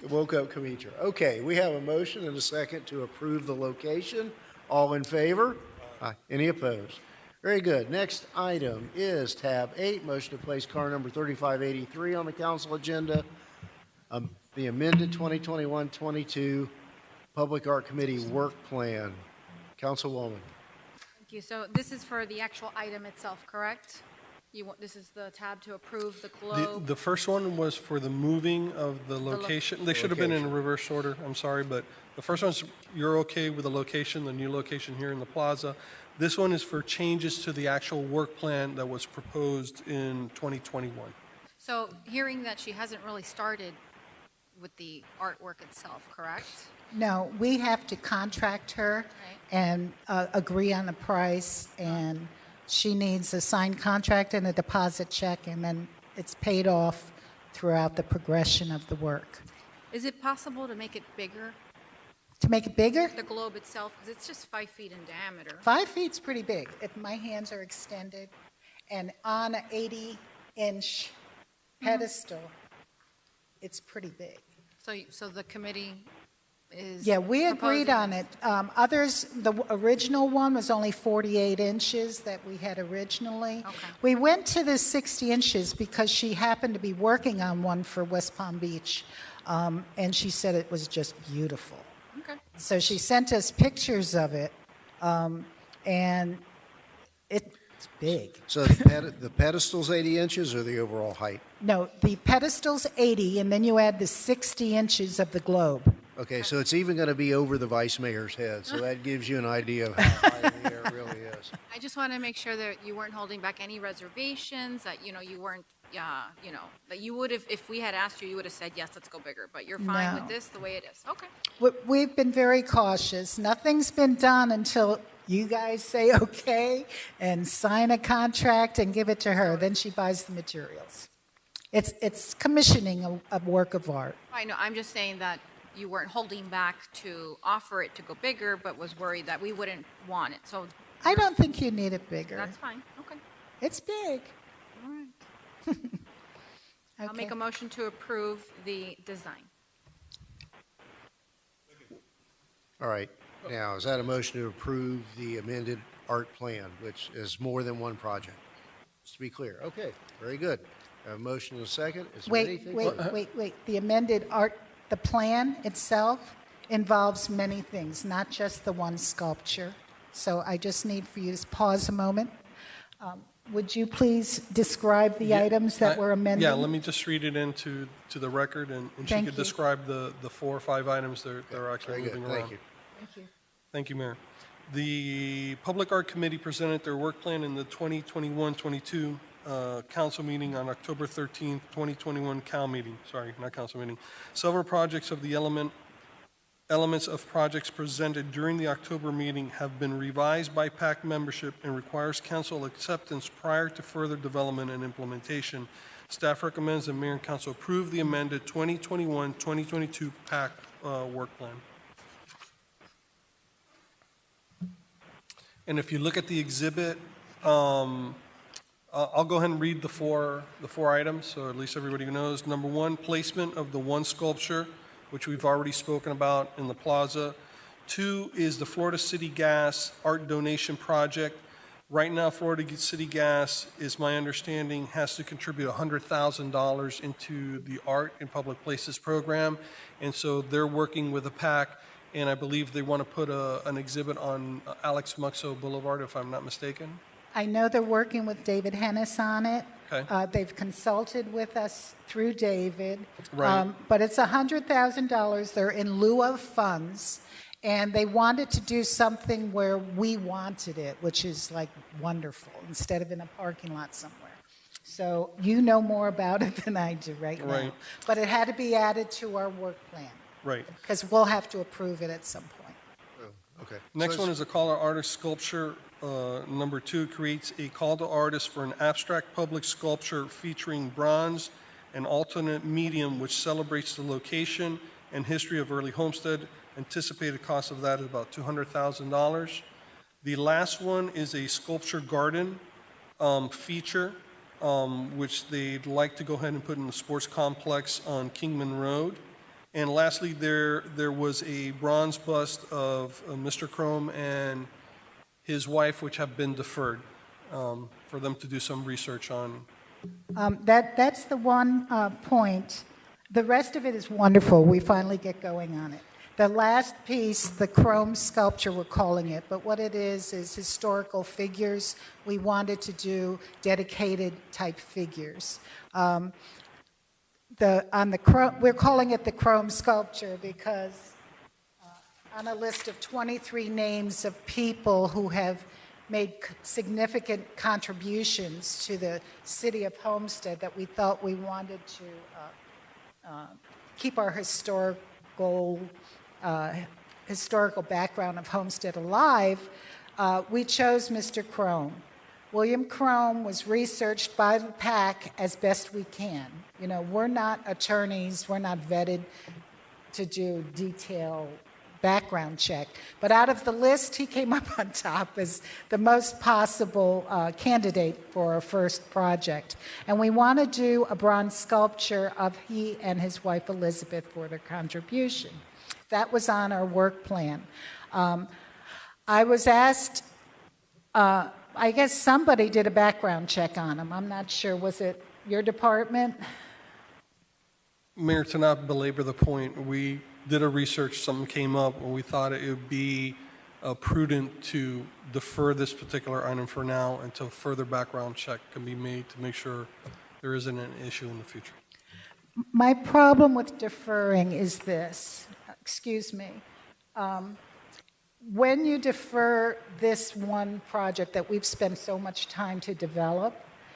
[SPEAKER 1] Woke up Kamitra. Okay, we have a motion and a second to approve the location. All in favor? Aye. Any opposed? Very good. Next item is tab 8, motion to place car number 3583 on the council agenda. The amended 2021-22 Public Art Committee work plan. Councilwoman.
[SPEAKER 6] Thank you. So this is for the actual item itself, correct? This is the tab to approve the globe.
[SPEAKER 11] The first one was for the moving of the location. They should have been in reverse order, I'm sorry, but the first one's, you're okay with the location, the new location here in the plaza. This one is for changes to the actual work plan that was proposed in 2021.
[SPEAKER 6] So hearing that she hasn't really started with the artwork itself, correct?
[SPEAKER 17] No, we have to contract her and agree on the price, and she needs a signed contract and a deposit check, and then it's paid off throughout the progression of the work.
[SPEAKER 6] Is it possible to make it bigger?
[SPEAKER 17] To make it bigger?
[SPEAKER 6] The globe itself, because it's just 5 feet in diameter.
[SPEAKER 17] 5 feet's pretty big. If my hands are extended, and on an 80-inch pedestal, it's pretty big.
[SPEAKER 6] So the committee is
[SPEAKER 17] Yeah, we agreed
[SPEAKER 6] proposing
[SPEAKER 17] on
[SPEAKER 6] this.
[SPEAKER 17] it. Others, the original one was only 48 inches that we had originally.
[SPEAKER 6] Okay.
[SPEAKER 17] We went to the 60 inches because she happened to be working on one for West Palm Beach, and she said it was just beautiful.
[SPEAKER 6] Okay.
[SPEAKER 17] So she sent us pictures of it, and it's big.
[SPEAKER 1] So the pedestal's 80 inches or the overall height?
[SPEAKER 17] No, the pedestal's 80, and then you add the 60 inches of the globe.
[SPEAKER 1] Okay, so it's even going to be over the vice mayor's head, so that gives you an idea of how high in the air it really is.
[SPEAKER 6] I just want to make sure that you weren't holding back any reservations, that, you weren't, that you would have, if we had asked you, you would have said, yes, let's go bigger, but you're fine
[SPEAKER 17] No.
[SPEAKER 6] with this the way it is. Okay.
[SPEAKER 17] We've been very cautious. Nothing's been done until you guys say okay and sign a contract and give it to her. Then she buys the materials. It's commissioning a work of art.
[SPEAKER 6] I know, I'm just saying that you weren't holding back to offer it to go bigger, but was worried that we wouldn't want it. So
[SPEAKER 17] I don't think you need it bigger.
[SPEAKER 6] that's fine. Okay.
[SPEAKER 17] It's big.
[SPEAKER 6] All right. I'll make a motion to approve the design.
[SPEAKER 1] All right, now, is that a motion to approve the amended art plan, which is more than one project? Just to be clear. Okay, very good. I have a motion and a second. Is there anything?
[SPEAKER 17] Wait. The amended art, the plan itself involves many things, not just the one sculpture. So I just need for you to pause a moment. Would you please describe the items that were amended?
[SPEAKER 11] Yeah, let me just read it into the record, and she
[SPEAKER 17] Thank
[SPEAKER 11] could
[SPEAKER 17] you.
[SPEAKER 11] describe the 4 or 5 items that are actually
[SPEAKER 1] Very good,
[SPEAKER 11] moving around.
[SPEAKER 1] thank you.
[SPEAKER 17] Thank you.
[SPEAKER 11] Thank you, Mayor. The Public Art Committee presented their work plan in the 2021-22 council meeting on October 13th, 2021 COW meeting. Sorry, not council meeting. Several projects of the elements of projects presented during the October meeting have been revised by PAC membership and requires council acceptance prior to further development and implementation. Staff recommends the mayor and council approve the amended 2021-2022 PAC work plan. And if you look at the exhibit, I'll go ahead and read the four items, so at least everybody knows. Number 1, placement of the one sculpture, which we've already spoken about in the plaza. 2 is the Florida City Gas Art Donation Project. Right now, Florida City Gas, is my understanding, has to contribute $100,000 into the Art in Public Places program, and so they're working with a PAC, and I believe they want to put an exhibit on Alex Muxo Boulevard, if I'm not mistaken.
[SPEAKER 17] I know they're working with David Hennis on it.
[SPEAKER 11] Okay.
[SPEAKER 17] They've consulted with us through David.
[SPEAKER 11] Right.
[SPEAKER 17] But it's $100,000. They're in lieu of funds. And they wanted to do something where we wanted it, which is like wonderful, instead of in a parking lot somewhere. So you know more about it than I do right now.
[SPEAKER 11] Right.
[SPEAKER 17] But it had to be added to our work plan,
[SPEAKER 11] Right.
[SPEAKER 17] because we'll have to approve it at some point.
[SPEAKER 1] Okay.
[SPEAKER 11] Next one is a call to artist sculpture. Number 2 creates a call to artist for an abstract public sculpture featuring bronze, an alternate medium which celebrates the location and history of early Homestead. Anticipated cost of that is about $200,000. The last one is a sculpture garden feature which they'd like to go ahead and put in the sports complex on Kingman Road. And lastly, there was a bronze bust of Mr. Chrome and his wife, which have been deferred for them to do some research on.
[SPEAKER 17] That's the one point. The rest of it is wonderful. We finally get going on it. The last piece, the chrome sculpture, we're calling it, but what it is historical figures. We wanted to do dedicated type figures. We're calling it the chrome sculpture because on a list of 23 names of people who have made significant contributions to the city of Homestead that we thought we wanted to keep our historical background of Homestead alive, we chose Mr. Chrome. William Chrome was researched by the PAC as best we can. You know, we're not attorneys, we're not vetted to do detailed background check. But out of the list, he came up on top as the most possible candidate for our first project. And we want to do a bronze sculpture of he and his wife Elizabeth for their contribution. That was on our work plan. I was asked, I guess somebody did a background check on him. I'm not sure. Was it your department?
[SPEAKER 11] Mayor, to not belabor the point, we did a research, something came up, and we thought it would be prudent to defer this particular item for now until further background check can be made to make sure there isn't an issue in the future.
[SPEAKER 17] My problem with deferring is this. Excuse me. When you defer this one project that we've spent so much time to develop,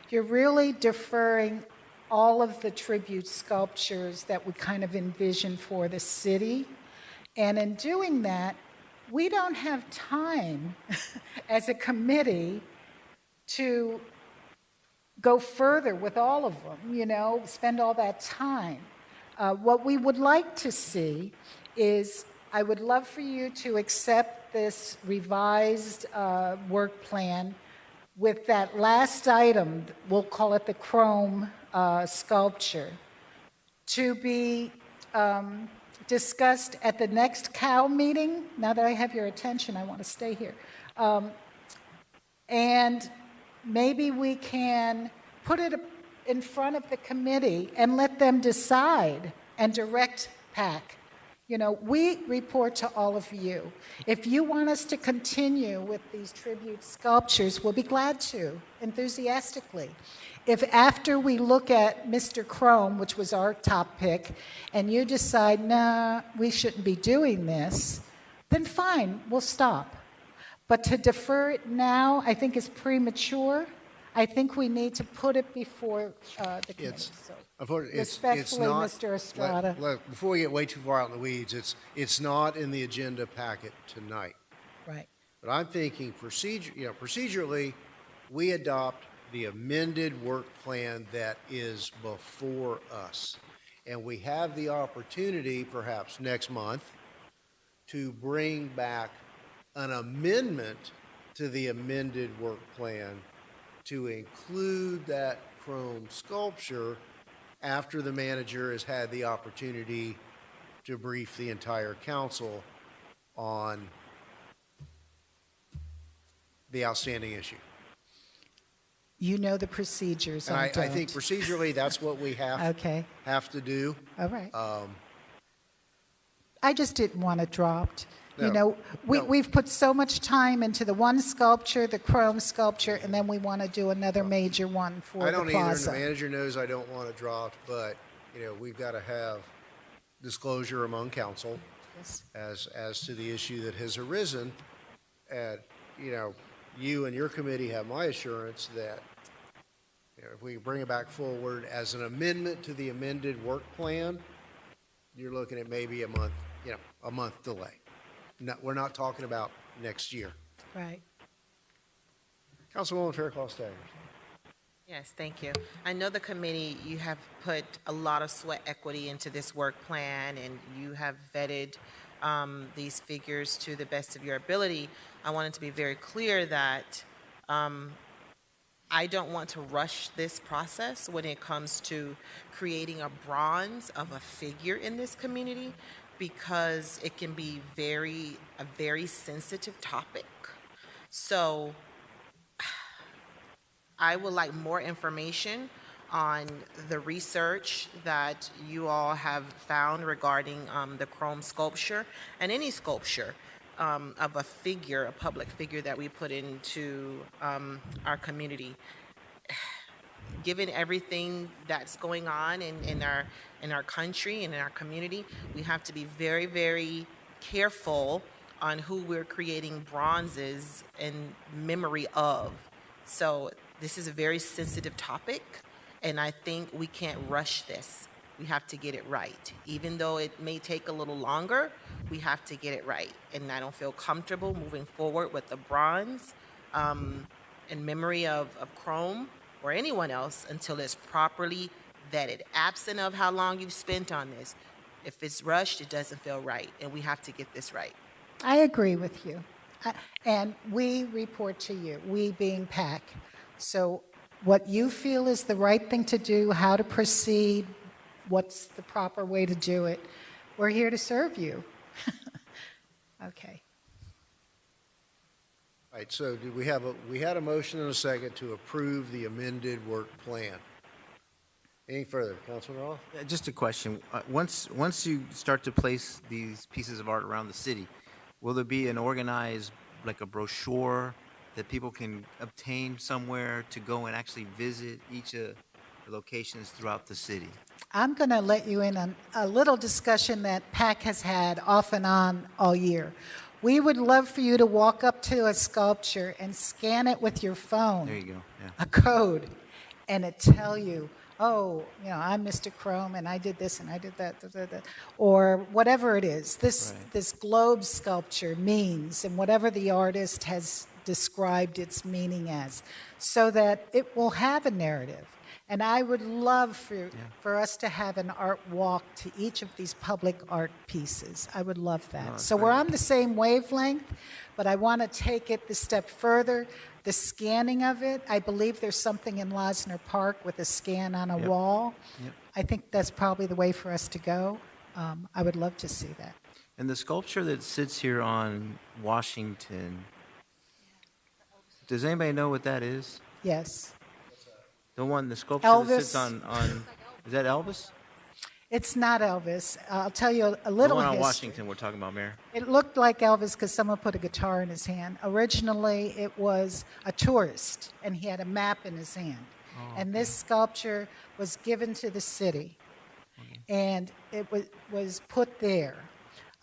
[SPEAKER 17] you're really deferring all of the tribute sculptures that we kind of envision for the city. And in doing that, we don't have time as a committee to go further with all of them, you know, spend all that time. What we would like to see is, I would love for you to accept this revised work plan with that last item, we'll call it the chrome sculpture, to be discussed at the next COW meeting. Now that I have your attention, I want to stay here. And maybe we can put it in front of the committee and let them decide and direct PAC. You know, we report to all of you. If you want us to continue with these tribute sculptures, we'll be glad to, enthusiastically. If after we look at Mr. Chrome, which was our top pick, and you decide, nah, we shouldn't be doing this, then fine, we'll stop. But to defer it now, I think is premature. I think we need to put it before the committee. Respectfully, Mr. Estrada.
[SPEAKER 1] Before we get way too far out in the weeds, it's not in the agenda packet tonight.
[SPEAKER 17] Right.
[SPEAKER 1] But I'm thinking procedurally, we adopt the amended work plan that is before us. And we have the opportunity, perhaps next month, to bring back an amendment to the amended work plan to include that chrome sculpture after the manager has had the opportunity to brief the entire council on the outstanding issue.
[SPEAKER 17] You know the procedures.
[SPEAKER 1] And I think procedurally that's what we have to do.
[SPEAKER 17] All right. I just didn't want it dropped. You know, we've put so much time into the one sculpture, the chrome sculpture, and then we want to do another major one for the plaza.
[SPEAKER 1] I don't either, and the manager knows I don't want it dropped, but, you know, we've got to have disclosure among council as to the issue that has arisen. And, you know, you and your committee have my assurance that, you know, if we bring it back forward as an amendment to the amended work plan, you're looking at maybe a month, a month delay. No, we're not talking about next year.
[SPEAKER 17] Right.
[SPEAKER 1] Councilwoman Fairclough-Staggers.
[SPEAKER 8] Yes, thank you. I know the committee, you have put a lot of sweat equity into this work plan, and you have vetted these figures to the best of your ability. I wanted to be very clear that I don't want to rush this process when it comes to creating a bronze of a figure in this community, because it can be a very sensitive topic. So I would like more information on the research that you all have found regarding the chrome sculpture and any sculpture of a figure, a public figure that we put into our community. Given everything that's going on in our country and in our community, we have to be very, very careful on who we're creating bronzes in memory of. So this is a very sensitive topic, and I think we can't rush this. We have to get it right. Even though it may take a little longer, we have to get it right. And I don't feel comfortable moving forward with the bronze in memory of Chrome or anyone else until it's properly vetted. Absent of how long you've spent on this, if it's rushed, it doesn't feel right, and we have to get this right.
[SPEAKER 17] I agree with you. And we report to you, we being PAC. So what you feel is the right thing to do, how to proceed, what's the proper way to do it, we're here to serve you. Okay.
[SPEAKER 1] All right, so we had a motion and a second to approve the amended work plan. Any further, Councilman Roth?
[SPEAKER 7] Just a question. Once you start to place these pieces of art around the city, will there be an organized, like a brochure that people can obtain somewhere to go and actually visit each of the locations throughout the city?
[SPEAKER 17] I'm going to let you in on a little discussion that PAC has had off and on all year. We would love for you to walk up to a sculpture and scan it with your phone.
[SPEAKER 7] There you go. Yeah.
[SPEAKER 17] A code, and it tell you, oh, you know, I'm Mr. Chrome, and I did this, and I did that, or whatever it is. This globe sculpture means, and whatever the artist has described its meaning as, so that it will have a narrative. And I would love for us to have an art walk to each of these public art pieces. I would love that.
[SPEAKER 7] Oh,
[SPEAKER 17] so we're on the same wavelength, but I want to take it the step further. The scanning of it, I believe there's something in Losner Park with a scan on a wall.
[SPEAKER 7] Yep.
[SPEAKER 17] I think that's probably the way for us to go. I would love to see that.
[SPEAKER 7] And the sculpture that sits here on Washington, does anybody know what that is?
[SPEAKER 17] Yes.
[SPEAKER 7] The sculpture
[SPEAKER 17] Elvis.
[SPEAKER 7] that sits on, is that Elvis?
[SPEAKER 17] It's not Elvis. I'll tell you a little
[SPEAKER 7] The one on
[SPEAKER 17] history.
[SPEAKER 7] Washington we're talking about, Mayor.
[SPEAKER 17] It looked like Elvis because someone put a guitar in his hand. Originally, it was a tourist, and he had a map in his hand. And this sculpture was given to the city, and it was put there.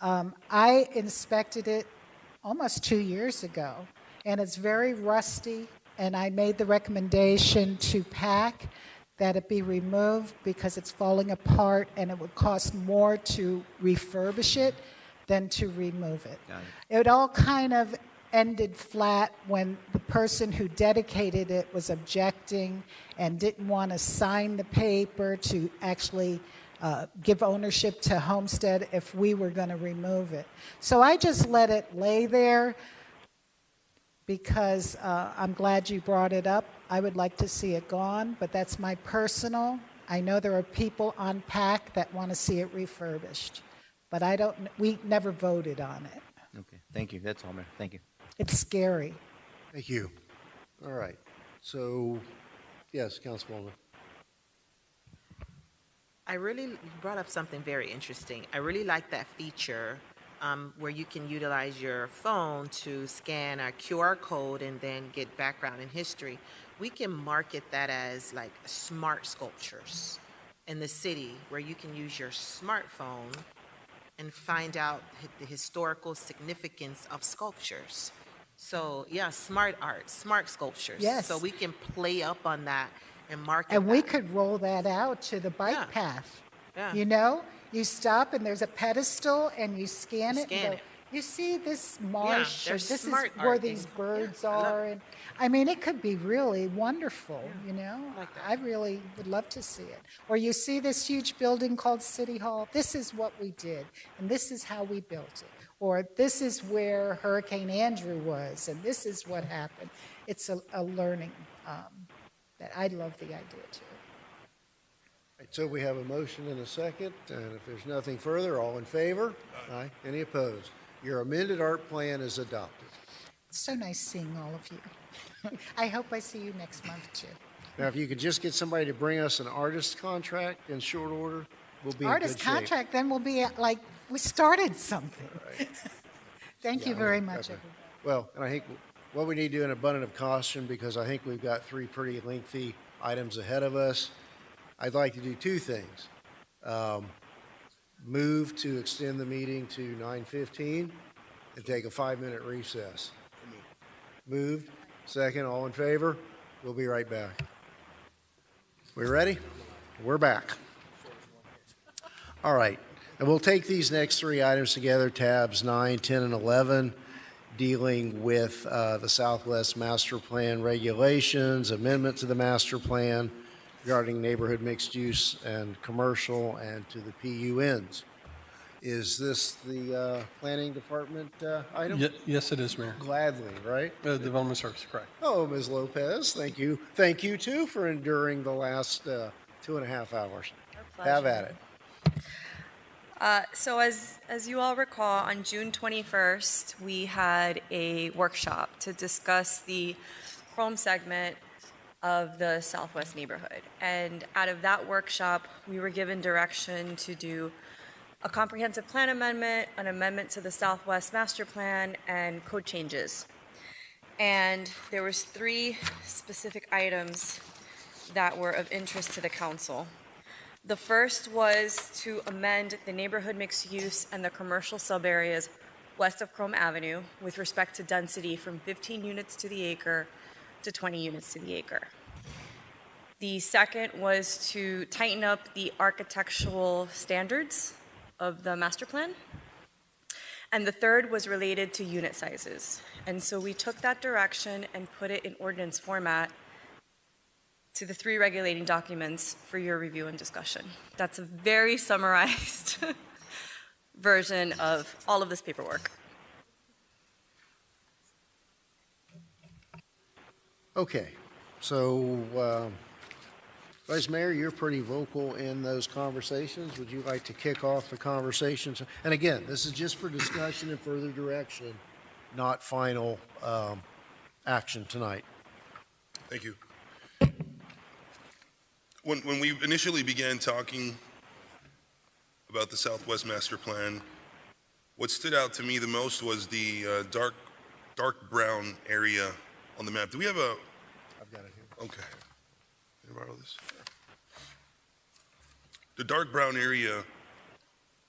[SPEAKER 17] I inspected it almost 2 years ago, and it's very rusty, and I made the recommendation to PAC that it be removed because it's falling apart, and it would cost more to refurbish it than to remove it. It all kind of ended flat when the person who dedicated it was objecting and didn't want to sign the paper to actually give ownership to Homestead if we were going to remove it. So I just let it lay there because I'm glad you brought it up. I would like to see it gone, but that's my personal. I know there are people on PAC that want to see it refurbished, but we never voted on it.
[SPEAKER 7] Okay, thank you. That's all, Mayor. Thank you.
[SPEAKER 17] It's scary.
[SPEAKER 1] Thank you. All right. So, yes, Councilwoman.
[SPEAKER 8] You brought up something very interesting. I really like that feature where you can utilize your phone to scan a QR code and then get background and history. We can market that as like smart sculptures in the city where you can use your smartphone and find out the historical significance of sculptures. So yeah, smart art, smart sculptures.
[SPEAKER 17] Yes.
[SPEAKER 8] So we can play up on that and market
[SPEAKER 17] And
[SPEAKER 8] that.
[SPEAKER 17] we could roll that out to the bike path.
[SPEAKER 8] Yeah.
[SPEAKER 17] You know, you stop and there's a pedestal and you scan
[SPEAKER 8] You
[SPEAKER 17] it.
[SPEAKER 8] scan
[SPEAKER 17] and
[SPEAKER 8] it.
[SPEAKER 17] You see this marsh, or
[SPEAKER 8] there's
[SPEAKER 17] this is
[SPEAKER 8] smart
[SPEAKER 17] where
[SPEAKER 8] art
[SPEAKER 17] these
[SPEAKER 8] in-
[SPEAKER 17] birds
[SPEAKER 8] I love
[SPEAKER 17] are.
[SPEAKER 8] it.
[SPEAKER 17] And I mean, it could be really wonderful, you know.
[SPEAKER 8] like that.
[SPEAKER 17] I really would love to see it. Or you see this huge building called City Hall. This is what we did, and this is how we built it. Or this is where Hurricane Andrew was, and this is what happened. It's a learning that I love the idea too.
[SPEAKER 1] Right, so we have a motion and a second, and if there's nothing further, all in favor? Aye. Any opposed? Your amended art plan is adopted.
[SPEAKER 17] It's so nice seeing all of you. I hope I see you next month too.
[SPEAKER 1] Now, if you could just get somebody to bring us an artist contract in short order, we'll be
[SPEAKER 17] Artist
[SPEAKER 1] in good shape.
[SPEAKER 17] contract, then we'll be at, like, we started something.
[SPEAKER 1] Right.
[SPEAKER 17] Thank you very much,
[SPEAKER 1] Okay.
[SPEAKER 17] everybody.
[SPEAKER 1] Well, and I think what we need to do in abundance of caution, because I think we've got 3 pretty lengthy items ahead of us, I'd like to do 2 things. Move to extend the meeting to 9:15 and take a 5-minute recess. Moved. Second, all in favor? We'll be right back. We ready? We're back. All right. And we'll take these next 3 items together, tabs 9, 10, and 11, dealing with the Southwest Master Plan regulations, amendment to the master plan regarding neighborhood mixed use and commercial, and to the PUNs. Is this the planning department item?
[SPEAKER 11] Yes, it is, Mayor.
[SPEAKER 1] Gladly, right?
[SPEAKER 11] Development Service, correct.
[SPEAKER 1] Oh, Ms. Lopez, thank you. Thank you, too, for enduring the last 2.5 hours. Have at it.
[SPEAKER 19] So as you all recall, on June 21st, we had a workshop to discuss the Chrome segment of the Southwest neighborhood. And out of that workshop, we were given direction to do a comprehensive plan amendment, an amendment to the Southwest Master Plan, and code changes. And there was 3 specific items that were of interest to the council. The first was to amend the neighborhood mixed use and the commercial subareas west of Chrome Avenue with respect to density from 15 units to the acre to 20 units to the acre. The second was to tighten up the architectural standards of the master plan. And the third was related to unit sizes. And so we took that direction and put it in ordinance format to the 3 regulating documents for your review and discussion. That's a very summarized version of all of this paperwork.
[SPEAKER 1] Okay, so Vice Mayor, you're pretty vocal in those conversations. Would you like to kick off the conversations? And again, this is just for discussion and further direction, not final action tonight.
[SPEAKER 3] Thank you. When we initially began talking about the Southwest Master Plan, what stood out to me the most was the dark brown area on the map. Do we have a?
[SPEAKER 1] I've got it here.
[SPEAKER 3] Okay. Can I borrow this? The dark brown area,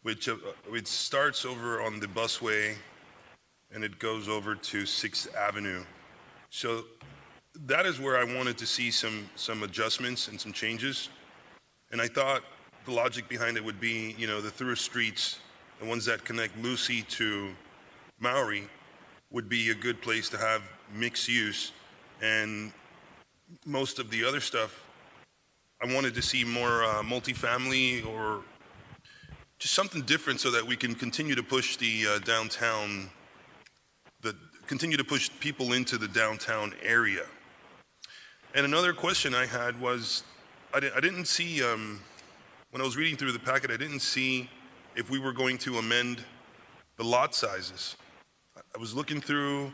[SPEAKER 3] which it starts over on the busway, and it goes over to 6th Avenue. So that is where I wanted to see some adjustments and some changes. And I thought the logic behind it would be, the through streets, the ones that connect Lucy to Maury, would be a good place to have mixed use. And most of the other stuff, I wanted to see more multifamily or just something different so that we can continue to push the downtown, continue to push people into the downtown area. And another question I had was, I didn't see, when I was reading through the packet, I didn't see if we were going to amend the lot sizes. I was looking through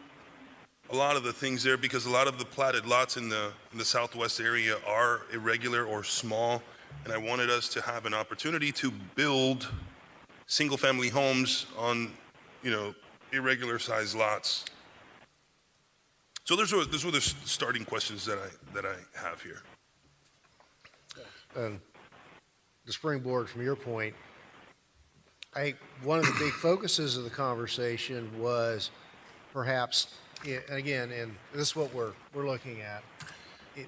[SPEAKER 3] a lot of the things there because a lot of the platted lots in the Southwest area are irregular or small, and I wanted us to have an opportunity to build single-family homes on, irregular sized lots. So those were the starting questions that I have here.
[SPEAKER 1] The springboard from your point, one of the big focuses of the conversation was perhaps, and again, and this is what we're looking at,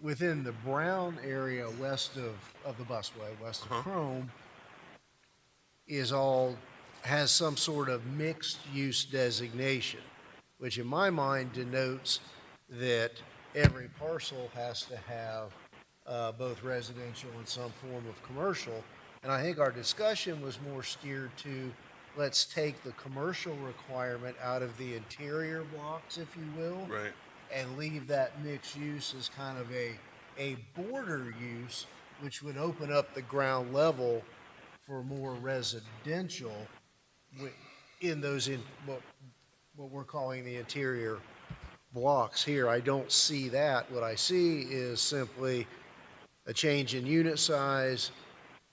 [SPEAKER 1] within the brown area west of the busway, west of Chrome, has some sort of mixed use designation, which in my mind denotes that every parcel has to have both residential and some form of commercial. And I think our discussion was more steered to, let's take the commercial requirement out of the interior blocks, if you will,
[SPEAKER 3] right,
[SPEAKER 1] and leave that mixed use as kind of a a border use, which would open up the ground level for more residential in those, what we're calling the interior blocks here. I don't see that. What I see is simply a change in unit size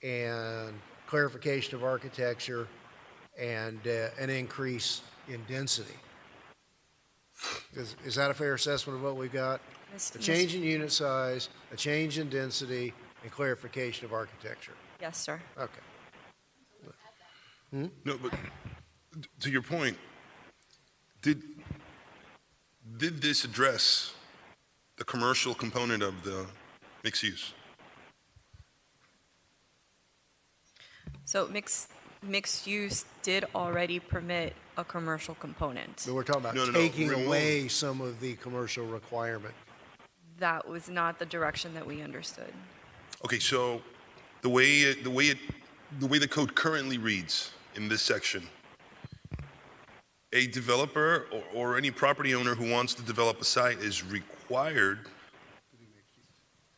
[SPEAKER 1] and clarification of architecture and an increase in density. Is that a fair assessment of what we've got? A change in unit size, a change in density, and clarification of architecture.
[SPEAKER 19] Yes, sir.
[SPEAKER 1] Okay.
[SPEAKER 3] No, but to your point, did this address the commercial component of the mixed use?
[SPEAKER 19] So mixed use did already permit a commercial component.
[SPEAKER 1] So we're talking about taking away some of the commercial requirement.
[SPEAKER 19] That was not the direction that we understood.
[SPEAKER 3] Okay, so the way the code currently reads in this section, a developer or any property owner who wants to develop a site is required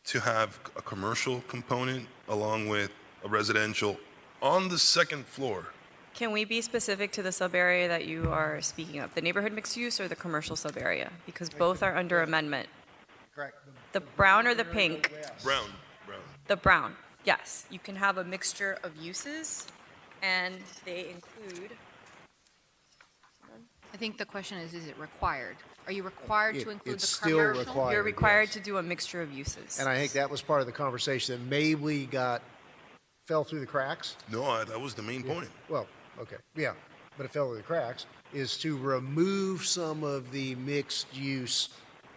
[SPEAKER 3] to have a commercial component along with a residential on the second floor.
[SPEAKER 19] Can we be specific to the sub-area that you are speaking of? The neighborhood mixed use or the commercial sub-area? Because both are under amendment.
[SPEAKER 1] Correct.
[SPEAKER 19] The brown or the pink?
[SPEAKER 3] Brown.
[SPEAKER 19] The brown, yes. You can have a mixture of uses, and they include.
[SPEAKER 6] I think the question is it required? Are you required to include
[SPEAKER 1] It's
[SPEAKER 6] the
[SPEAKER 1] still
[SPEAKER 6] commercial?
[SPEAKER 1] required.
[SPEAKER 19] You're required
[SPEAKER 1] yes.
[SPEAKER 19] to do a mixture of uses.
[SPEAKER 1] And I think that was part of the conversation that maybe fell through the cracks.
[SPEAKER 3] No, that was the main point.
[SPEAKER 1] Well, okay, yeah, but it fell through the cracks, is to remove some of the mixed-use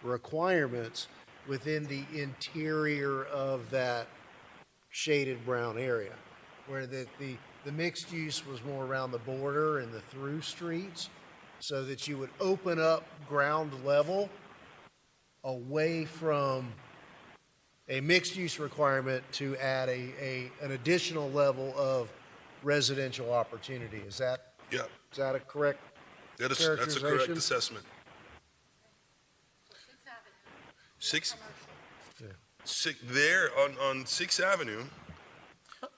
[SPEAKER 1] requirements within the interior of that shaded brown area, where the mixed use was more around the border and the through streets, so that you would open up ground level away from a mixed-use requirement to add an additional level of residential opportunity. Is that a correct
[SPEAKER 3] That's a correct
[SPEAKER 1] characterization?
[SPEAKER 3] assessment. There on 6th Avenue,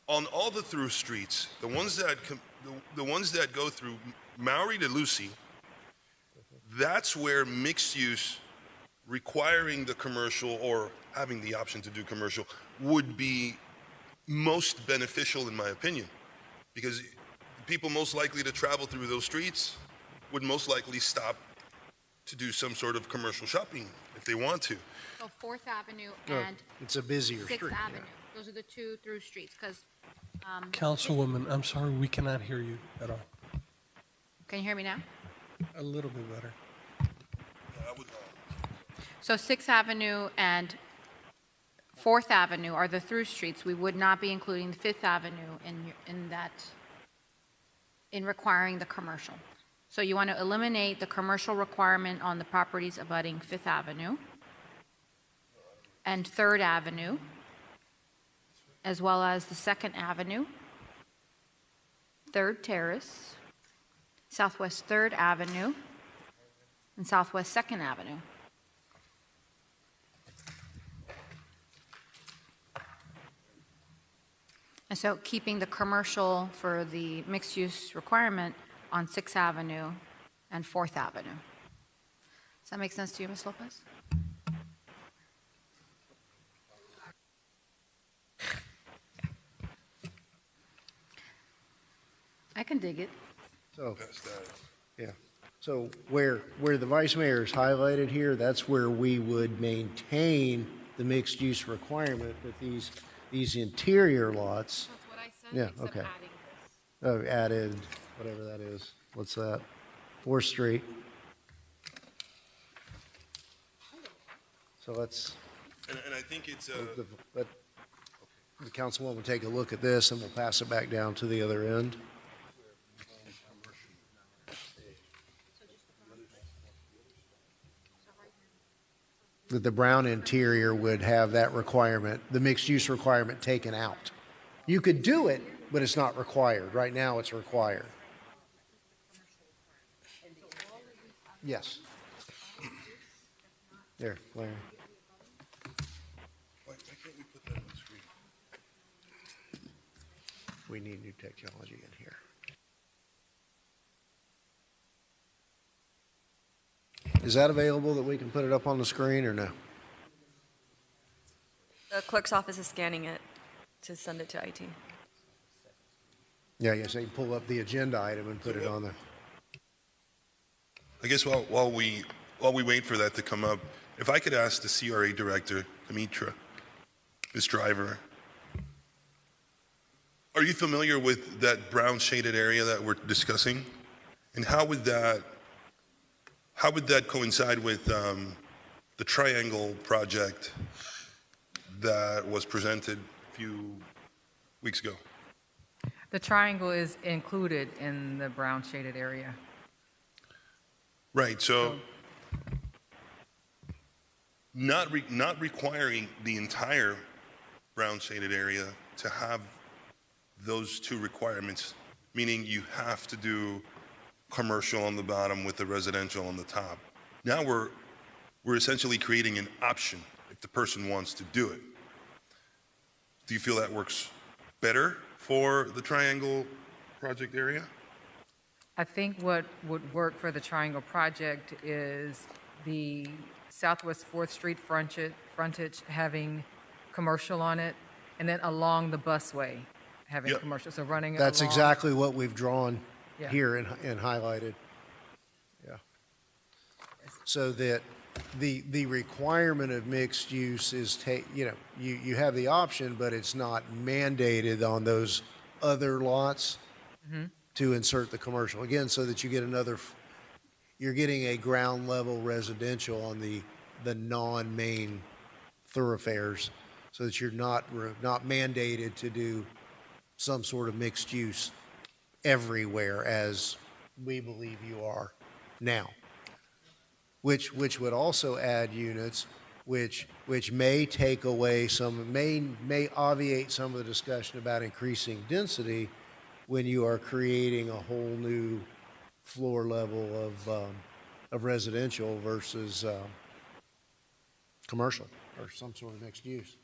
[SPEAKER 3] on all the through streets, the ones that go through Maury to Lucy, that's where mixed use requiring the commercial or having the option to do commercial would be most beneficial in my opinion, because people most likely to travel through those streets would most likely stop to do some sort of commercial shopping if they want to.
[SPEAKER 6] So 4th Avenue
[SPEAKER 1] No,
[SPEAKER 6] and
[SPEAKER 1] it's a busier
[SPEAKER 6] 6th
[SPEAKER 1] street.
[SPEAKER 6] Avenue. Those are the two through streets, because,
[SPEAKER 11] Councilwoman, I'm sorry, we cannot hear you at all.
[SPEAKER 6] can you hear me now?
[SPEAKER 11] A little bit better.
[SPEAKER 6] So 6th Avenue and 4th Avenue are the through streets. We would not be including 5th Avenue in requiring the commercial. So you want to eliminate the commercial requirement on the properties abutting 5th Avenue and 3rd Avenue, as well as the 2nd Avenue, 3rd Terrace, Southwest 3rd Avenue, and Southwest 2nd Avenue. And so keeping the commercial for the mixed-use requirement on 6th Avenue and 4th Avenue. Does that make sense to you, Ms. Lopez? I can dig it.
[SPEAKER 1] So, yeah. So where the vice mayor is highlighted here, that's where we would maintain the mixed-use requirement, but these interior lots.
[SPEAKER 6] That's what I said,
[SPEAKER 1] Yeah,
[SPEAKER 6] except
[SPEAKER 1] okay.
[SPEAKER 6] adding this.
[SPEAKER 1] Oh, added, whatever that is. What's that? 4th Street. So let's,
[SPEAKER 3] And I think it's
[SPEAKER 1] let the councilwoman take a look at this, and we'll pass it back down to the other end. That the brown interior would have that requirement, the mixed-use requirement taken out. You could do it, but it's not required. Right now, it's required. Yes. There, Larry. We need new technology in here. Is that available that we can put it up on the screen or no?
[SPEAKER 19] The clerk's office is scanning it to send it to IT.
[SPEAKER 1] Yeah, yes, they can pull up the agenda item and put it on there.
[SPEAKER 3] I guess while we wait for that to come up, if I could ask the CRA director, Amitra, Ms. Driver, are you familiar with that brown shaded area that we're discussing? And how would that coincide with the triangle project that was presented a few weeks ago?
[SPEAKER 4] The triangle is included in the brown shaded area.
[SPEAKER 3] Right, so not requiring the entire brown shaded area to have those two requirements, meaning you have to do commercial on the bottom with the residential on the top. Now we're essentially creating an option if the person wants to do it. Do you feel that works better for the triangle project area?
[SPEAKER 4] I think what would work for the Triangle project is the Southwest 4th Street frontage having commercial on it, and then along the busway having commercial, so running
[SPEAKER 1] That's
[SPEAKER 4] along.
[SPEAKER 1] exactly what we've drawn
[SPEAKER 4] Yeah.
[SPEAKER 1] here and highlighted. Yeah. So that the requirement of mixed use is you have the option, but it's not mandated on those other lots to insert the commercial. Again, so that you get you're getting a ground level residential on the non-main thoroughfares, so that you're not mandated to do some sort of mixed use everywhere, as we believe you are now. Which would also add units, which may take away may obviate some of the discussion about increasing density when you are creating a whole new floor level of residential versus commercial or some sort of mixed use.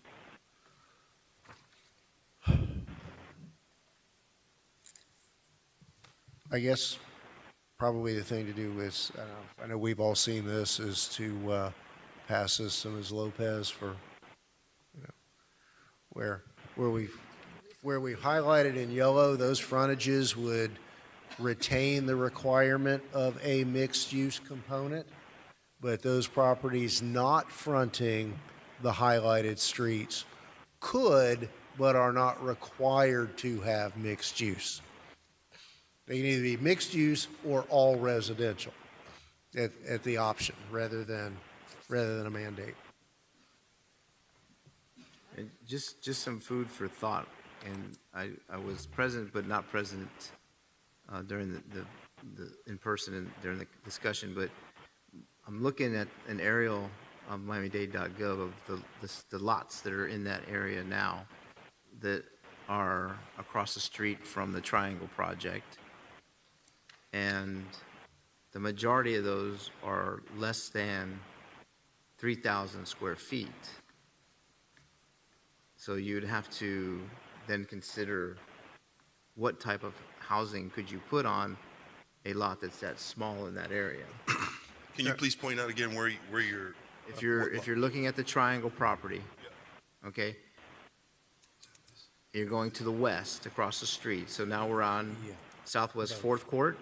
[SPEAKER 1] I guess probably the thing to do is, I know we've all seen this, is to pass this to Ms. Lopez for, where we've highlighted in yellow, those frontages would retain the requirement of a mixed-use component, but those properties not fronting the highlighted streets could, but are not required to have mixed use. They can either be mixed use or all residential at the option rather than a mandate.
[SPEAKER 7] And just some food for thought. And I was present but not present during the in person and during the discussion. But I'm looking at an aerial on Miami-Dade.gov of the lots that are in that area now that are across the street from the Triangle project. And the majority of those are less than 3,000 square feet. So you'd have to then consider what type of housing could you put on a lot that's that small in that area.
[SPEAKER 3] Can you please point out again where you're...
[SPEAKER 7] If you're looking at the Triangle property, okay, you're going to the west across the street. So now we're on Southwest 4th Court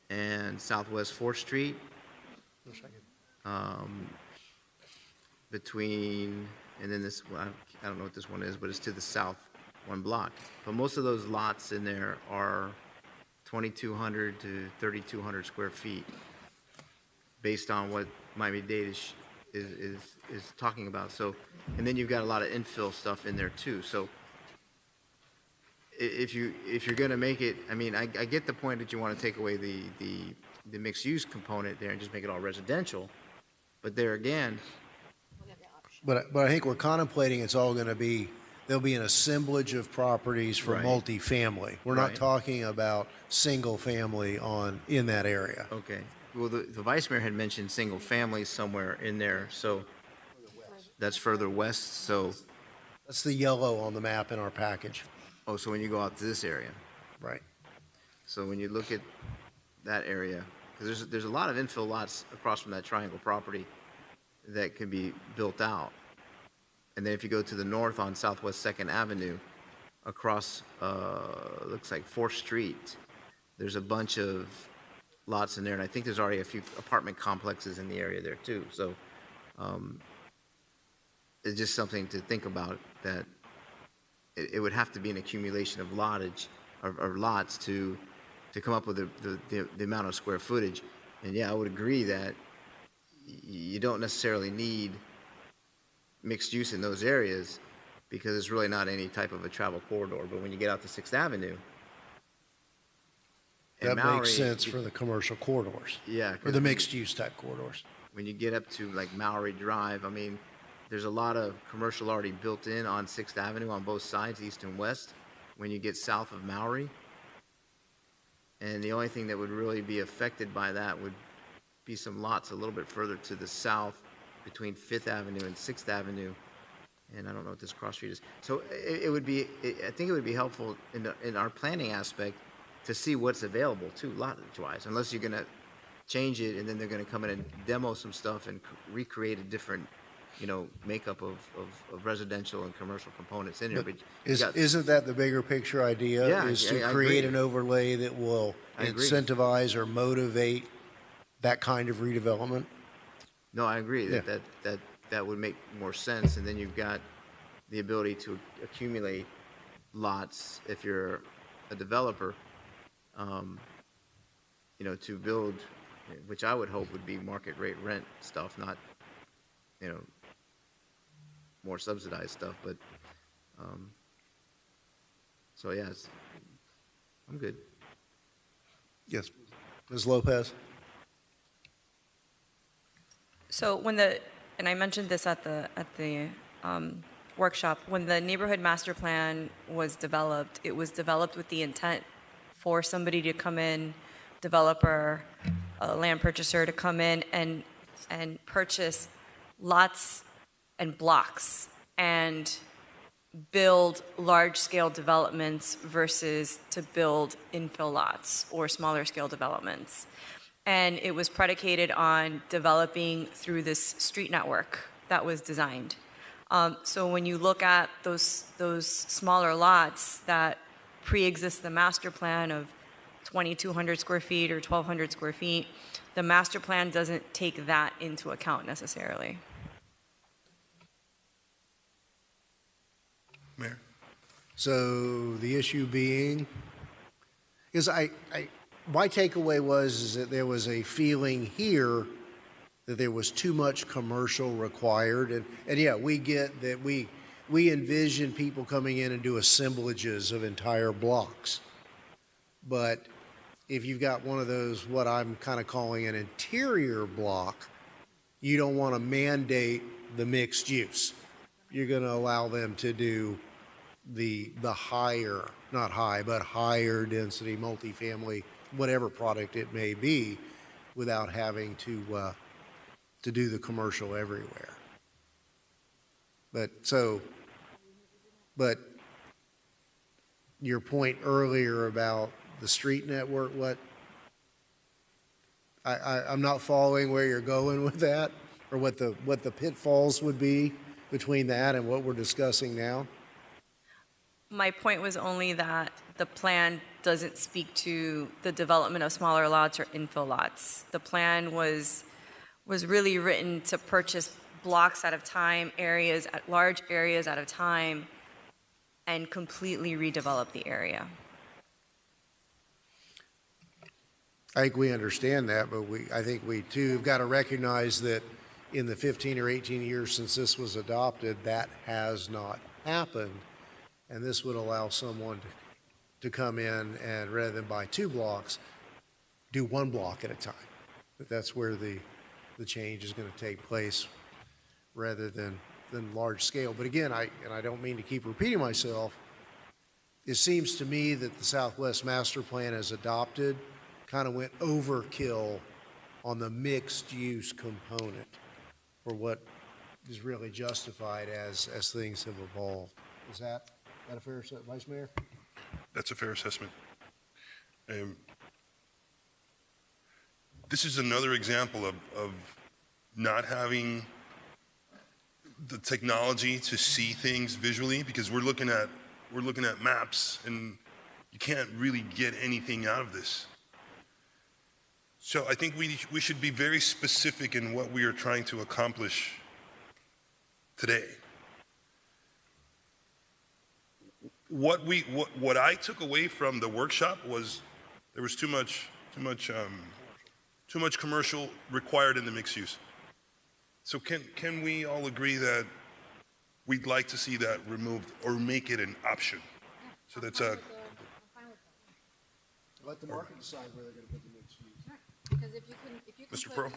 [SPEAKER 7] and Southwest 4th Street, between, and then this, well, I don't know what this one is, but it's to the south, one block. But most of those lots in there are 2,200 to 3,200 square feet, based on what Miami-Dade is talking about. So, and then you've got a lot of infill stuff in there too. So if you're going to make it, I mean, I get the point that you want to take away the mixed use component there and just make it all residential, but there again.
[SPEAKER 1] But I think we're contemplating it's all going to be, there'll be an assemblage of properties for multifamily. We're not talking about single family in that area.
[SPEAKER 7] Okay. Well, the vice mayor had mentioned single family somewhere in there, so that's further west. So
[SPEAKER 1] that's the yellow on the map in our package.
[SPEAKER 7] Oh, so when you go out to this area.
[SPEAKER 1] Right.
[SPEAKER 7] So when you look at that area, because there's a lot of infill lots across from that triangle property that can be built out. And then if you go to the north on Southwest 2nd Avenue, across, looks like 4th Street, there's a bunch of lots in there, and I think there's already a few apartment complexes in the area there too. So it's just something to think about, that it would have to be an accumulation of lottage or lots to come up with the amount of square footage. And yeah, I would agree that you don't necessarily need mixed use in those areas because it's really not any type of a travel corridor. But when you get out to 6th Avenue, and
[SPEAKER 1] That
[SPEAKER 7] Maury,
[SPEAKER 1] makes sense for the commercial corridors.
[SPEAKER 7] Yeah,
[SPEAKER 1] Or
[SPEAKER 7] 'cause
[SPEAKER 1] the mixed-use type corridors.
[SPEAKER 7] when you get up to like Maury Drive, I mean, there's a lot of commercial already built in on 6th Avenue on both sides, east and west, when you get south of Maury. And the only thing that would really be affected by that would be some lots a little bit further to the south between 5th Avenue and 6th Avenue. And I don't know what this cross street is. So it would be, I think it would be helpful in our planning aspect to see what's available too, lottage-wise, unless you're gonna change it and then they're gonna come in and demo some stuff and recreate a different, makeup of residential and commercial components in there. But
[SPEAKER 1] Isn't that the bigger picture idea?
[SPEAKER 7] Yeah,
[SPEAKER 1] Is to
[SPEAKER 7] I
[SPEAKER 1] create
[SPEAKER 7] agree.
[SPEAKER 1] an overlay that will
[SPEAKER 7] I agree.
[SPEAKER 1] incentivize or motivate that kind of redevelopment?
[SPEAKER 7] No, I agree
[SPEAKER 1] Yeah.
[SPEAKER 7] that would make more sense. And then you've got the ability to accumulate lots if you're a developer, to build, which I would hope would be market rate rent stuff, not, more subsidized stuff. But, so yes, I'm good.
[SPEAKER 1] Yes. Ms. Lopez?
[SPEAKER 19] So and I mentioned this at the workshop, when the neighborhood master plan was developed, it was developed with the intent for somebody to come in, developer, a land purchaser to come in and purchase lots and blocks and build large-scale developments versus to build infill lots or smaller-scale developments. And it was predicated on developing through this street network that was designed. So when you look at those smaller lots that pre-exist the master plan of 2,200 square feet or 1,200 square feet, the master plan doesn't take that into account necessarily.
[SPEAKER 3] Mayor?
[SPEAKER 1] So the issue being, is my takeaway is that there was a feeling here that there was too much commercial required. And yeah, we get that we envision people coming in and do assemblages of entire blocks. But if you've got one of those, what I'm kind of calling an interior block, you don't want to mandate the mixed use. You're going to allow them to do the higher, not high, but higher density multifamily, whatever product it may be, without having to do the commercial everywhere. But your point earlier about the street network, I'm not following where you're going with that, or what the pitfalls would be between that and what we're discussing now.
[SPEAKER 19] My point was only that the plan doesn't speak to the development of smaller lots or infill lots. The plan was really written to purchase blocks at a time, large areas at a time, and completely redevelop the area.
[SPEAKER 1] I think we understand that, but I think we too have got to recognize that in the 15 or 18 years since this was adopted, that has not happened. And this would allow someone to come in and, rather than buy 2 blocks, do 1 block at a time. But that's where the change is going to take place rather than large scale. But again, I don't mean to keep repeating myself, it seems to me that the Southwest Master Plan as adopted kind of went overkill on the mixed use component for what is really justified as things have evolved. Is that a fair statement, Vice Mayor?
[SPEAKER 3] That's a fair assessment. This is another example of not having the technology to see things visually, because we're looking at maps and you can't really get anything out of this. So I think we should be very specific in what we are trying to accomplish today. What I took away from the workshop was there was too much commercial required in the mixed use. So can we all agree that we'd like to see that removed or make it an option? So that's a.
[SPEAKER 1] Let the market decide where they're going to put the mixed use.
[SPEAKER 6] Because if you can
[SPEAKER 3] Mr. Pearl?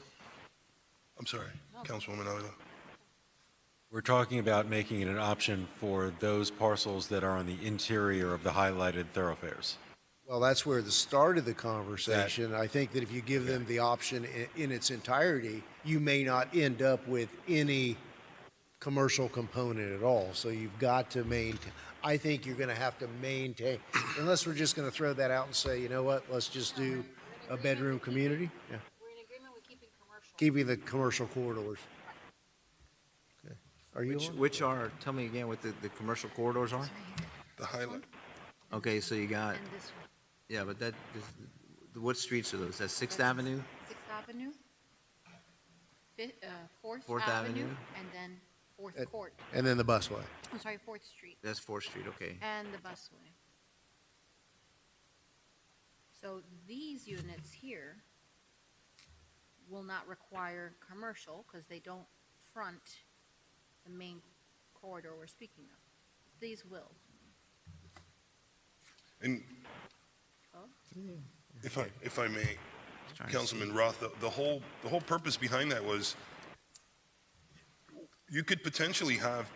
[SPEAKER 3] I'm sorry, Councilwoman Avila.
[SPEAKER 5] We're talking about making it an option for those parcels that are on the interior of the highlighted thoroughfares.
[SPEAKER 1] Well, that's where the start of the conversation. I think that if you give them the option in its entirety, you may not end up with any commercial component at all. So you've got to maintain. I think you're going to have to maintain, unless we're just going to throw that out and say, you know what, let's just do a bedroom community. Yeah.
[SPEAKER 6] We're in agreement with keeping commercial.
[SPEAKER 1] Keeping the commercial corridors. Okay. Are you on?
[SPEAKER 20] Which are, tell me again what the commercial corridors are?
[SPEAKER 3] The highlight.
[SPEAKER 20] Okay, so you got,
[SPEAKER 6] And this one,
[SPEAKER 20] yeah, but what streets are those? That's Sixth Avenue?
[SPEAKER 6] 6th Avenue, 4th
[SPEAKER 20] Fourth
[SPEAKER 6] Avenue,
[SPEAKER 20] Avenue?
[SPEAKER 6] and then 4th Court.
[SPEAKER 1] And then the busway.
[SPEAKER 6] I'm sorry, 4th Street,
[SPEAKER 20] That's Fourth Street, okay.
[SPEAKER 6] and the busway. So these units here will not require commercial because they don't front the main corridor we're speaking of. These will.
[SPEAKER 3] And if I may, Councilman Roth, the whole purpose behind that was you could potentially have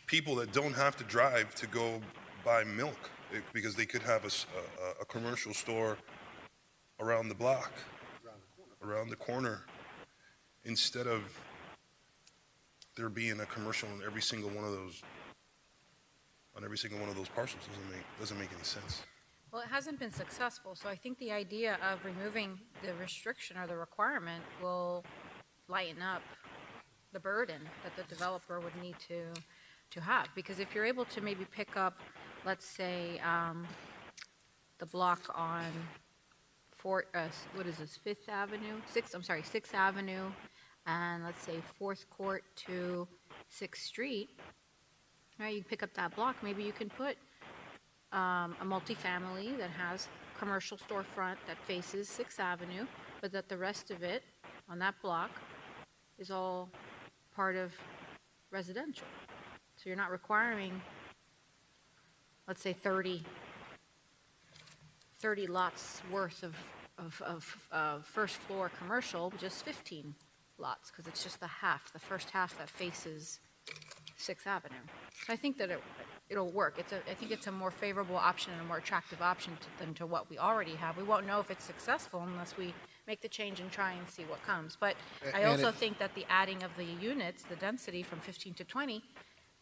[SPEAKER 3] people that don't have to drive to go buy milk because they could have a commercial store around the block, around the corner, instead of there being a commercial on every single one of those parcels. Doesn't make any sense.
[SPEAKER 6] Well, it hasn't been successful, so I think the idea of removing the restriction or the requirement will lighten up the burden that the developer would need to have. Because if you're able to maybe pick up, let's say, the block on what is this, 5th Avenue? 6th Avenue, and let's say 4th Court to 6th Street, right, you pick up that block, maybe you can put a multifamily that has commercial storefront that faces 6th Avenue, but that the rest of it on that block is all part of residential. So you're not requiring, let's say, 30 lots worth of first floor commercial, just 15 lots, because it's just the first half that faces 6th Avenue. So I think that it'll work. I think it's a more favorable option and a more attractive option than to what we already have. We won't know if it's successful unless we make the change and try and see what comes. But I also think that the adding of the units, the density from 15 to 20,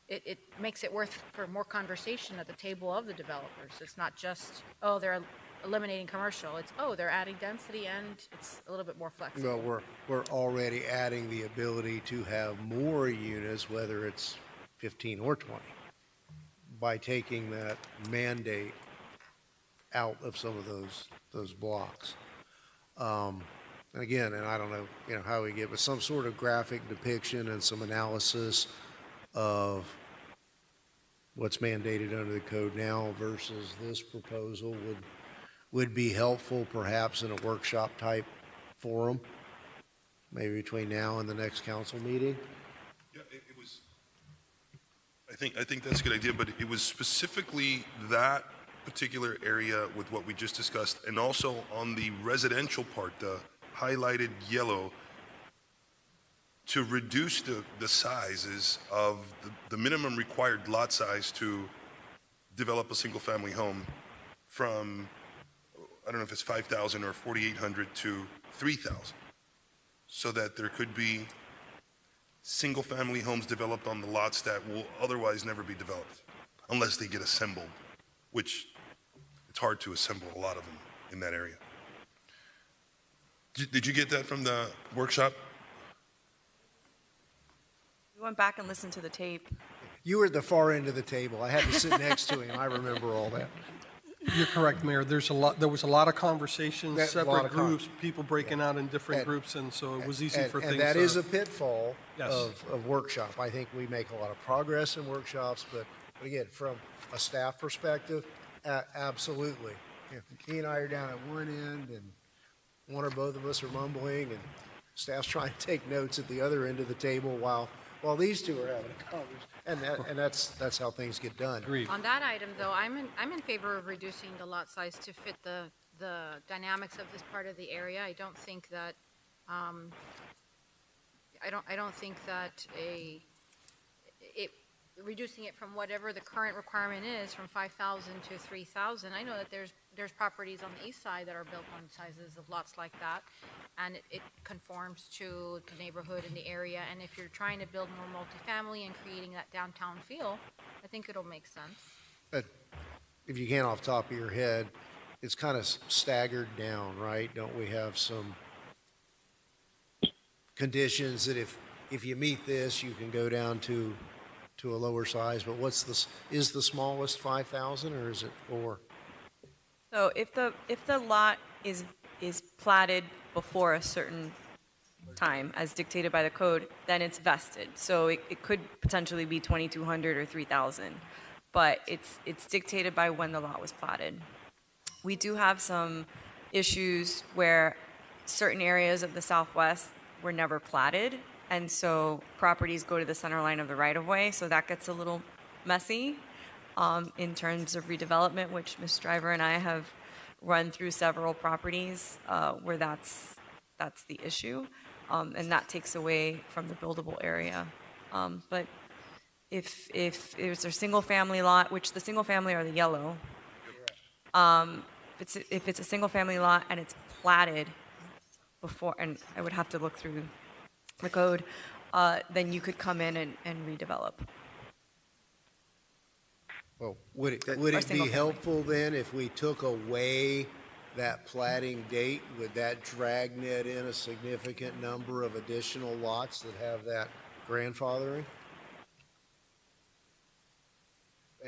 [SPEAKER 6] it makes it worth for more conversation at the table of the developers. It's not just, oh, they're eliminating commercial. It's, oh, they're adding density and it's a little bit more flexible.
[SPEAKER 1] Well, we're already adding the ability to have more units, whether it's 15 or 20, by taking that mandate out of some of those blocks. Again, and I don't know, how we get, but some sort of graphic depiction and some analysis of what's mandated under the code now versus this proposal would be helpful, perhaps in a workshop type forum, maybe between now and the next council meeting.
[SPEAKER 3] Yeah, it was. I think that's a good idea, but it was specifically that particular area with what we just discussed, and also on the residential part, the highlighted yellow, to reduce the sizes of the minimum required lot size to develop a single-family home from, I don't know if it's 5,000 or 4,800 to 3,000, so that there could be single-family homes developed on the lots that will otherwise never be developed unless they get assembled, which hard to assemble a lot of them in that area. Did you get that from the workshop?
[SPEAKER 19] We went back and listened to the tape.
[SPEAKER 1] You were at the far end of the table. I had to sit next to him. I remember all that.
[SPEAKER 11] You're correct, Mayor. There was a lot of conversations,
[SPEAKER 1] That- lot
[SPEAKER 11] separate
[SPEAKER 1] of
[SPEAKER 11] groups, people breaking out in different
[SPEAKER 1] And-
[SPEAKER 11] groups, and so it was easy for things.
[SPEAKER 1] And that is a pitfall
[SPEAKER 11] Yes.
[SPEAKER 1] of workshop. I think we make a lot of progress in workshops, but again, from a staff perspective, absolutely. If he and I are down at one end and one or both of us are mumbling and staff's trying to take notes at the other end of the table while these two are having a conversation. And that's how things get done.
[SPEAKER 6] On that item, though, I'm in favor of reducing the lot size to fit the dynamics of this part of the area. I don't think that, reducing it from whatever the current requirement is, from 5,000 to 3,000. I know that there's properties on the east side that are built on sizes of lots like that, and it conforms to the neighborhood and the area. And if you're trying to build more multifamily and creating that downtown feel, I think it'll make sense.
[SPEAKER 1] But if you can off the top of your head, it's kind of staggered down, right? Don't we have some conditions that if you meet this, you can go down to a lower size? But is the smallest 5,000 or is it 4?
[SPEAKER 19] So if the lot is platted before a certain time, as dictated by the code, then it's vested. So it could potentially be 2,200 or 3,000, but it's dictated by when the lot was platted. We do have some issues where certain areas of the Southwest were never platted, and so properties go to the center line of the right-of-way, so that gets a little messy in terms of redevelopment, which Ms. Driver and I have run through several properties where that's the issue, and that takes away from the buildable area. But if it's a single-family lot, which the single-family are the yellow, if it's a single-family lot and it's platted before, and I would have to look through the code, then you could come in and redevelop.
[SPEAKER 1] Well, would it
[SPEAKER 19] Or
[SPEAKER 1] be
[SPEAKER 19] single family.
[SPEAKER 1] helpful then if we took away that platting date? Would that drag net in a significant number of additional lots that have that grandfathering?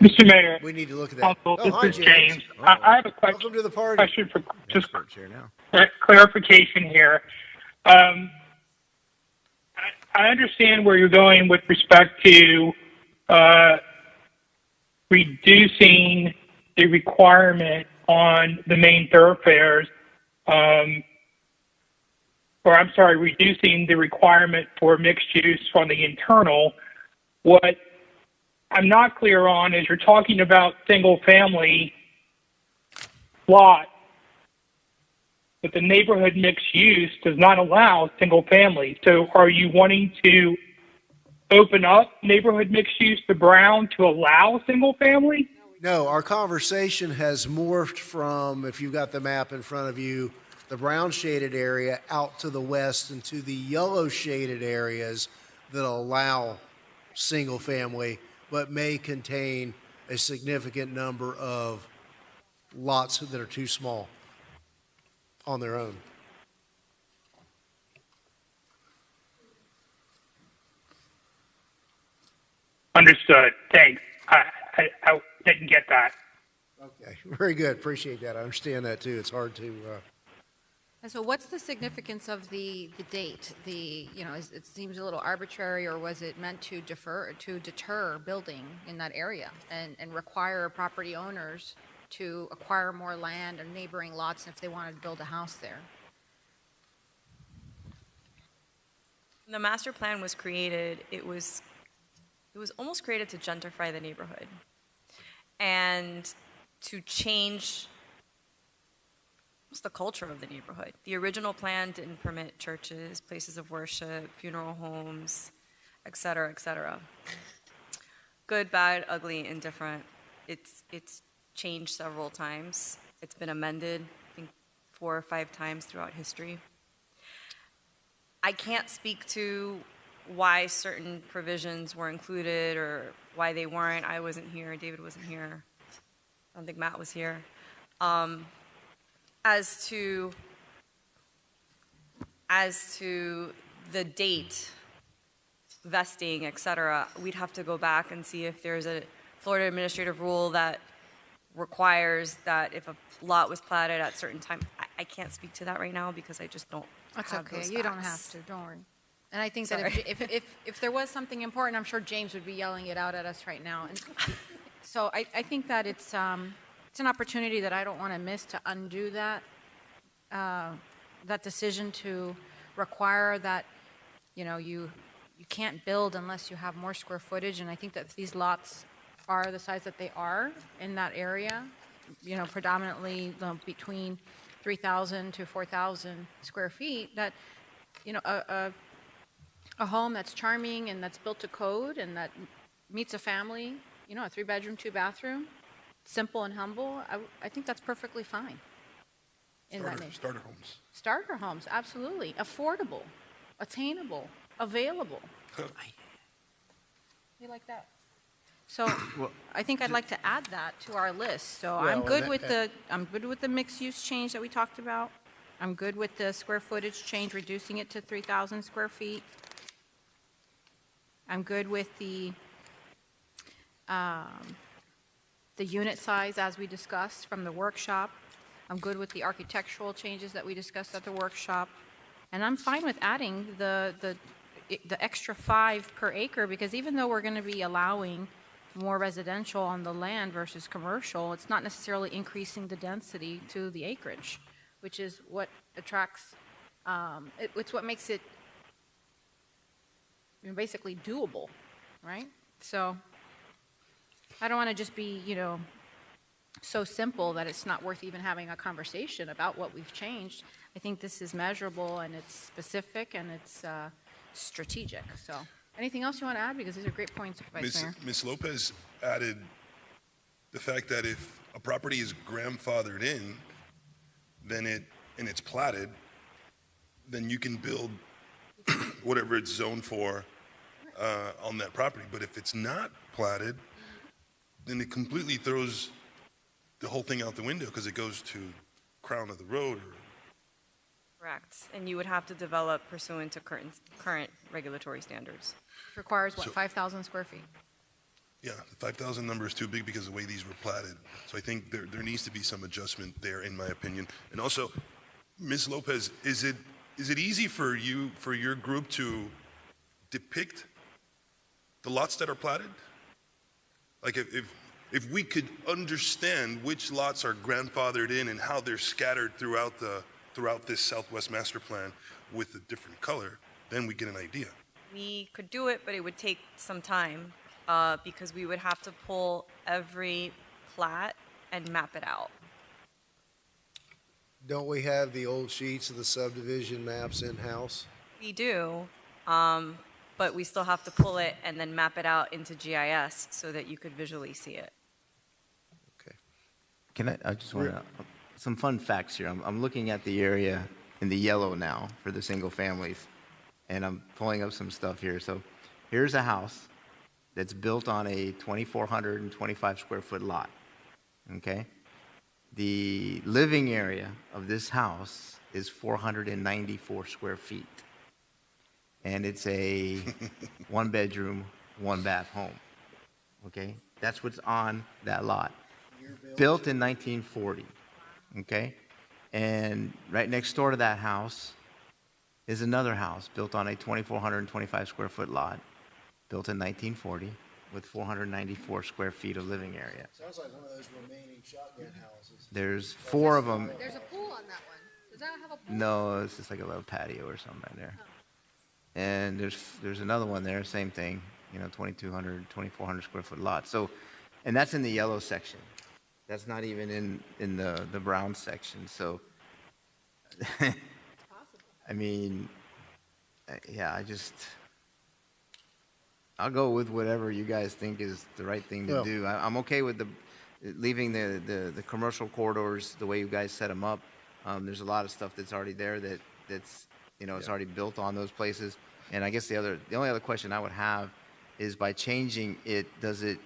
[SPEAKER 21] Mr. Mayor.
[SPEAKER 1] We need to look at that.
[SPEAKER 21] Council,
[SPEAKER 1] Hi,
[SPEAKER 21] this is James. I have a question.
[SPEAKER 1] Welcome to the party.
[SPEAKER 21] Question for just
[SPEAKER 7] Chair now.
[SPEAKER 21] clarification here. I understand where you're going with respect to reducing the requirement on the main thoroughfares, reducing the requirement for mixed use on the internal. What I'm not clear on is you're talking about single-family lot, but the neighborhood mixed use does not allow single-family. So are you wanting to open up neighborhood mixed use to Brown to allow single-family?
[SPEAKER 1] No, our conversation has morphed from, if you've got the map in front of you, the brown shaded area out to the west and to the yellow shaded areas that allow single family, but may contain a significant number of lots that are too small on their own.
[SPEAKER 21] Understood. Thanks. I didn't get that.
[SPEAKER 1] Okay, very good. Appreciate that. I understand that too. It's hard to.
[SPEAKER 6] And so what's the significance of the date? It seems a little arbitrary, or was it meant to deter building in that area and require property owners to acquire more land and neighboring lots if they wanted to build a house there?
[SPEAKER 19] When the master plan was created, it was almost created to gentrify the neighborhood and to change the culture of the neighborhood. The original plan didn't permit churches, places of worship, funeral homes, et cetera, et cetera. Good, bad, ugly, indifferent. It's changed several times. It's been amended, I think, 4 or 5 times throughout history. I can't speak to why certain provisions were included or why they weren't. I wasn't here. David wasn't here. I don't think Matt was here. As to the date, vesting, et cetera, we'd have to go back and see if there's a Florida administrative rule that requires that if a lot was platted at a certain time. I can't speak to that right now because I just don't
[SPEAKER 6] That's
[SPEAKER 19] have
[SPEAKER 6] okay.
[SPEAKER 19] those
[SPEAKER 6] You don't have
[SPEAKER 19] facts.
[SPEAKER 6] to. Don't worry. And I think that
[SPEAKER 19] Sorry.
[SPEAKER 6] if there was something important, I'm sure James would be yelling it out at us right now. And so I think that it's an opportunity that I don't want to miss to undo that that decision to require that you can't build unless you have more square footage. And I think that if these lots are the size that they are in that area, predominantly between 3,000 to 4,000 square feet, that a home that's charming and that's built to code and that meets a family, a 3-bedroom, 2-bathroom, simple and humble, I think that's perfectly fine.
[SPEAKER 3] Starter homes.
[SPEAKER 6] Starter homes, absolutely. Affordable, attainable, available. You like that? So I think I'd like to add that to our list. So I'm
[SPEAKER 1] Well,
[SPEAKER 6] good
[SPEAKER 1] and
[SPEAKER 6] with the mixed use change that we talked about. I'm good with the square footage change, reducing it to 3,000 square feet. I'm good with the unit size as we discussed from the workshop. I'm good with the architectural changes that we discussed at the workshop. And I'm fine with adding the extra 5 per acre, because even though we're going to be allowing more residential on the land versus commercial, it's not necessarily increasing the density to the acreage, which is what attracts, it's what makes it basically doable, right? So I don't want to just be, so simple that it's not worth even having a conversation about what we've changed. I think this is measurable and it's specific and it's strategic. So anything else you want to add? Because these are great points, Vice Mayor.
[SPEAKER 3] Ms. Lopez added the fact that if a property is grandfathered in, then and it's platted, then you can build whatever it's zoned for on that property. But if it's not platted, then it completely throws the whole thing out the window because it goes to crown of the road.
[SPEAKER 19] Correct. And you would have to develop pursuant to current regulatory standards.
[SPEAKER 6] Requires what, 5,000 square feet?
[SPEAKER 3] Yeah, the 5,000 number is too big because of the way these were platted. So I think there needs to be some adjustment there, in my opinion. And also, Ms. Lopez, is it easy for your group to depict the lots that are platted? Like if we could understand which lots are grandfathered in and how they're scattered throughout this Southwest Master Plan with a different color, then we get an idea.
[SPEAKER 19] We could do it, but it would take some time because we would have to pull every plat and map it out.
[SPEAKER 1] Don't we have the old sheets of the subdivision maps in-house?
[SPEAKER 19] We do, but we still have to pull it and then map it out into GIS so that you could visually see it.
[SPEAKER 7] I just want to, some fun facts here. I'm looking at the area in the yellow now for the single families, and I'm pulling up some stuff here. So here's a house that's built on a 2,425 square foot lot, okay? The living area of this house is 494 square feet, and it's a 1-bedroom, 1-bath home, okay? That's what's on that lot. Built in 1940, okay? And right next door to that house is another house built on a 2,425 square foot lot, built in 1940 with 494 square feet of living area.
[SPEAKER 1] Sounds like one of those remaining shotgun houses.
[SPEAKER 7] There's 4 of them.
[SPEAKER 6] There's a pool on that one. Does that have a pool?
[SPEAKER 7] No, it's just like a little patio or something right there. And there's another one there, same thing, 2,200, 2,400 square foot lot. So, and that's in the yellow section. That's not even in the brown section. So, I mean, yeah, I'll go with whatever you guys think is the right thing to do. I'm okay with leaving the commercial corridors the way you guys set them up. There's a lot of stuff that's already there that's it's already built on those places. And I guess the only other question I would have is, by changing it, does it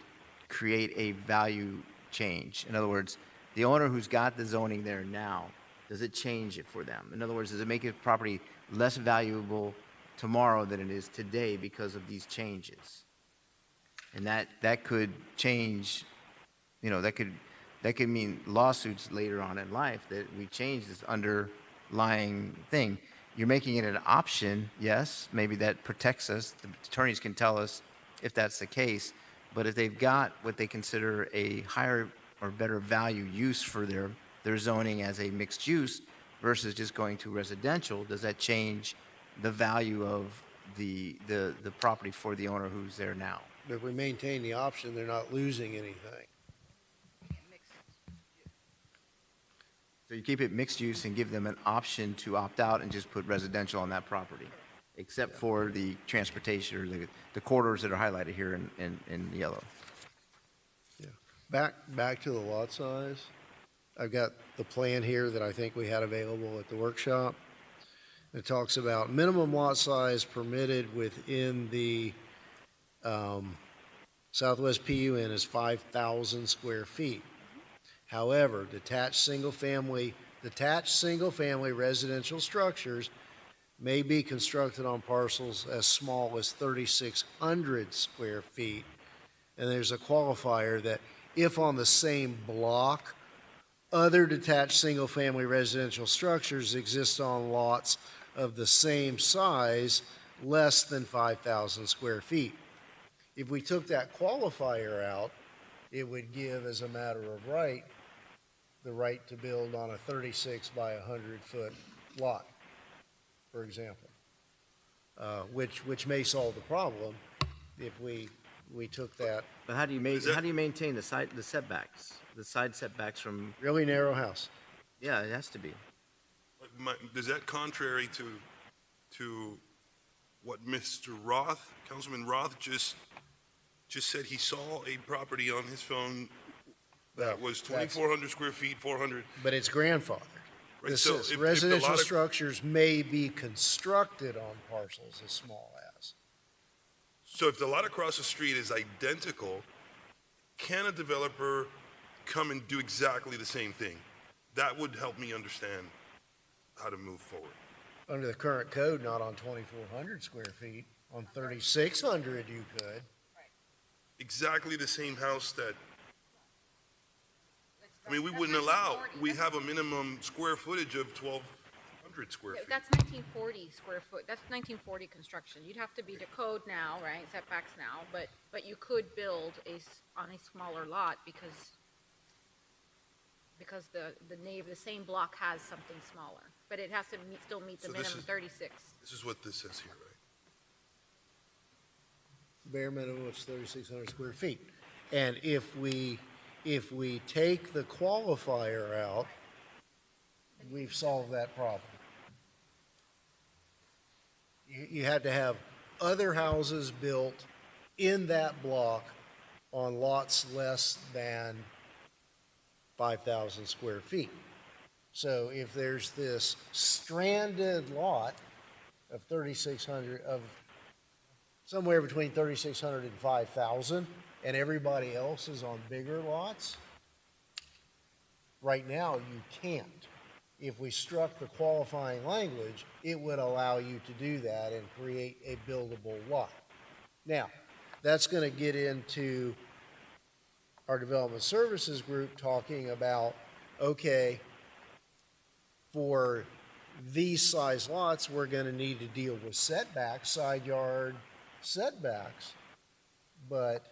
[SPEAKER 7] create a value change? In other words, the owner who's got the zoning there now, does it change it for them? In other words, does it make a property less valuable tomorrow than it is today because of these changes? And that could change, that could mean lawsuits later on in life that we change this underlying thing. You're making it an option, yes, maybe that protects us. The attorneys can tell us if that's the case. But if they've got what they consider a higher or better value use for their zoning as a mixed use versus just going to residential, does that change the value of the property for the owner who's there now?
[SPEAKER 1] If we maintain the option, they're not losing anything.
[SPEAKER 7] So you keep it mixed use and give them an option to opt out and just put residential on that property, except for the transportation or the corridors that are highlighted here in yellow.
[SPEAKER 1] Yeah. Back to the lot size. I've got the plan here that I think we had available at the workshop. It talks about minimum lot size permitted within the Southwest PUN is 5,000 square feet. However, detached single-family residential structures may be constructed on parcels as small as 3,600 square feet. And there's a qualifier that if on the same block, other detached single-family residential structures exist on lots of the same size, less than 5,000 square feet. If we took that qualifier out, it would give, as a matter of right, the right to build on a 36 by 100 foot lot, for example, which may solve the problem if we took that.
[SPEAKER 7] But how do you maintain the setbacks, the side setbacks from?
[SPEAKER 1] Really narrow house.
[SPEAKER 7] Yeah, it has to be.
[SPEAKER 3] Is that contrary to what Mr. Roth, Councilman Roth, just said? He saw a property on his phone that was 2,400 square feet, 400.
[SPEAKER 1] But it's grandfathered.
[SPEAKER 3] Right,
[SPEAKER 1] This
[SPEAKER 3] so
[SPEAKER 1] is
[SPEAKER 3] if
[SPEAKER 1] residential structures may be constructed on parcels as small as.
[SPEAKER 3] So if the lot across the street is identical, can a developer come and do exactly the same thing? That would help me understand how to move forward.
[SPEAKER 1] Under the current code, not on 2,400 square feet. On 3,600, you could.
[SPEAKER 3] Exactly the same house that, we wouldn't allow, we have a minimum square footage of 1,200 square feet.
[SPEAKER 6] That's 1940 square foot. That's 1940 construction. You'd have to be to code now, right? Setbacks now, but you could build on a smaller lot because the same block has something smaller, but it has to still meet the minimum 36.
[SPEAKER 3] This is what this says here, right?
[SPEAKER 1] Bare minimum is 3,600 square feet. And if we take the qualifier out, we've solved that problem. You had to have other houses built in that block on lots less than 5,000 square feet. So if there's this stranded lot of 3,600, of somewhere between 3,600 and 5,000, and everybody else is on bigger lots, right now you can't. If we struck the qualifying language, it would allow you to do that and create a buildable lot. Now, that's going to get into our development services group talking about, okay, for these size lots, we're going to need to deal with setbacks, side yard setbacks. But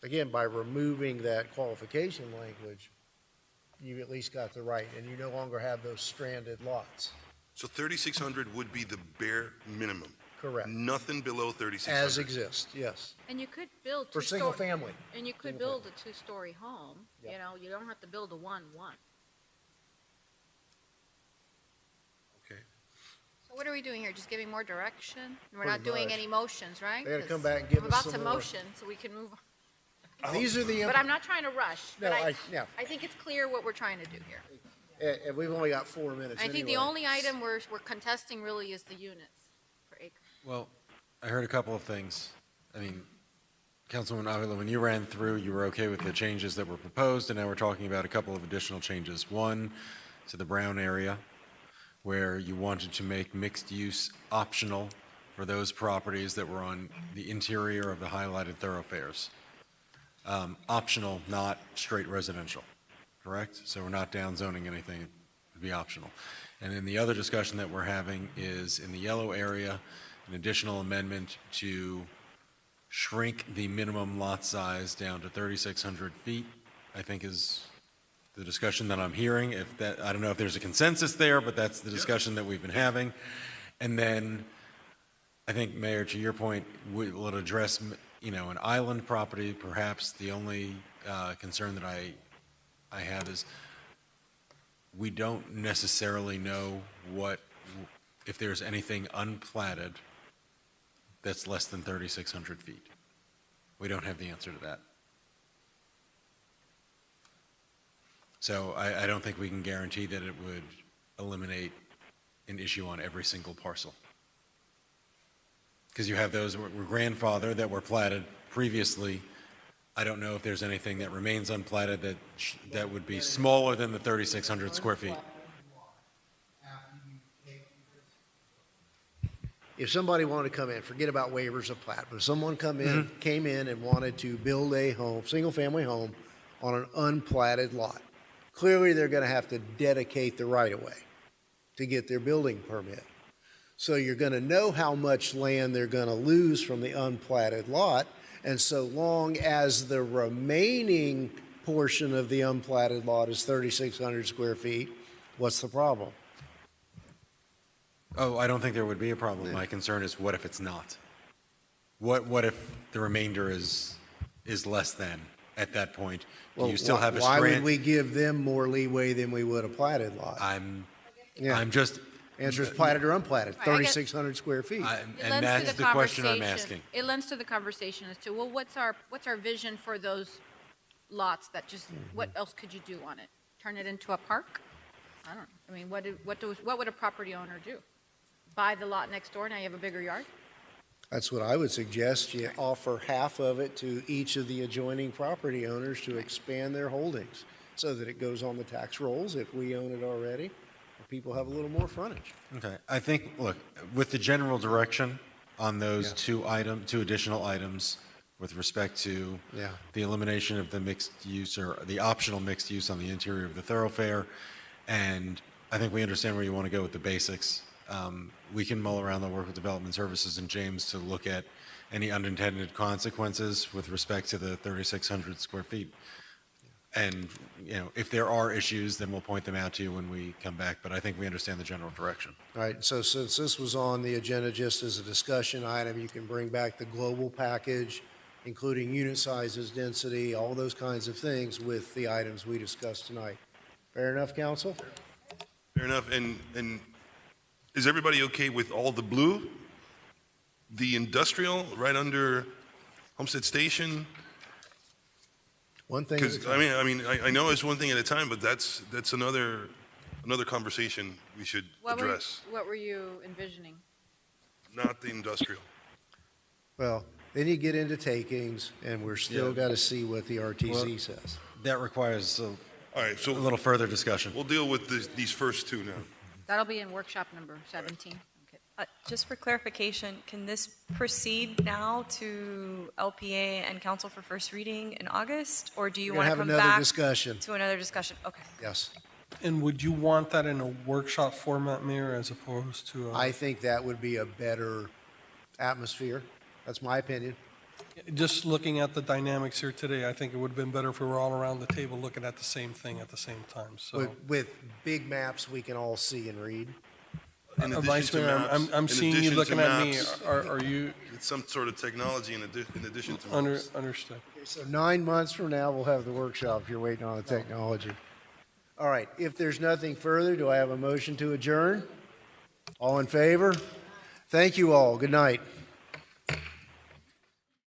[SPEAKER 1] again, by removing that qualification language, you've at least got the right, and you no longer have those stranded lots.
[SPEAKER 3] So 3,600 would be the bare minimum.
[SPEAKER 1] Correct.
[SPEAKER 3] Nothing below 3,600.
[SPEAKER 1] As exists, yes.
[SPEAKER 6] And you could build
[SPEAKER 1] For single family.
[SPEAKER 6] And you could build a two-story home.
[SPEAKER 1] Yeah.
[SPEAKER 6] You know, you don't have to build a one-one.
[SPEAKER 3] Okay.
[SPEAKER 6] So what are we doing here? Just giving more direction? We're
[SPEAKER 1] Pretty
[SPEAKER 6] not doing
[SPEAKER 1] much.
[SPEAKER 6] any motions, right?
[SPEAKER 1] They gotta
[SPEAKER 6] 'Cause
[SPEAKER 1] come back and give
[SPEAKER 6] I'm
[SPEAKER 1] us
[SPEAKER 6] about
[SPEAKER 1] some
[SPEAKER 6] to
[SPEAKER 1] more.
[SPEAKER 6] motion, so we can move on.
[SPEAKER 1] These are the.
[SPEAKER 6] But I'm not trying to rush.
[SPEAKER 1] No,
[SPEAKER 6] But
[SPEAKER 1] yeah.
[SPEAKER 6] I think it's clear what we're trying to do here.
[SPEAKER 1] And we've only got 4 minutes
[SPEAKER 6] I think the
[SPEAKER 1] anyway.
[SPEAKER 6] only item we're contesting really is the units per acre.
[SPEAKER 5] Well, I heard a couple of things. I mean, Councilman Avila, when you ran through, you were okay with the changes that were proposed, and now we're talking about a couple of additional changes. One, to the Brown area, where you wanted to make mixed use optional for those properties that were on the interior of the highlighted thoroughfares. Optional, not straight residential, correct? So we're not downzoning anything, it would be optional. And then the other discussion that we're having is in the yellow area, an additional amendment to shrink the minimum lot size down to 3,600 feet, I think is the discussion that I'm hearing. If that, I don't know if there's a consensus there, but that's the discussion that we've been having. And then I think, Mayor, to your point, will it address, you know, an island property? Perhaps the only concern that I have is we don't necessarily know if there's anything unplatted that's less than 3,600 feet. We don't have the answer to that. So I don't think we can guarantee that it would eliminate an issue on every single parcel. Because you have those that were grandfathered that were platted previously. I don't know if there's anything that remains unplatted that would be smaller than the 3,600 square feet.
[SPEAKER 1] If somebody wanted to come in, forget about waivers of plat, but if someone came in and wanted to build a home, single-family home, on an unplatted lot, clearly they're going to have to dedicate the right-of-way to get their building permit. So you're going to know how much land they're going to lose from the unplatted lot, and so long as the remaining portion of the unplatted lot is 3,600 square feet, what's the problem?
[SPEAKER 5] Oh, I don't think there would be a problem. My concern is what if it's not? What if the remainder is less than at that point? Do you still have a
[SPEAKER 1] why
[SPEAKER 5] strand?
[SPEAKER 1] would we give them more leeway than we would a platted lot?
[SPEAKER 5] I'm just
[SPEAKER 1] answer is platted or unplatted, 3,600 square feet.
[SPEAKER 5] And that's the question I'm asking.
[SPEAKER 6] It lends to the conversation as to, well, what's our vision for those lots that just, what else could you do on it? Turn it into a park? I don't know. I mean, what would a property owner do? Buy the lot next door, now you have a bigger yard?
[SPEAKER 1] That's what I would suggest. You offer half of it to each of the adjoining property owners to expand their holdings so that it goes on the tax rolls if we own it already. People have a little more frontage.
[SPEAKER 5] Okay, I think, look, with the general direction on those two additional items with respect to the elimination of the mixed use or the optional mixed use on the interior of the thoroughfare, and I think we understand where you want to go with the basics. We can mull around the work with Development Services and James to look at any unintended consequences with respect to the 3,600 square feet. And, you know, if there are issues, then we'll point them out to you when we come back, but I think we understand the general direction.
[SPEAKER 1] All right, so since this was on the agenda just as a discussion item, you can bring back the global package, including unit sizes, density, all those kinds of things with the items we discussed tonight. Fair enough, council?
[SPEAKER 3] Fair enough. And is everybody okay with all the blue? The industrial right under Homestead Station?
[SPEAKER 1] One thing.
[SPEAKER 3] Because I know it's one thing at a time, but that's another conversation we should address.
[SPEAKER 6] What were you envisioning?
[SPEAKER 3] Not the industrial.
[SPEAKER 1] Well, then you get into takings, and we're still got to see what the RTC says.
[SPEAKER 5] That requires
[SPEAKER 3] all right, so
[SPEAKER 5] a little further discussion.
[SPEAKER 3] We'll deal with these first two now.
[SPEAKER 6] That'll be in workshop number 17.
[SPEAKER 19] Just for clarification, can this proceed now to LPA and council for first reading in August, or do you want to come back to another discussion? Okay.
[SPEAKER 1] Yes.
[SPEAKER 11] And would you want that in a workshop format, Mayor, as opposed to?
[SPEAKER 1] I think that would be a better atmosphere. That's my opinion.
[SPEAKER 11] Just looking at the dynamics here today, I think it would have been better if we were all around the table looking at the same thing at the same time. So
[SPEAKER 1] with big maps we can all see and read.
[SPEAKER 11] Vice Mayor, I'm seeing you looking at me. Are you?
[SPEAKER 3] It's some sort of technology in addition to
[SPEAKER 11] maps. Understood.
[SPEAKER 1] Okay, so 9 months from now, we'll have the workshop if you're waiting on the technology. All right, if there's nothing further, do I have a motion to adjourn? All in favor? Thank you all. Good night.